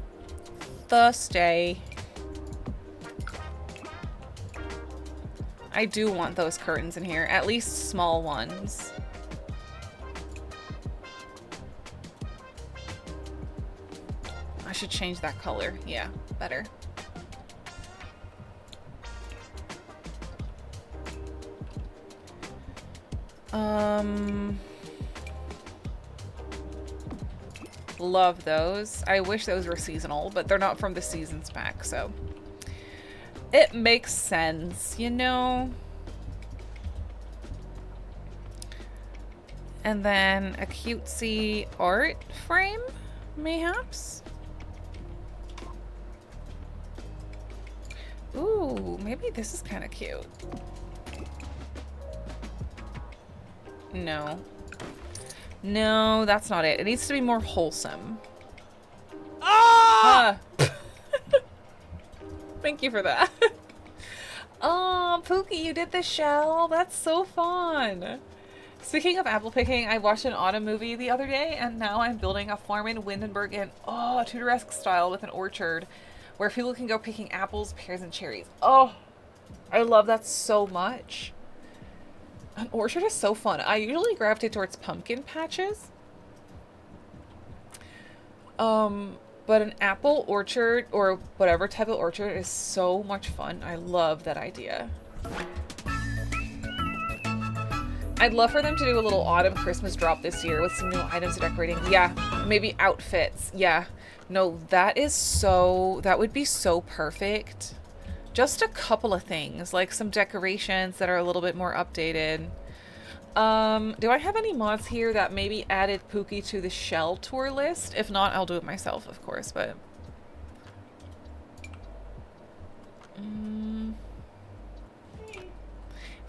thirsty. I do want those curtains in here, at least small ones. I should change that color. Yeah, better. Love those. I wish those were seasonal, but they're not from the seasons pack, so it makes sense, you know? And then a cutesy art frame, mayhaps? Ooh, maybe this is kind of cute. No. No, that's not it. It needs to be more wholesome. Ah! Thank you for that. Oh, Pookie, you did the shell. That's so fun. Speaking of apple picking, I watched an autumn movie the other day, and now I'm building a farm in Windenburg in, Tudoresque style with an orchard where people can go picking apples, pears, and cherries. Oh, I love that so much. An orchard is so fun. I usually gravitate towards pumpkin patches. But an apple orchard or whatever type of orchard is so much fun. I love that idea. I'd love for them to do a little autumn Christmas drop this year with some new items of decorating. Yeah, maybe outfits. Yeah. No, that would be so perfect. Just a couple of things, like some decorations that are a little bit more updated. Do I have any mods here that maybe added Pookie to the shell tour list? If not, I'll do it myself, of course, but...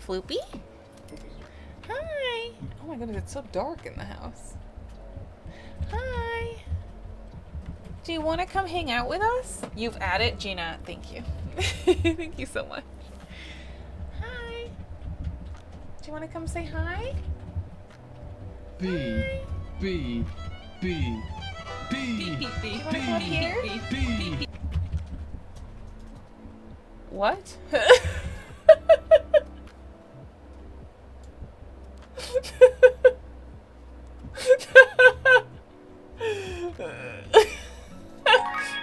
Floopy? Hi! Oh my goodness, it's so dark in the house. Hi! Do you want to come hang out with us? You've added Gina. Thank you. Thank you so much. Hi. Do you want to come say hi? B, hi. B, B, B, Do you want to come up here? B. What?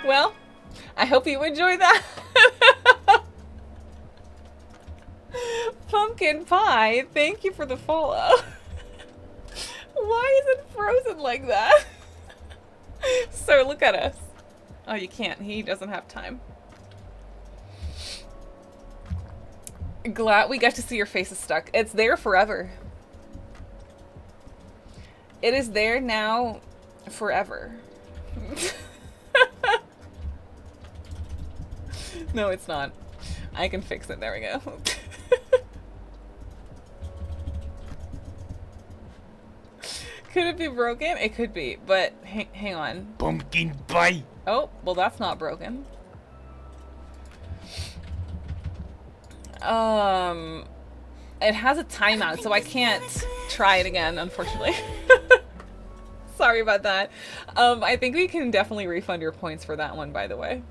Well, I hope you enjoy that. Pumpkin pie, thank you for the follow. Why is it frozen like that? Sir, look at us. Oh, you can't. He doesn't have time. Glad we get to see your faces stuck. It's there forever. It is there now forever. No, it's not. I can fix it. There we go. Could it be broken? It could be, but hang on. Pumpkin pie. Oh, well, that's not broken. It has a timeout, so I can't try it again, unfortunately. Sorry about that. I think we can definitely refund your points for that one, by the way.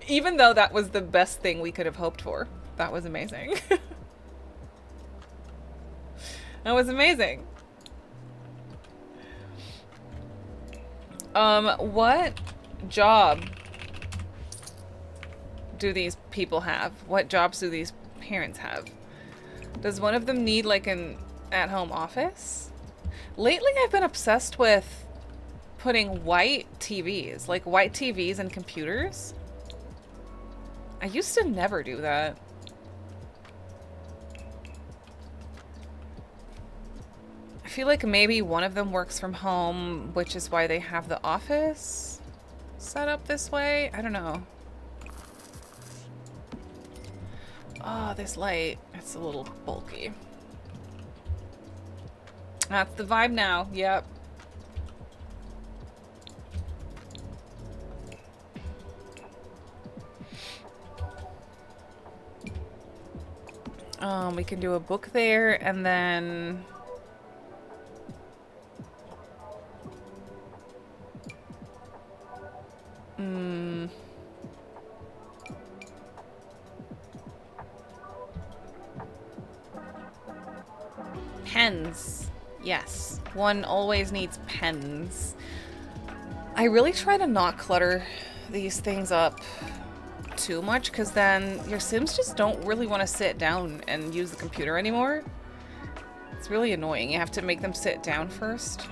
Even though that was the best thing we could have hoped for. That was amazing. That was amazing. What job do these people have? What jobs do these parents have? Does one of them need like an at-home office? Lately I've been obsessed with putting white TVs, like white TVs and computers. I used to never do that. I feel like maybe one of them works from home, which is why they have the office set up this way. I don't know. Oh, this light, it's a little bulky. That's the vibe now. Yep. We can do a book there, and then pens. Yes, one always needs pens. I really try to not clutter these things up too much, because then your Sims just don't really want to sit down and use the computer anymore. It's really annoying. You have to make them sit down first.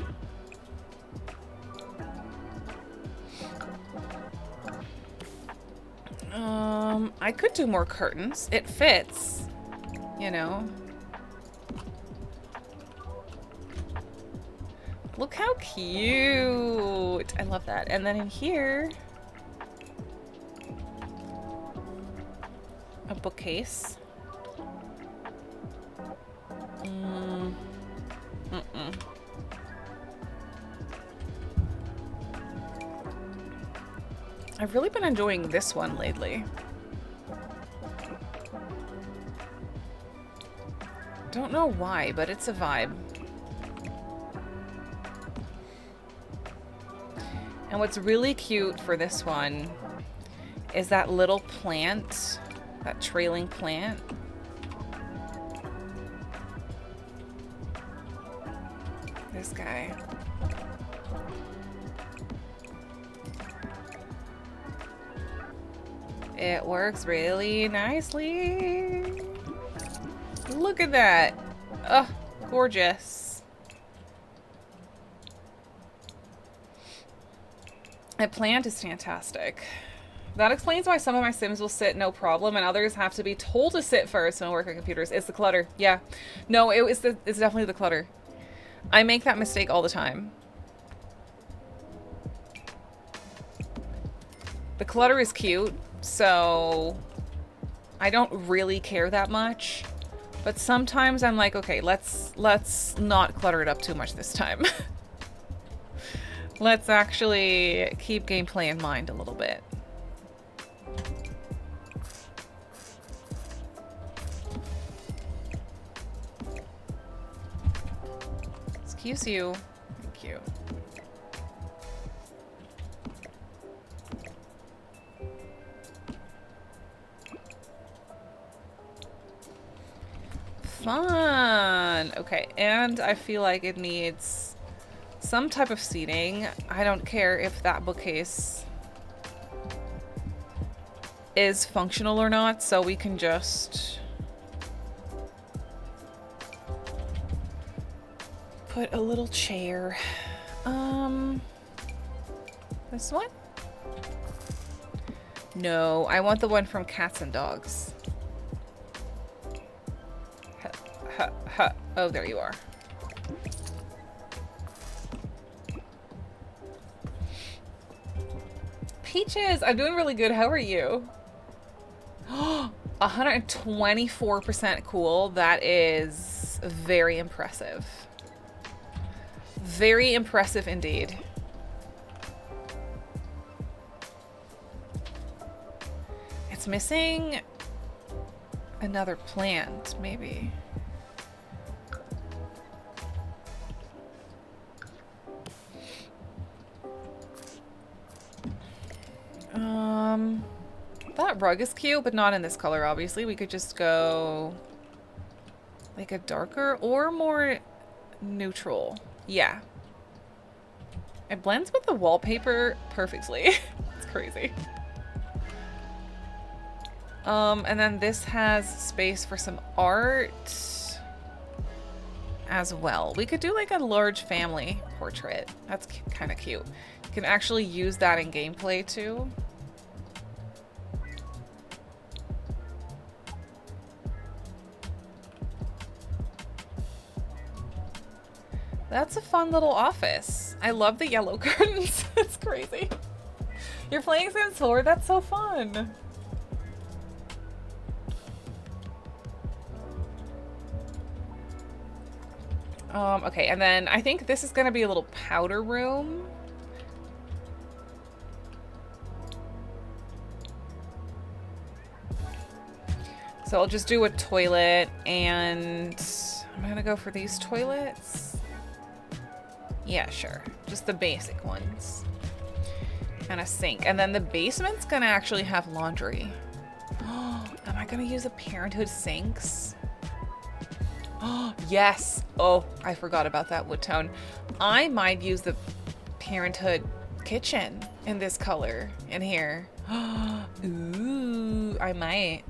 I could do more curtains. It fits, you know. Look how cute. I love that. And then in here, a bookcase. I've really been enjoying this one lately. Don't know why, but it's a vibe. And what's really cute for this one is that little plant, that trailing plant. This guy. It works really nicely. Look at that. Oh, gorgeous. That plant is fantastic. That explains why some of my Sims will sit no problem and others have to be told to sit first and work on computers. It's the clutter. Yeah. No, it's definitely the clutter. I make that mistake all the time. The clutter is cute, so I don't really care that much. But sometimes I'm like, okay, let's not clutter it up too much this time. Let's actually keep gameplay in mind a little bit. Excuse you. Thank you. Fun. Okay, and I feel like it needs some type of seating. I don't care if that bookcase is functional or not, so we can just put a little chair. This one? No, I want the one from Cats and Dogs. Huh, huh, huh. Oh, there you are. Peaches, I'm doing really good. How are you? 124% cool. That is very impressive. Very impressive indeed. It's missing another plant, maybe. That rug is cute, but not in this color, obviously. We could just go like a darker or more neutral. Yeah. It blends with the wallpaper perfectly. It's crazy. And then this has space for some art as well. We could do like a large family portrait. That's kind of cute. You can actually use that in gameplay too. That's a fun little office. I love the yellow curtains. It's crazy. You're playing Sims 4? That's so fun. Okay, and then I think this is gonna be a little powder room. So I'll just do a toilet, and I'm gonna go for these toilets. Yeah, sure. Just the basic ones. And a sink. And then the basement's gonna actually have laundry. Am I gonna use a Parenthood sinks? Yes. Oh, I forgot about that wood tone. I might use the Parenthood kitchen in this color in here. Ooh, I might.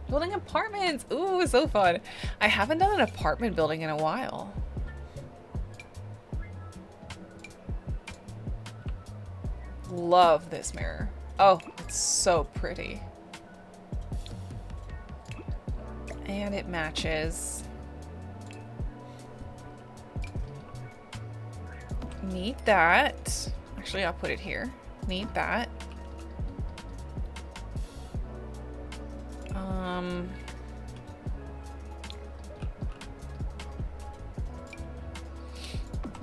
Building apartments. Ooh, so fun. I haven't done an apartment building in a while. Love this mirror. Oh, it's so pretty. And it matches. Need that. Actually, I'll put it here. Need that.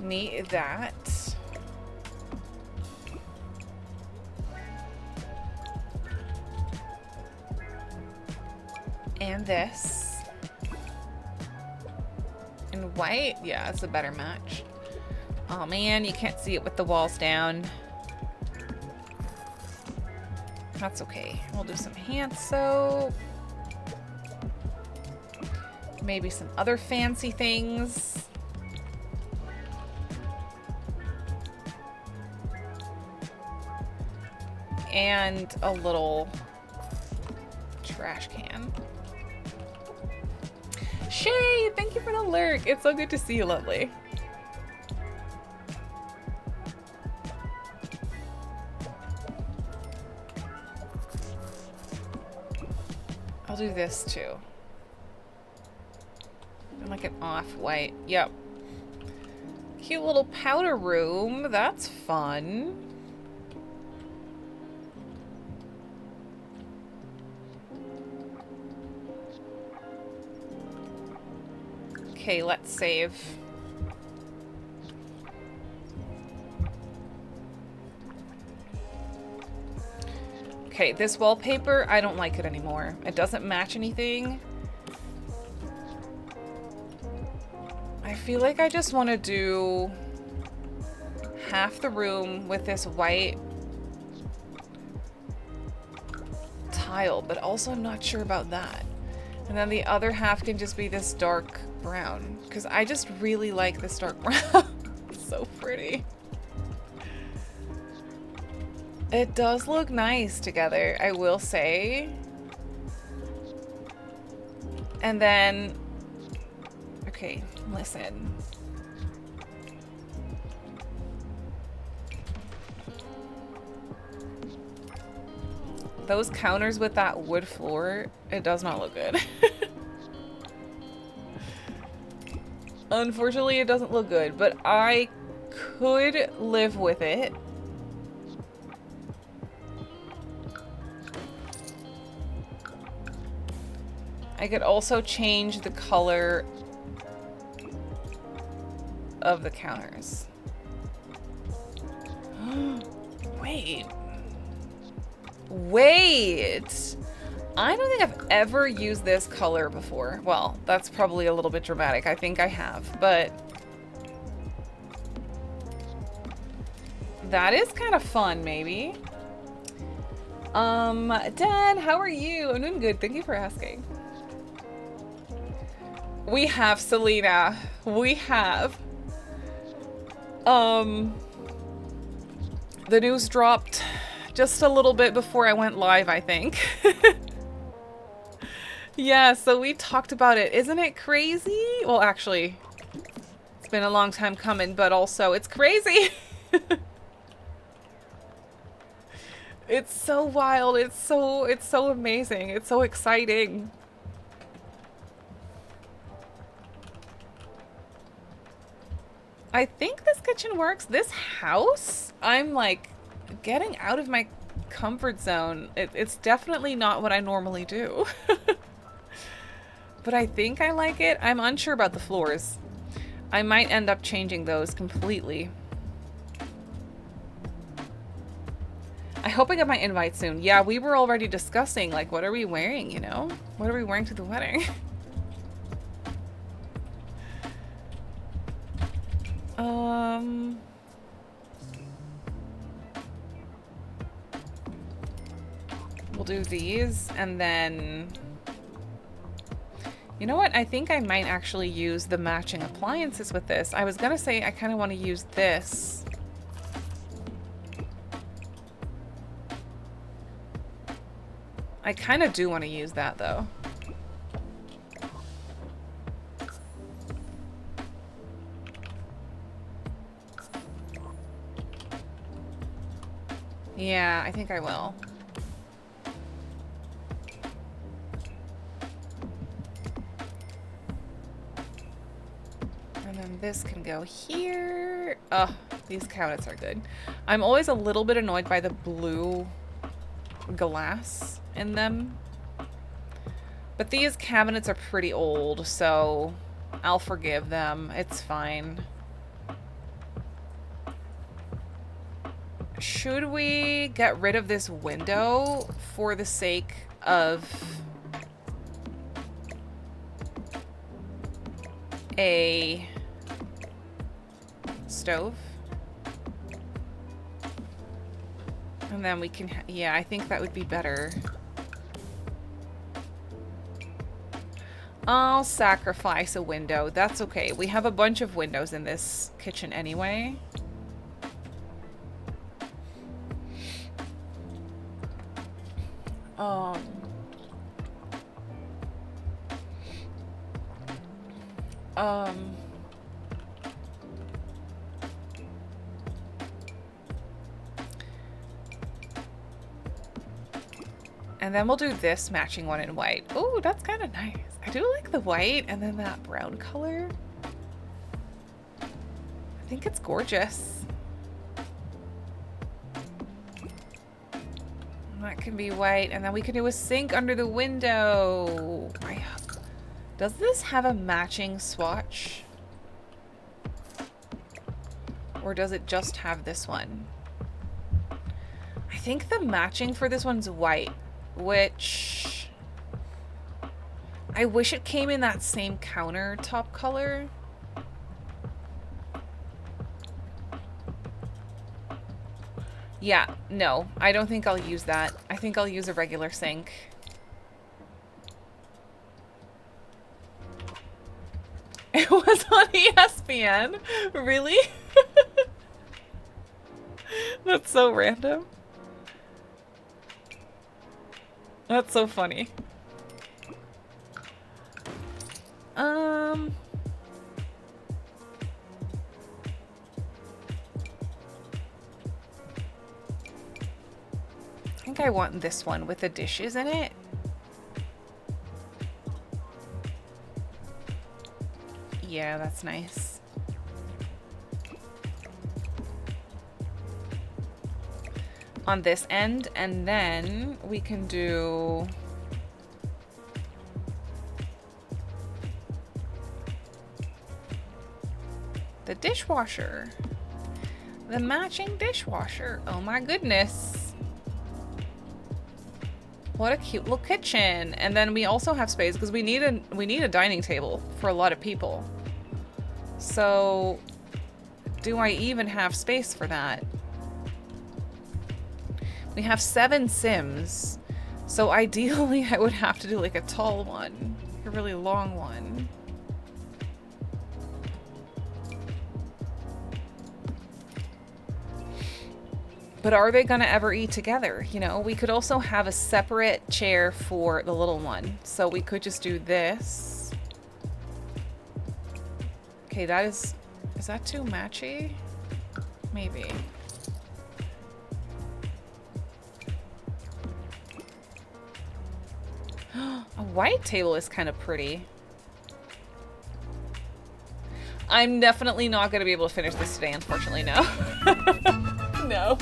Need that. And this. In white? Yeah, it's a better match. Oh man, you can't see it with the walls down. That's okay. We'll do some hand soap. Maybe some other fancy things. And a little trash can. Shay, thank you for the lurk. It's so good to see you, lovely. I'll do this too. Like an off-white. Yep. Cute little powder room. That's fun. Okay, let's save. Okay, this wallpaper, I don't like it anymore. It doesn't match anything. I feel like I just want to do half the room with this white tile, but also I'm not sure about that. And then the other half can just be this dark brown, because I just really like this dark brown. It's so pretty. It does look nice together, I will say. And then, okay, listen. those counters with that wood floor, it does not look good. Unfortunately, it doesn't look good, but I could live with it. I could also change the color of the counters. Wait. Wait! I don't think I've ever used this color before. Well, that's probably a little bit dramatic. I think I have, but that is kind of fun, maybe. Dad, how are you? I'm doing good. Thank you for asking. We have, Selena. We have. The news dropped just a little bit before I went live, I think. Yeah, so we talked about it. Isn't it crazy? Well, actually, it's been a long time coming, but also it's crazy. It's so wild. It's so amazing. It's so exciting. I think this kitchen works. This house, I'm like getting out of my comfort zone. It's definitely not what I normally do. But I think I like it. I'm unsure about the floors. I might end up changing those completely. I hope I get my invite soon. Yeah, we were already discussing, like, what are we wearing, you know? What are we wearing to the wedding? We'll do these, and then... You know what? I think I might actually use the matching appliances with this. I was gonna say I kind of want to use this. I kind of do want to use that, though. Yeah, I think I will. And then this can go here. Oh, these cabinets are good. I'm always a little bit annoyed by the blue glass in them. But these cabinets are pretty old, so I'll forgive them. It's fine. Should we get rid of this window for the sake of a stove? And then we can, yeah, I think that would be better. I'll sacrifice a window. That's okay. We have a bunch of windows in this kitchen anyway. And then we'll do this matching one in white. Oh, that's kind of nice. I do like the white and then that brown color. I think it's gorgeous. That can be white, and then we can do a sink under the window. Does this have a matching swatch? Or does it just have this one? I think the matching for this one's white, which I wish it came in that same countertop color. Yeah, no, I don't think I'll use that. I think I'll use a regular sink. It was on ESPN? Really? That's so random. That's so funny. I think I want this one with the dishes in it. Yeah, that's nice. On this end, and then we can do the dishwasher. The matching dishwasher. Oh my goodness. What a cute little kitchen. And then we also have space because we need a dining table for a lot of people. So do I even have space for that? We have 7 Sims. So ideally I would have to do like a tall one. A really long one. But are they gonna ever eat together? You know, we could also have a separate chair for the little one. So we could just do this. Okay, is that too matchy? Maybe. A white table is kind of pretty. I'm definitely not gonna be able to finish this today, unfortunately, no. No.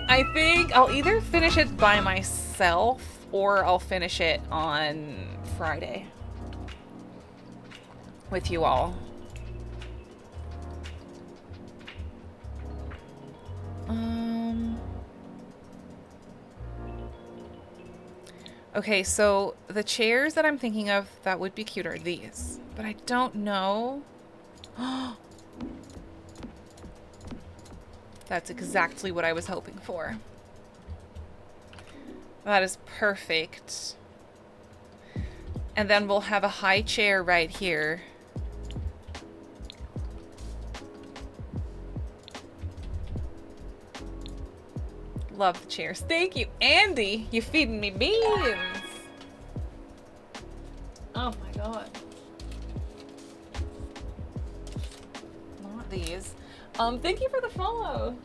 I think I'll either finish it by myself or I'll finish it on Friday with you all. Okay, so the chairs that I'm thinking of that would be cute are these, but I don't know. That's exactly what I was hoping for. That is perfect. And then we'll have a high chair right here. Love the chairs. Thank you, Andy. You're feeding me beans. Oh my god. Not these. Thank you for the follow.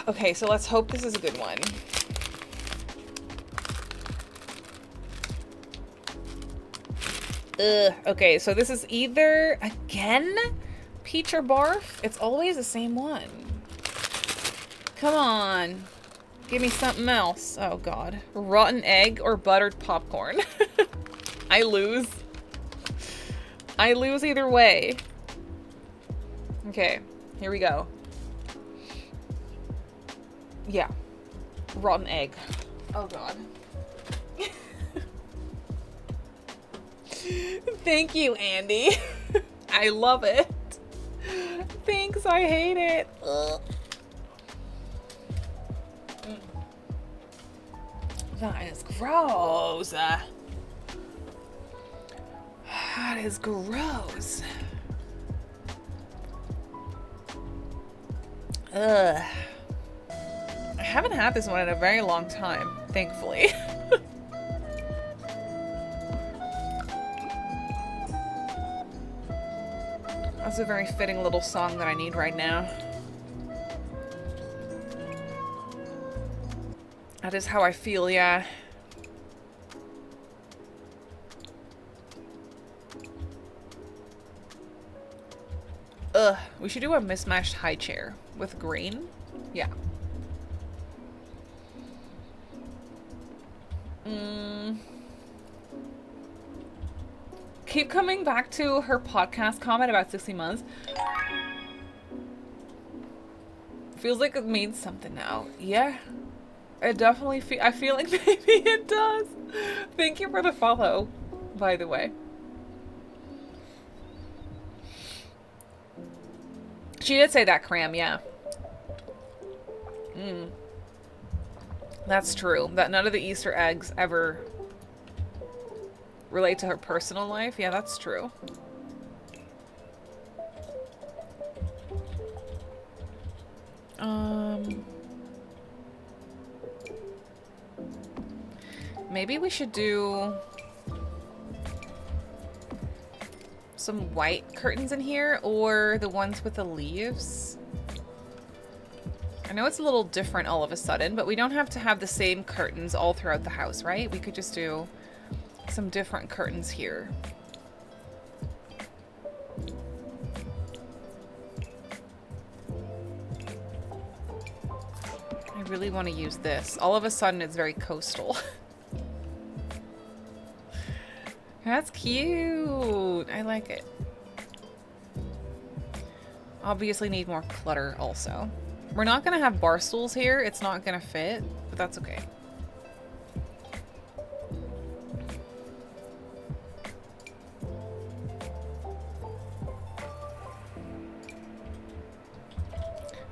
Okay, so let's hope this is a good one. Ugh. Okay, so this is either, again, peach or barf. It's always the same one. Come on. Give me something else. Oh, God. Rotten egg or buttered popcorn. I lose. I lose either way. Okay, here we go. Yeah. Rotten egg. Oh, God. Thank you, Andy. I love it. Thanks, I hate it. Ugh. That is gross. That is gross. Ugh. I haven't had this one in a very long time, thankfully. That's a very fitting little song that I need right now. That is how I feel, yeah. Ugh, we should do a mismatched high chair with green. Yeah. Keep coming back to her podcast comment about 60 months. Feels like it means something now. Yeah. It definitely I feel like maybe it does. Thank you for the follow, by the way. She did say that, Cram, yeah. That's true. That none of the Easter eggs ever relate to her personal life. Yeah, that's true. Maybe we should do some white curtains in here or the ones with the leaves. I know it's a little different all of a sudden, but we don't have to have the same curtains all throughout the house, right? We could just do some different curtains here. I really want to use this. All of a sudden it's very coastal. That's cute. I like it. Obviously need more clutter also. We're not gonna have bar stools here. It's not gonna fit, but that's okay.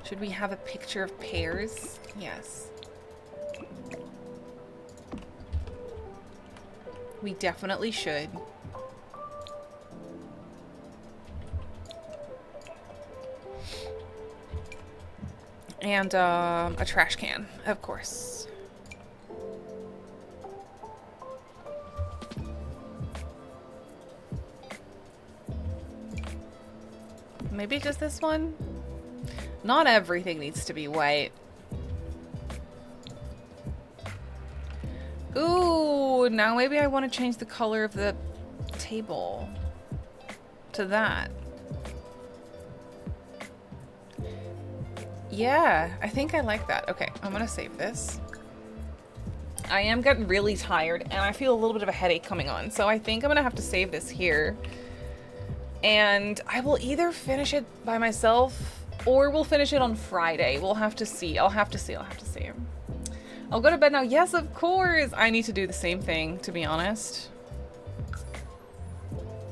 Should we have a picture of pears? Yes. We definitely should. And a trash can, of course. Maybe just this one? Not everything needs to be white. Ooh, now maybe I want to change the color of the table to that. Yeah, I think I like that. Okay, I'm gonna save this. I am getting really tired and I feel a little bit of a headache coming on, so I think I'm gonna have to save this here. And I will either finish it by myself or we'll finish it on Friday. We'll have to see. I'll have to see. I'll go to bed now. Yes, of course. I need to do the same thing, to be honest.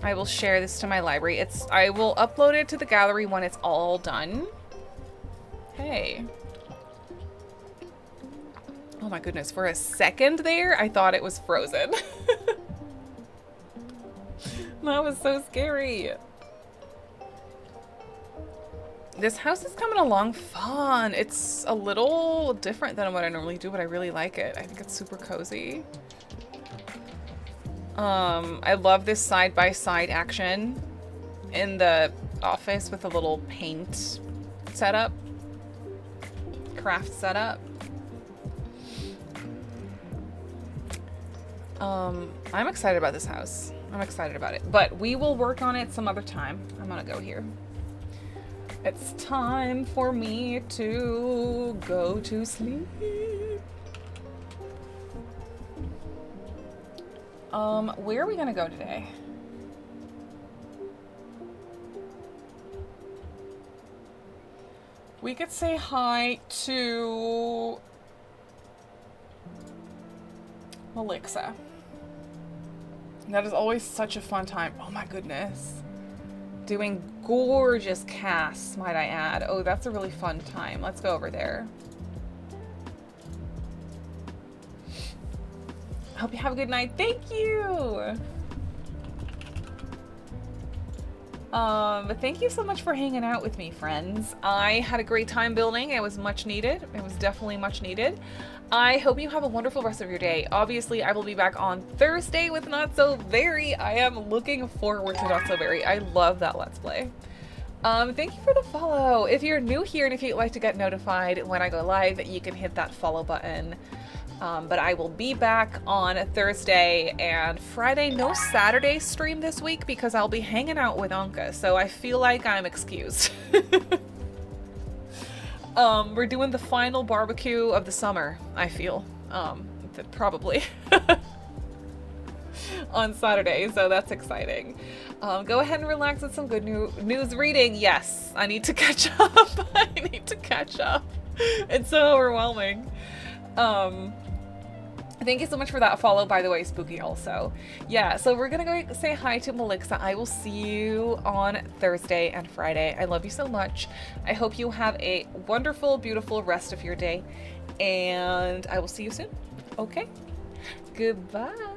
I will share this to my library. I will upload it to the gallery when it's all done. Hey. Oh my goodness. For a second there, I thought it was frozen. That was so scary. This house is coming along fun. It's a little different than what I normally do, but I really like it. I think it's super cozy. I love this side-by-side action in the office with a little paint setup, craft setup. I'm excited about this house. I'm excited about it, but we will work on it some other time. I'm gonna go here. It's time for me to go to sleep. Where are we gonna go today? We could say hi to Melixa. That is always such a fun time. Oh my goodness. Doing gorgeous casts, might I add. Oh, that's a really fun time. Let's go over there. Hope you have a good night. Thank you. But thank you so much for hanging out with me, friends. I had a great time building. It was much needed. It was definitely much needed. I hope you have a wonderful rest of your day. Obviously, I will be back on Thursday with Not So Very. I am looking forward to Not So Very. I love that Let's Play. Thank you for the follow. If you're new here and if you'd like to get notified when I go live, you can hit that follow button. But I will be back on Thursday and Friday. No Saturday stream this week because I'll be hanging out with Anka, so I feel like I'm excused. We're doing the final barbecue of the summer, I feel. Probably. On Saturday, so that's exciting. Go ahead and relax with some good news reading. Yes, I need to catch up. I need to catch up. It's so overwhelming. Thank you so much for that follow, by the way, Spooky, also. Yeah, so we're gonna go say hi to Melixa. I will see you on Thursday and Friday. I love you so much. I hope you have a wonderful, beautiful rest of your day, and I will see you soon. Okay? Goodbye.